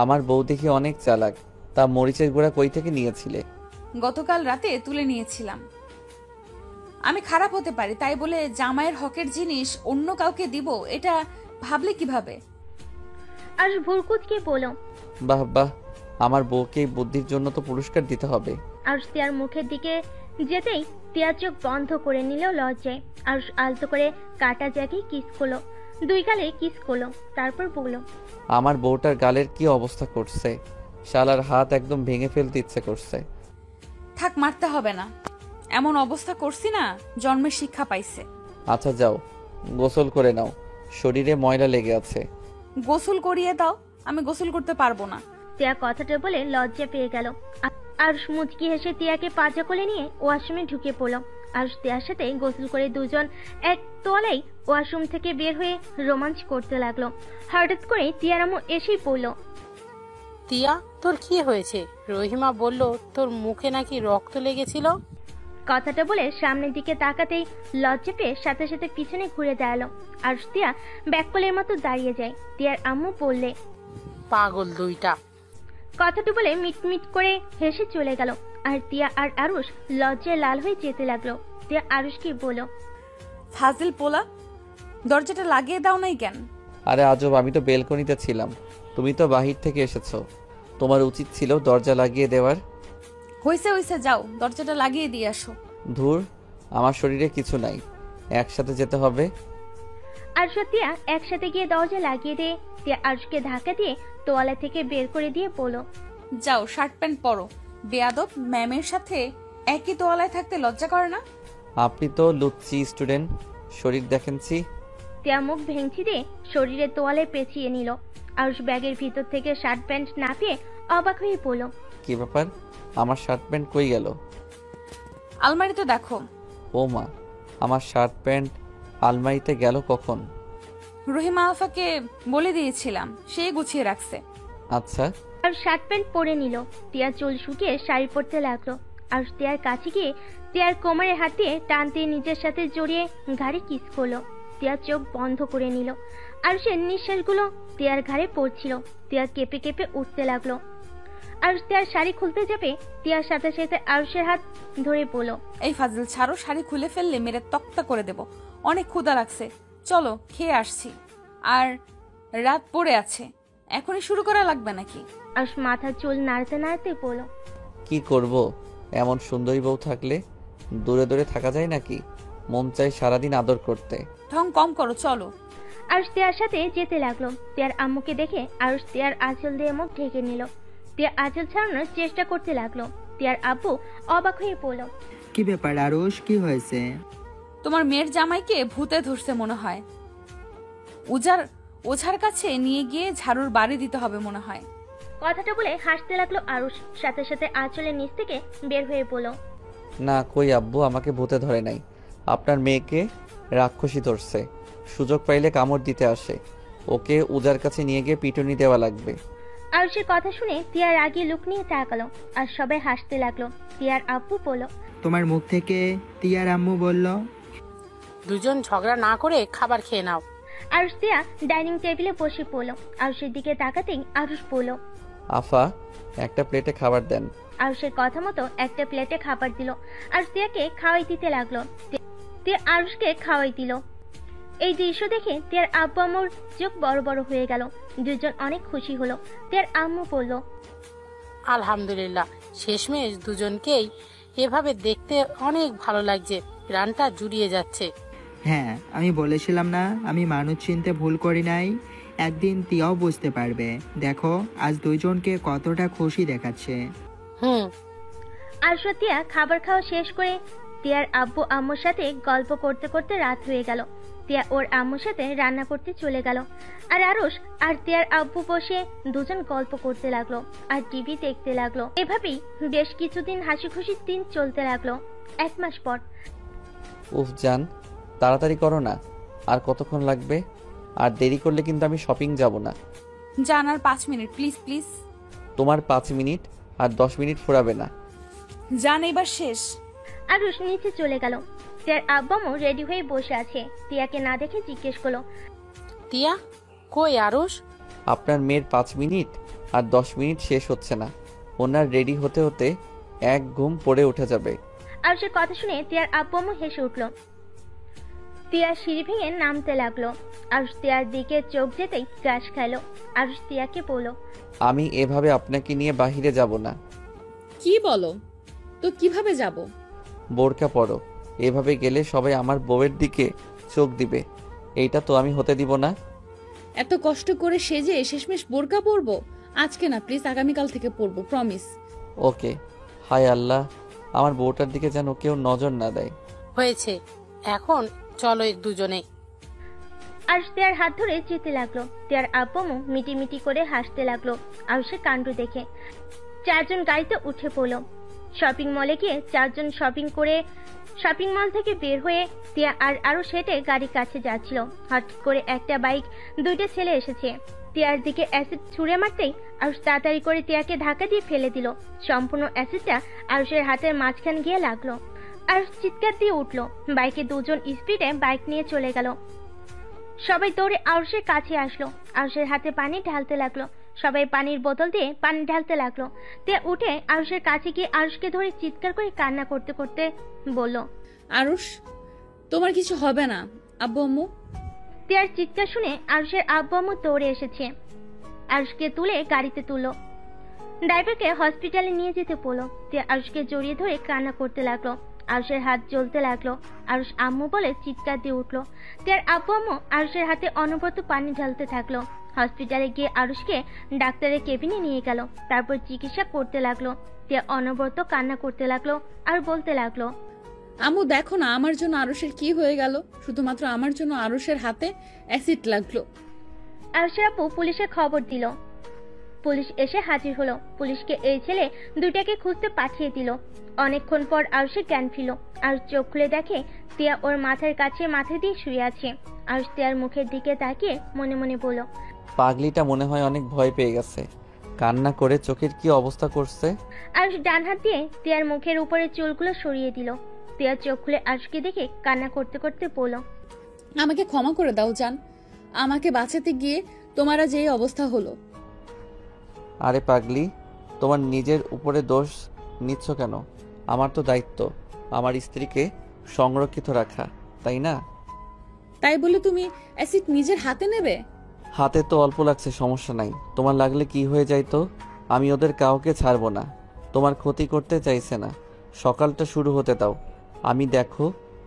আমার বউ দেখি অনেক চালাক। তা মরিচের গুঁড়া কই থেকে নিয়েছিলে? গতকাল রাতে তুলে নিয়েছিলাম। আমি খারাপ হতে পারি, তাই বলে জামাইয়ের হকের জিনিস অন্য কাউকে দিব, এটা ভাবলে কিভাবে? আরুষ ভুরকুচকে বলল। বাহ বাহ, আমার বউকে এই বুদ্ধির জন্য তো পুরস্কার দিতে হবে। আরুষ তিয়ার মুখের দিকে যেতেই তিয়ার চোখ বন্ধ করে নিল লজ্জায়। আরুষ আলতো করে কাটা জায়গায় কিস করলো, 2 গালে কিস করলো, তারপর বলল, আমার বউটার গালের কি অবস্থা করছে, শালার হাত একদম ভেঙে ফেলতে ইচ্ছে করছে। থাক, মারতে হবে না, এমন অবস্থা করছি না, জন্মের শিক্ষা পাইছে। আচ্ছা যাও, গোসল করে নাও, শরীরে ময়লা লেগে আছে। গোসল করিয়ে দাও, আমি গোসল করতে পারবো না। তিয়া কথাটা বলে লজ্জা পেয়ে গেল। আরুষ মুচকি হেসে তিয়াকে পাজা কোলে নিয়ে ওয়াশরুমে ঢুকে পড়ল। আরুষ তিয়ার সাথে গোসল করে দুজন এক তোয়ালেই ওয়াশরুম থেকে বের হয়ে রোমাঞ্চ করতে লাগলো। হঠাৎ করে তিয়ার আম্মু এসেই পড়ল। তিয়া, তোর কি হয়েছে? রহিমা বলল তোর মুখে নাকি রক্ত লেগেছিল। কথাটা বলে সামনের দিকে তাকাতেই লজ্জা পেয়ে সাথে সাথে পিছনে ঘুরে দাঁড়ালো। আরুষ তিয়া ব্যাককলের মতো দাঁড়িয়ে যায়। তিয়ার আম্মু বললে, পাগল দুইটা। কথাটা বলে মিটমিট করে হেসে চলে গেল। আর তিয়া আর আরুষ লজ্জায় লাল হয়ে যেতে লাগলো। তিয়া আরুষকে বলল, ফাজিল পোলা, দরজাটা লাগিয়ে দাও নাই কেন? আরে আজব, আমি তো বেলকনিতে ছিলাম, তুমি তো বাহির থেকে এসেছো, তোমার উচিত ছিল দরজা লাগিয়ে দেওয়ার। হইছে হইছে, যাও দরজাটা লাগিয়ে দিয়ে আসো। ধুর, আমার শরীরে কিছু নাই, একসাথে যেতে হবে। আরুষ আর তিয়া একসাথে গিয়ে দরজা লাগিয়ে দিয়ে তিয়া আরুষকে ধাক্কা দিয়ে তোয়ালা থেকে বের করে দিয়ে বলল, যাও শার্ট প্যান্ট পরো। বেয়াদব, ম্যামের সাথে একই তোয়ালায় থাকতে লজ্জা করে না? আপনি তো লুচ্চি স্টুডেন্ট, শরীর দেখেনছি। তিয়া মুখ ভেঙচি দিয়ে শরীরে তোয়ালে পেঁচিয়ে নিল। আরুষ ব্যাগের ভিতর থেকে শার্ট প্যান্ট না পেয়ে অবাক হয়ে পড়ল। কি ব্যাপার, আমার শার্ট প্যান্ট কই গেল? আলমারিতে দেখো। ও মা, আমার শার্ট প্যান্ট আলমারিতে গেল কখন? রহিমা আলফাকে বলে দিয়েছিলাম, সে গুছিয়ে রাখছে। আচ্ছা। আর শার্ট প্যান্ট পরে নিল। তিয়া চুল শুকিয়ে শাড়ি পরতে লাগলো। আর তিয়ার কাছে গিয়ে তিয়ার কোমরে হাত দিয়ে টান দিয়ে নিজের সাথে জড়িয়ে ঘাড়ে কিস করলো। তিয়ার চোখ বন্ধ করে নিল। আর সে নিঃশ্বাসগুলো তিয়ার ঘাড়ে পড়ছিল। তিয়া কেঁপে কেঁপে উঠতে লাগলো। আর তিয়ার শাড়ি খুলতে যাবে, তিয়ার সাথে সাথে আরুষের হাত ধরে বলল, এই ফাজিল ছাড়ো, শাড়ি খুলে ফেললে মেরে তক্তা করে দেব। অনেক ক্ষুধা লাগছে, চলো খেয়ে আসছি। আর রাত পড়ে আছে, এখনই শুরু করা লাগবে নাকি? আরুষ মাথার চুল নাড়তে নাড়তে বলল, কি করব, এমন সুন্দরী বউ থাকলে দূরে দূরে থাকা যায় নাকি? মন চাই সারাদিন আদর করতে। ঢং কম করো, চলো। আরুষ তিয়ার সাথে যেতে লাগলো। তিয়ার আম্মুকে দেখে আরুষ তিয়ার আঁচল দিয়ে মুখ ঢেকে নিল। তিয়া আঁচল ছাড়ানোর চেষ্টা করতে লাগলো। তিয়ার আব্বু অবাক হয়ে পড়ল। কি ব্যাপার আরুষ, কি হয়েছে? তোমার মেয়ের জামাইকে ভূতে ধরছে মনে হয়। ওঝার কাছে নিয়ে গিয়ে ঝাড়ুর বাড়ি দিতে হবে মনে হয়। কথাটা বলে হাসতে লাগলো আরুষ। সাথে সাথে আঁচলের নিচ থেকে বের হয়ে পড়ল, না কই আব্বু, আমাকে ভূতে ধরে নাই, আপনার মেয়েকে রাক্ষসী ধরছে, সুযোগ পাইলে কামড় দিতে আসে, ওকে উজার কাছে নিয়ে গিয়ে পিটুনি দেওয়া লাগবে। আরুষের কথা শুনে তিয়ার আগে লুক নিয়ে তাকালো। আর সবাই হাসতে লাগলো। তিয়ার আব্বু বলল, তোমার মুখ থেকে তিয়ার আম্মু বলল। দুজন ঝগড়া না করে খাবার খেয়ে নাও। আরুষ তিয়া ডাইনিং টেবিলে বসে পড়ল। আরুষের দিকে তাকাতেই আরুষ বলল, আফা, একটা প্লেটে খাবার দেন। আরুষের কথা মতো একটা প্লেটে খাবার দিল। আর তিয়াকে খাওয়াই দিতে লাগলো। তিয়া আরুষকে খাওয়াই দিল। এই দৃশ্য দেখে তিয়ার আব্বু আম্মুর চোখ বড় বড় হয়ে গেল। দুজন অনেক খুশি হলো। তিয়ার আম্মু বলল, আলহামদুলিল্লাহ, শেষমেশ দুজনকেই এভাবে দেখতে অনেক ভালো লাগছে, প্রাণটা জুড়িয়ে যাচ্ছে। হ্যাঁ, আমি বলেছিলাম না আমি মানুষ চিনতে ভুল করি নাই। একদিন তিয়াও বুঝতে পারবে। দেখো আজ দুইজনকে কতটা খুশি দেখাচ্ছে। হুম। আরুষ ও তিয়া খাবার খাওয়া শেষ করে তিয়ার আব্বু আম্মুর সাথে গল্প করতে করতে রাত হয়ে গেল। তিয়া ওর আম্মুর সাথে রান্না করতে চলে গেল। আর আরুষ আর তিয়ার আব্বু বসে দুজন গল্প করতে লাগলো আর টিভি দেখতে লাগলো। এভাবেই বেশ কিছুদিন হাসি খুশির দিন চলতে লাগলো। 1 মাস পর, উফ জান, তাড়াতাড়ি করো না, আর কতক্ষণ লাগবে? আর দেরি করলে কিন্তু আমি শপিং যাব না। জান, আর 5 মিনিট প্লিজ প্লিজ। তোমার 5 মিনিট আর 10 মিনিট ফুরাবে না। জান, এবার শেষ। আরুষ নিচে চলে গেল। তিয়ার আব্বু আম্মু রেডি হয়ে বসে আছে। তিয়াকে না দেখে জিজ্ঞেস করলো, তিয়া, কই আরুষ? আপনার মেয়ের 5 মিনিট আর 10 মিনিট শেষ হচ্ছে না, ওনার রেডি হতে হতে এক ঘুম পড়ে উঠে যাবে। আরুষের কথা শুনে তিয়ার আব্বু আম্মু হেসে উঠল। তিয়া সিঁড়ি ভেঙে নামতে লাগলো। আরুষ তিয়ার দিকে চোখ যেতেই গাছ খাইলো। আরুষ তিয়াকে বলল, আমি এভাবে আপনাকে নিয়ে বাহিরে যাব না। কি বলো? তো কিভাবে যাব? বোরকা পরো। এভাবে গেলে সবাই আমার বউয়ের দিকে চোখ দিবে। এইটা তো আমি হতে দিব না। এত কষ্ট করে সেজে শেষমেশ বোরকা পরবো? আজকে না প্লিজ, আগামীকাল থেকে পরবো, প্রমিস। ওকে। হায় আল্লাহ, আমার বউটার দিকে যেন কেউ নজর না দেয়। হয়েছে, এখন চলো দুজনে। আরুষ তিয়ার হাত ধরে যেতে লাগলো। তিয়ার আব্বু মিটি মিটি করে হাসতে লাগলো আরুষের কাণ্ড দেখে। চারজন গাড়িতে উঠে পড়লো। শপিং মলে গিয়ে চারজন শপিং মল থেকে বের হয়ে তিয়া আর আরুষ হেঁটে গাড়ির কাছে যাচ্ছিল। হঠাৎ করে একটা বাইক, দুইটা ছেলে এসেছে। তিয়ার দিকে অ্যাসিড ছুঁড়ে মারতেই আরুষ তাড়াতাড়ি করে তিয়াকে ধাক্কা দিয়ে ফেলে দিল। সম্পূর্ণ অ্যাসিডটা আরুষের হাতের মাঝখানে গিয়ে লাগলো। আরুষ চিৎকার দিয়ে উঠলো। বাইকে দুজন স্পিডে বাইক নিয়ে চলে গেল। সবাই দৌড়ে আরুষের কাছে আসলো। আরুষের হাতে পানি ঢালতে লাগলো। সবাই পানির বোতল দিয়ে পানি ঢালতে লাগলো। তিয়া উঠে আরুষের কাছে গিয়ে আরুষকে ধরে চিৎকার করে কান্না করতে করতে বলল, আরুষ, তোমার কিছু হবে না। আব্বু আম্মু? তিয়ার চিৎকার শুনে আরুষের আব্বু আম্মু দৌড়ে এসেছে। আরুষকে তুলে গাড়িতে তুললো। ড্রাইভারকে হসপিটালে নিয়ে যেতে বললো। তিয়া আরুষকে জড়িয়ে ধরে কান্না করতে লাগলো। আরুষের হাত জ্বলতে লাগলো। আরুষ আম্মু বলে চিৎকার দিয়ে উঠলো। তিয়ার আব্বু আম্মু আরুষের হাতে অনবরত পানি ঢালতে থাকলো। হসপিটালে গিয়ে আরুষকে ডাক্তারের কেবিনে নিয়ে গেল। তারপর চিকিৎসা করতে লাগলো। তিয়া অনবরত কান্না করতে লাগলো আর বলতে লাগলো, আম্মু দেখো না আমার জন্য আরুষের কি হয়ে গেল। শুধুমাত্র আমার জন্য আরুষের হাতে অ্যাসিড লাগলো। আরুষের আপু পুলিশে খবর দিল। পুলিশ এসে হাজির হলো। পুলিশকে এই ছেলে দুইটাকে খুঁজতে পাঠিয়ে দিল। অনেকক্ষণ পর আরুষের জ্ঞান ফিরল। আরুষ চোখ খুলে দেখে তিয়া ওর মাথার কাছে মাথা দিয়ে শুয়ে আছে। আরুষ তিয়ার মুখের দিকে তাকিয়ে মনে মনে বলল, পাগলিটা মনে হয় অনেক ভয় পেয়ে গেছে, কান্না করে চোখের কি অবস্থা করছে। আরুষ ডান হাত দিয়ে তিয়ার মুখের উপরে চুলগুলো সরিয়ে দিল। তিয়ার চোখ খুলে আরুষকে দেখে কান্না করতে করতে বলল, আমাকে ক্ষমা করে দাও জান, আমাকে বাঁচাতে গিয়ে তোমার আজ এই অবস্থা হলো। আরে পাগলি, তোমার নিজের উপরে দোষ নিচ্ছ কেন? আমার তো দায়িত্ব আমার স্ত্রীকে সংরক্ষিত রাখা, তাই না? তাই বলে তুমি অ্যাসিড নিজের হাতে নেবে? হাতে তো অল্প লাগছে, সমস্যা নাই। তোমার লাগলে কি হয়ে যায় তো? আমি ওদের কাউকে ছাড়বো না। তোমার ক্ষতি করতে চাইছে না। সকালটা শুরু হতে দাও, আমি দেখো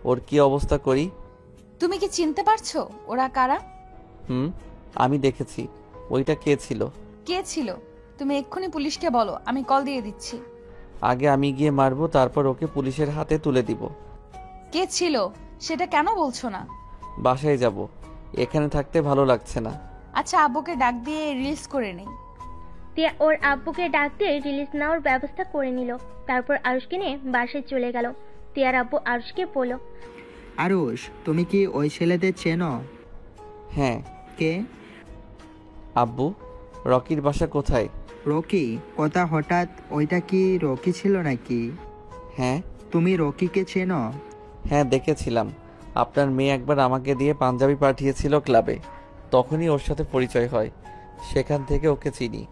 ওর কি অবস্থা করি। তুমি কি চিনতে পারছো ওরা কারা? আমি দেখেছি। ওইটা কে ছিল? কে ছিল? তুমি এক্ষুনি পুলিশকে বলো, আমি কল দিয়ে দিচ্ছি। আগে আমি গিয়ে মারবো, তারপর ওকে পুলিশের হাতে তুলে দিব। কে ছিল সেটা কেন বলছো না? বাসায় যাব, এখানে থাকতে ভালো লাগছে না। আচ্ছা, আব্বুকে ডাক দিয়ে রিলিজ করে নেই। তিয়া ওর আব্বুকে ডাক দিয়ে রিলিজ নেওয়ার ব্যবস্থা করে নিল। তারপর আরুষকে নিয়ে বাসায় চলে গেল। তিয়ার আব্বু আরুষকে বলল, আরুষ, তুমি কি ওই ছেলেদের চেনো? হ্যাঁ। কে? আব্বু, রকির বাসা কোথায়? রকি? কথা হঠাৎ, ওইটা কি রকি ছিল নাকি? হ্যাঁ। তুমি রকিকে চেনো? হ্যাঁ, দেখেছিলাম। আপনার মেয়ে একবার আমাকে দিয়ে পাঞ্জাবি পাঠিয়েছিল ক্লাবে, তখনই ওর সাথে পরিচয় হয়। সেখান থেকে ওকে চিনি।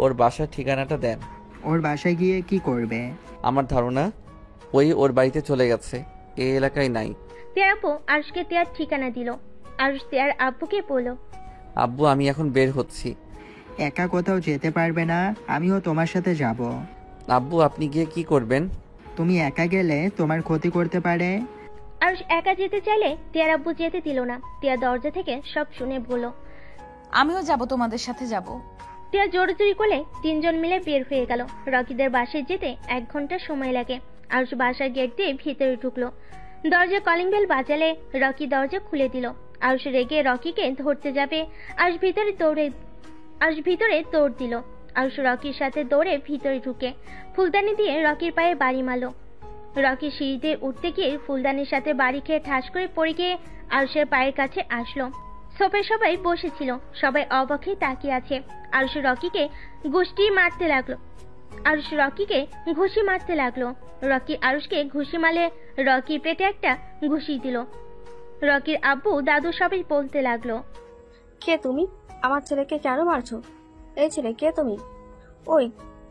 ওর বাসার ঠিকানাটা দেন। ওর বাসায় গিয়ে কি করবে? আমার ধারণা ওই ওর বাড়িতে চলে গেছে, এই এলাকায় নাই। তিয়ার আব্বু আরুষকে তিয়ার ঠিকানা দিল। আরুষ তিয়ার আব্বুকে বলল, আব্বু, আমি এখন বের হচ্ছি। একা কোথাও যেতে পারবে না, আমিও তোমার সাথে যাব। আব্বু, আপনি গিয়ে কি করবেন? তুমি একা গেলে তোমার ক্ষতি করতে পারে। আরুষ একা যেতে চাইলে তিয়ার আব্বু যেতে দিল না। তিয়া দরজা থেকে সব শুনে বলল, আমিও যাব, তোমাদের সাথে যাব। তিয়া জোরজুরি করলে তিনজন মিলে বের হয়ে গেল। রকিদের বাসায় যেতে 1 ঘন্টা সময় লাগে। আরুষ বাসার গেট দিয়ে ভিতরে ঢুকলো। দরজা কলিং বেল বাজালে রকি দরজা খুলে দিল। আরুষ রেগে রকিকে ধরতে যাবে। আরুষ ভিতরে দৌড় দিল। আরুষ রকির সাথে দৌড়ে ভিতরে ঢুকে ফুলদানি দিয়ে রকির পায়ে বাড়ি মারল। রকি সিঁড়িতে উঠতে গিয়ে ফুলদানির সাথে বাড়ি খেয়ে ঠাস করে পড়ে গিয়ে আরুষের পায়ের কাছে আসলো। সোফায় সবাই বসেছিল, সবাই অবাক হয়ে তাকিয়ে আছে। আরুষ রকিকে ঘুষি মারতে লাগলো। রকি আরুষকে ঘুষি মারলে রকির পেটে একটা ঘুষি দিল। রকির আব্বু দাদু সবাই বলতে লাগলো, কে তুমি? আমার ছেলেকে কেন মারছো? এই ছেলে, কে তুমি? ওই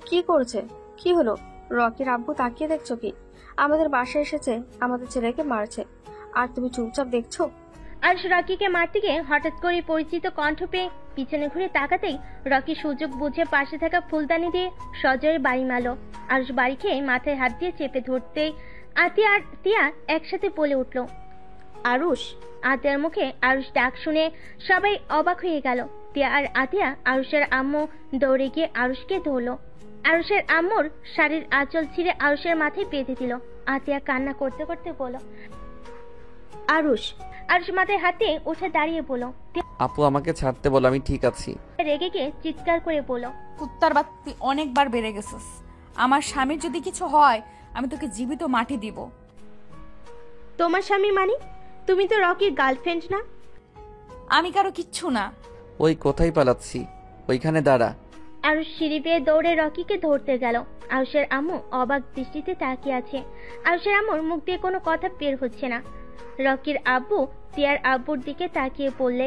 কি করছে? কি হলো? রকির আব্বু তাকিয়ে দেখছো কি? আমাদের বাসায় এসেছে, আমাদের ছেলেকে মারছে, আর তুমি চুপচাপ দেখছো? আরশ রকিকে মারতে গিয়ে হঠাৎ করে পরিচিত কণ্ঠ পেয়ে পিছনে ঘুরে তাকাতেই রকি সুযোগ বুঝে পাশে থাকা ফুলদানি দিয়ে সজোরে বাড়ি মারল। আরশ বাড়ি খেয়ে মাথায় হাত দিয়ে চেপে ধরতেই আতিয়া আর তিয়া একসাথে বলে উঠল, আরুষ। আতিয়ার মুখে আরুষ ডাক শুনে সবাই অবাক হয়ে গেল। তিয়া আর আতিয়া আরুষের আম্মু দৌড়ে গিয়ে আরুষকে ধরল। আরুষের আম্মুর শাড়ির আঁচল ছিঁড়ে আরুষের মাথায় বেঁধে দিল। আতিয়া কান্না করতে করতে বলল, আরুষ। আরুষ মাথায় হাতে উঠে দাঁড়িয়ে বলল, আপু আমাকে ছাড়তে বলো, আমি ঠিক আছি। রেগে গিয়ে চিৎকার করে বলল, কুত্তার বাত্তি অনেকবার বেড়ে গেছিস। আমার স্বামীর যদি কিছু হয় আমি তোকে জীবিত মাটি দিব। তোমার স্বামী মানে? তুমি তো রকির গার্লফ্রেন্ড না? আমি কারো কিচ্ছু না। ওই কোথায় পালাচ্ছি, ওইখানে দাঁড়া। আরুষ সিঁড়ি বেয়ে দৌড়ে রকিকে ধরতে গেল। আরুষের আম্মু অবাক দৃষ্টিতে তাকিয়ে আছে। আরুষের আম্মুর মুখ দিয়ে কোনো কথা বের হচ্ছে না। রকির আব্বু তিয়ার আব্বুর দিকে তাকিয়ে বললে,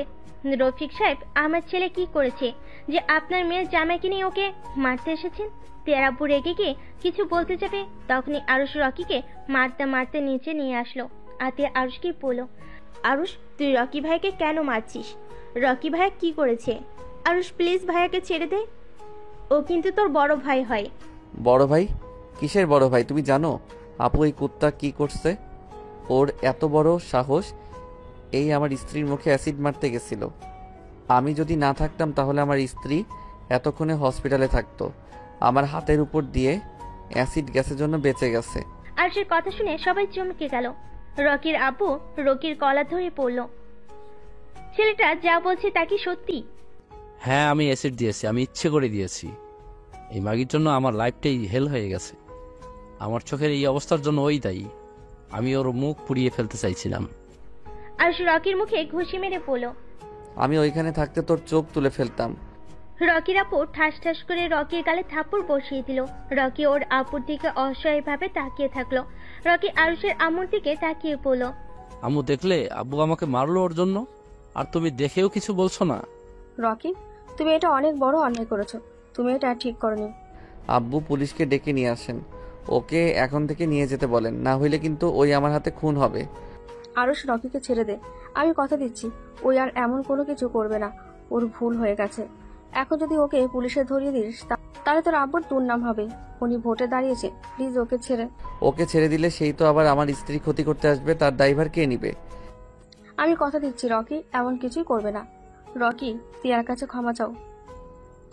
রফিক সাহেব, আমার ছেলে কি করেছে যে আপনার মেয়ের জামাইকে নিয়ে ওকে মারতে এসেছেন? তিয়ার আব্বু রেগে গিয়ে কিছু বলতে যাবে, তখনই আরুষ রকিকে মারতে মারতে নিচে নিয়ে আসলো। আতিয়া আরুষকে বলল, আরুষ, তুই রকি ভাইকে কেন মারছিস? রকি ভাইয়া কি করেছে? আরুষ, প্লিজ ভাইয়াকে ছেড়ে দে, ও কিন্তু তোর বড় ভাই হয়। বড় ভাই? কিসের বড় ভাই? তুমি জানো আপু এই কুত্তা কি করছে? ওর এত বড় সাহস, এই আমার স্ত্রীর মুখে অ্যাসিড মারতে গেছিল। আমি যদি না থাকতাম তাহলে আমার স্ত্রী এতক্ষণে হসপিটালে থাকতো। আমার হাতের উপর দিয়ে অ্যাসিড গ্যাসের জন্য বেঁচে গেছে। আরুষের কথা শুনে সবাই চমকে গেল। রকির আব্বু রকির গলা ধরে পড়ল, ছেলেটা যা বলছে তা কি সত্যি? হ্যাঁ, আমি অ্যাসিড দিয়েছি, আমি ইচ্ছে করে দিয়েছি। এই মাগির জন্য আমার লাইফটাই হেল হয়ে গেছে। আমার চোখের এই অবস্থার জন্য ওই দায়ী। আমি ওর মুখ পুড়িয়ে ফেলতে চাইছিলাম। আরুষ রকির মুখে ঘুষি মেরে পড়ল। আমি ওইখানে থাকতে তোর চোখ তুলে ফেলতাম। রকির আপু ঠাস ঠাস করে রকির গালে থাপ্পড় বসিয়ে দিল। রকি ওর আপুর দিকে অসহায়ভাবে তাকিয়ে থাকলো। রকি আরুষের আম্মুর দিকে তাকিয়ে পড়ল, আম্মু, দেখলে আব্বু আমাকে মারলো ওর জন্য, আর তুমি দেখেও কিছু বলছো না? রকি, তুমি এটা অনেক বড় অন্যায় করেছো। তুমি এটা ঠিক করনি। আব্বু পুলিশকে ডেকে নিয়ে আসেন, ওকে এখন থেকে নিয়ে যেতে বলেন, না হইলে কিন্তু ওই আমার হাতে খুন হবে। আরুষ, রকিকে ছেড়ে দে। আমি কথা দিচ্ছি ওই আর এমন কোনো কিছু করবে না। ওর ভুল হয়ে গেছে। এখন যদি ওকে পুলিশে ধরিয়ে দিস তাহলে তোর আব্বুর দুর্নাম হবে। উনি ভোটে দাঁড়িয়েছে, প্লিজ ওকে ছেড়ে দিলে সেই তো আবার আমার স্ত্রী ক্ষতি করতে আসবে, তার দায়ভার কে নিবে? আমি কথা দিচ্ছি রকি এমন কিছুই করবে না। রকি, তিয়ার কাছে ক্ষমা চাও।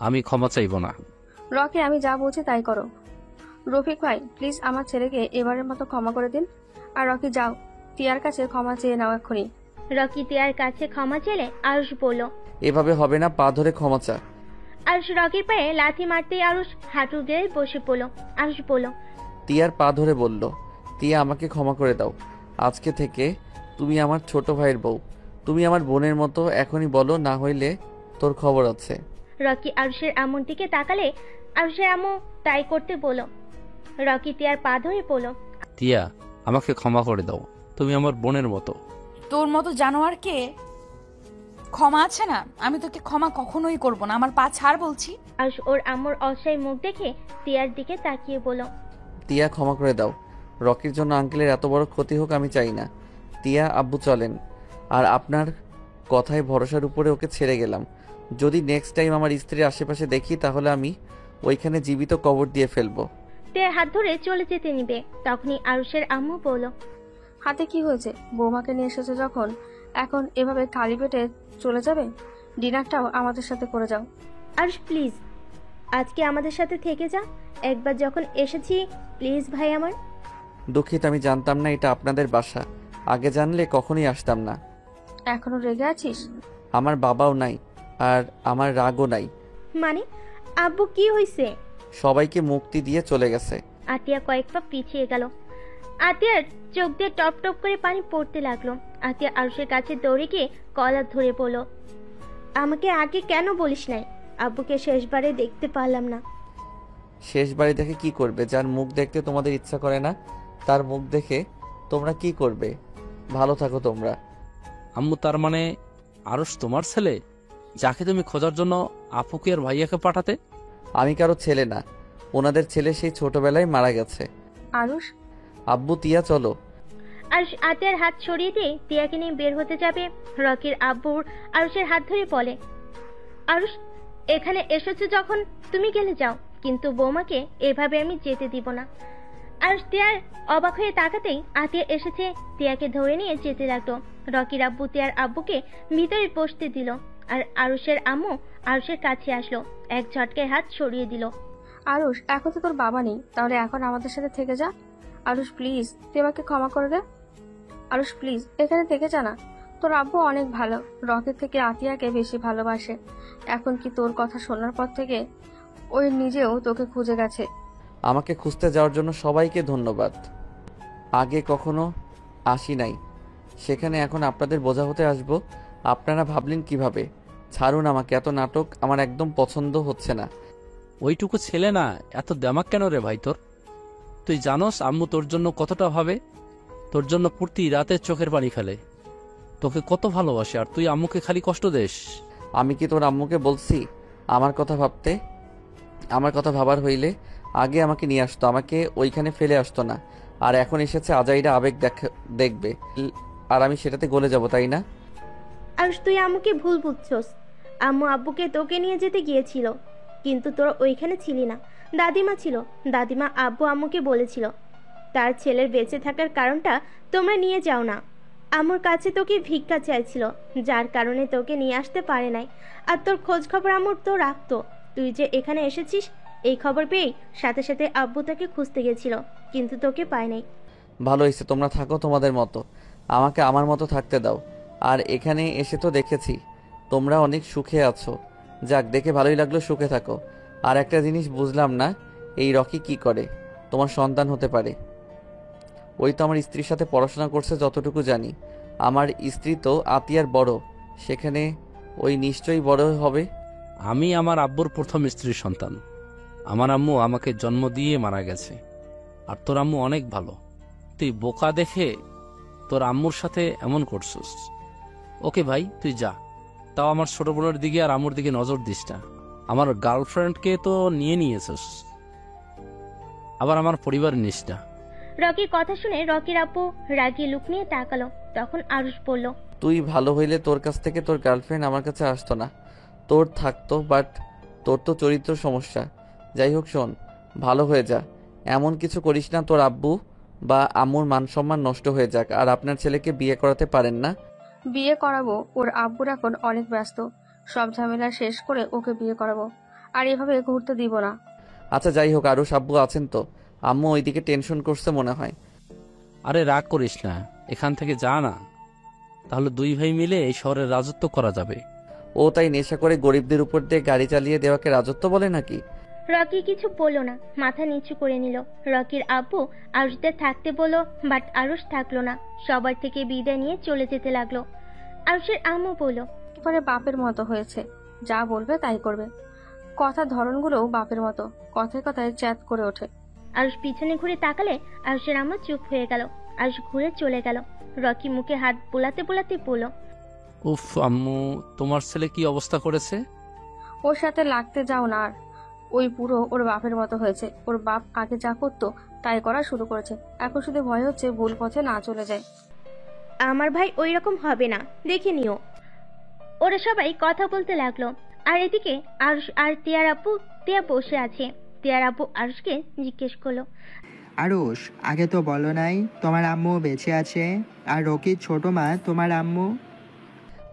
আমি ক্ষমা চাইবো না। রকি, আমি যা বলছি তাই করো। রফিক ভাই, প্লিজ আমার ছেলেকে এবারের মতো ক্ষমা করে দিন। আর রকি, যাও তিয়ার কাছে ক্ষমা চেয়ে নাও এক্ষুনি। রকি তিয়ার কাছে ক্ষমা চেলে আরুষ বলল, এভাবে হবে না, পা ধরে ক্ষমা চা। আরুষ রকির পায়ে লাথি মারতেই আরুষ হাঁটু গেড়ে বসে পড়ল। আরুষ বলল, তিয়ার পা ধরে বলল, তিয়া আমাকে ক্ষমা করে দাও। আজকে থেকে তুমি আমার ছোট ভাইয়ের বউ, তুমি আমার বোনের মতো। এখনই বলো, না হইলে তোর খবর আছে। রকি আরুষের আম্মুর দিকে তাকালে আরুষের আম্মু তাই করতে বলল। রকি তিয়ার পা ধরে বলল, তিয়া, আমাকে ক্ষমা করে দাও, তুমি আমার বোনের মতো। তোর মতো জানোয়ারকে ক্ষমা আছে না? আমি তোকে ক্ষমা কখনোই করব না। আমার পা ছাড় বলছি। আরুষ ওর আম্মুর অসহায় মুখ দেখে তিয়ার দিকে তাকিয়ে বলল, তিয়া ক্ষমা করে দাও। রকির জন্য আঙ্কেলের এত বড় ক্ষতি হোক আমি চাই না। তিয়া, আব্বু চলেন। আর আপনার কথায় ভরসার উপরে ওকে ছেড়ে গেলাম। যদি নেক্সট টাইম আমার স্ত্রীর আশেপাশে দেখি তাহলে আমি ওইখানে জীবিত কবর দিয়ে ফেলবো। তিয়ার হাত ধরে চলে যেতে নিবে, তখনই আরুষের আম্মু বলল, হাতে কি হয়েছে? বৌমাকে নিয়ে এসেছে যখন, এখন এভাবে খালি পেটে চলে যাবে? ডিনারটাও আমাদের সাথে করে যাও। আরুষ, প্লিজ আজকে আমাদের সাথে থেকে যা। একবার যখন এসেছি, প্লিজ ভাই আমার। দুঃখিত, আমি জানতাম না এটা আপনাদের বাসা। আগে জানলে কখনোই আসতাম না। এখনো রেগে আছিস? আমার বাবাও নাই, আর আমার রাগও নাই। মানে আব্বু কি হয়েছে? সবাইকে মুক্তি দিয়ে চলে গেছে। আতিয়া কয়েক পা পিছিয়ে গেল। আতিয়ার চোখ দিয়ে টপ টপ করে পানি পড়তে লাগলো। আতিয়া আরুষের কাছে দৌড়ে গিয়ে কলার ধরে বলল, আমাকে আগে কেন বলিস নাই? আব্বুকে শেষবারে দেখতে পারলাম না। শেষবারে দেখে কি করবে? যার মুখ দেখতে তোমাদের ইচ্ছা করে না তার মুখ দেখে তোমরা কি করবে? ভালো থাকো তোমরা। আম্মু, তার মানে আরুষ তোমার ছেলে, যাকে তুমি খোঁজার জন্য আপুকে আর ভাইয়াকে পাঠাতে? আমি কারো ছেলে না, ওনাদের ছেলে সেই ছোটবেলায় মারা গেছে। আরুষ, আব্বু, তিয়া চলো। আরুষ আতিয়ার হাত সরিয়ে দিয়ে তিয়াকে নিয়ে বের হতে যাবে। রকির আব্বুর আরুষের হাত ধরে বলে, আরুষ, এখানে এসেছো যখন তুমি গেলে যাও, কিন্তু বৌমাকে এভাবে আমি যেতে দিব না। আরুষ তিয়ার অবাক হয়ে তাকাতেই আতিয়া এসেছে তিয়াকে ধরে নিয়ে যেতে লাগলো। রকির আব্বু তিয়ার আব্বুকে ভিতরে বসতে দিল, আর আরুষের আম্মু আরুষের কাছে আসলো, এক ঝটকায় হাত সরিয়ে দিল। আরুষ, এখন তো তোর বাবা নেই, তাহলে এখন আমাদের সাথে থেকে যা। আরুষ প্লিজ, তুই আমাকে ক্ষমা করে দে। আরুষ প্লিজ, এখানে থেকে যা না। তোর আব্বু অনেক ভালো, রকের থেকে আতিয়াকে বেশি ভালোবাসে। এখন কি তোর কথা শোনার পর থেকে ওই নিজেও তোকে খুঁজে গেছে। আমাকে খুঁজতে যাওয়ার জন্য সবাইকে ধন্যবাদ। আগে কখনো আসি নাই, সেখানে এখন আপনাদের বোঝা হতে আসবো। আপনারা ভাবলেন কিভাবে? ছাড়ুন আমাকে, এত নাটক আমার একদম পছন্দ হচ্ছে না। ওইটুকু ছেলে না, এত দেমাক কেন রে ভাই তোর? তুই জানোস আম্মু তোর জন্য কতটা ভাবে, তোর জন্য প্রতি রাতে চোখের পানি ফেলে, তোকে কত ভালোবাসে, আর তুই আম্মুকে খালি কষ্ট দেস। আমি কি তোর আম্মুকে বলছি আমার কথা ভাবতে? আমার কথা ভাবার হইলে আগে আমাকে নিয়ে আসতো, আমাকে ওইখানে ফেলে আসতো না। আর এখন এসেছে আজাইরা আবেগ দেখবে, আর আমি সেটাতে গলে যাব, তাই না? আরুষ, তুই আম্মুকে ভুল বুঝছস। আম্মু আব্বুকে তোকে নিয়ে যেতে গিয়েছিল, কিন্তু তোর ওইখানে ছিলি না, দাদিমা ছিল। দাদিমা আব্বু আম্মুকে বলেছিল তার ছেলের বেঁচে থাকার কারণটা তোমরা নিয়ে যাও না। আম্মুর কাছে তোকে ভিক্ষা চাইছিল, যার কারণে তোকে নিয়ে আসতে পারে নাই। আর তোর খোঁজ খবর আম্মুর তো রাখতো। তুই যে এখানে এসেছিস এই খবর পেয়েই সাথে সাথে আব্বু তোকে খুঁজতে গেছিল, কিন্তু তোকে পায় নাই। ভালো হয়েছে, তোমরা থাকো তোমাদের মতো, আমাকে আমার মতো থাকতে দাও। আর এখানে এসে তো দেখেছি তোমরা অনেক সুখে আছো। যাক, দেখে ভালোই লাগলো, সুখে থাকো। আর একটা জিনিস বুঝলাম না, এই রকি কি করে? তোমার সন্তান হতে পারে? ওই তো আমার স্ত্রীর সাথে পড়াশোনা করছে যতটুকু জানি। আমার স্ত্রী তো আতিয়ার বড়, সেখানে ওই নিশ্চয়ই বড় হবে। আমি আমার আব্বুর প্রথম স্ত্রীর সন্তান। আমার আম্মু আমাকে জন্ম দিয়ে মারা গেছে, আর তোর আম্মু অনেক ভালো। তুই বোকা দেখে তোর আম্মুর সাথে এমন করছিস। ওকে ভাই, তুই যা। তাও আমার ছোট বোনের দিকে আর আম্মুর দিকে নজর দিস না। আমার গার্লফ্রেন্ডকে তো নিয়ে নিয়েছিস, আবার আমার পরিবার নিস না। রকির কথা শুনে রকির আব্বু রাগী লুক নিয়ে তাকালো। তখন আরুষ বলল, তুই ভালো হইলে তোর কাছ থেকে তোর গার্লফ্রেন্ড আমার কাছে আসতো না, তোর থাকতো। বাট তোর তো চরিত্র সমস্যা। যাই হোক শোন, ভালো হয়ে যা, এমন কিছু করিস না তোর আব্বু বা আম্মুর মান সম্মান নষ্ট হয়ে যাক। আর আপনার ছেলেকে বিয়ে করাতে পারেন না? বিয়ে করাবো, ওর আব্বুর এখন অনেক ব্যস্ত। সব ঝামেলা শেষ করে ওকে বিয়ে করাবো, আর এভাবে ঘুরতে দিব না। আচ্ছা যাই হোক, আরও আব্বু আছেন তো? আম্মু ওইদিকে টেনশন করছে মনে হয়। আরে রাগ করিস না, এখান থেকে যা না, তাহলে দুই ভাই মিলে এই শহরের রাজত্ব করা যাবে। ও তাই নেশা করে গরিবদের উপর দিয়ে গাড়ি চালিয়ে দেওয়াকে রাজত্ব বলে নাকি? রকি কিছু বলল না, মাথা নিচু করে নিল। রকির আব্বু আরুষদের থাকতে বলল, বাট আরুষ থাকলো না, সবার থেকে বিদায় নিয়ে চলে যেতে লাগলো। আরুষের আম্মু বলল, একেবারে বাপের মতো হয়েছে, যা বলবে তাই করবে। কথার ধরনগুলোও বাপের মতো, কথায় কথায় চ্যাট করে ওঠে। আরুষ পিছনে ঘুরে তাকালে আরুষের আম্মু চুপ হয়ে গেল। আরুষ ঘুরে চলে গেল। রকি মুখে হাত বোলাতে বোলাতে বলল, উফ আম্মু, তোমার ছেলে কি অবস্থা করেছে? ওর সাথে লাগতে যাও না আর। ওই পুরো ওর বাপের মতো হয়েছে। ওর বাপ আগে যা করতো তাই করা শুরু করেছে। এখন শুধু ভয় হচ্ছে ভুল পথে না চলে যায়। আমার ভাই ওই রকম হবে না, দেখে নিও। ওরা সবাই কথা বলতে লাগলো। আর এদিকে আরুষ আর তিয়ার আব্বু, তিয়া বসে আছে। তিয়ার আব্বু আরুষকে জিজ্ঞেস করলো, আরুষ, আগে তো বলো নাই তোমার আম্মু বেঁচে আছে, আর রকির ছোট মা তোমার আম্মু।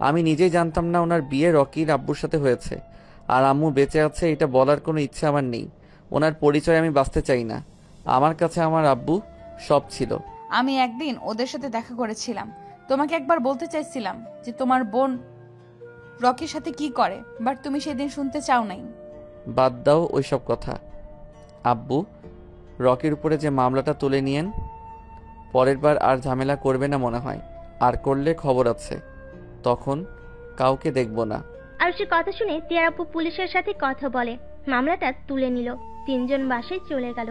আমি নিজেই জানতাম না ওনার বিয়ে রকির আব্বুর সাথে হয়েছে, আর আম্মু বেঁচে আছে এটা বলার কোনো ইচ্ছে আমার নেই। ওনার পরিচয় আমি বাঁচতে চাই না। আমার কাছে আমার আব্বু সব ছিল। আমি একদিন ওদের সাথে দেখা করেছিলাম। তোমাকে একবার বলতে চাইছিলাম যে তোমার বোন রকির সাথে কি করে, বাট তুমি সেদিন শুনতে চাও নাই। বাদ দাও ওইসব কথা। আব্বু রকির উপরে যে মামলাটা তুলে নিয়েন, পরের বার আর ঝামেলা করবে না মনে হয়, আর করলে খবর আছে, তখন কাউকে দেখব না। আরুষের কথা শুনে তিয়ার আব্বু পুলিশের সাথে কথা বলে মামলাটা তুলে নিল। 3 জন বাসায় চলে গেল।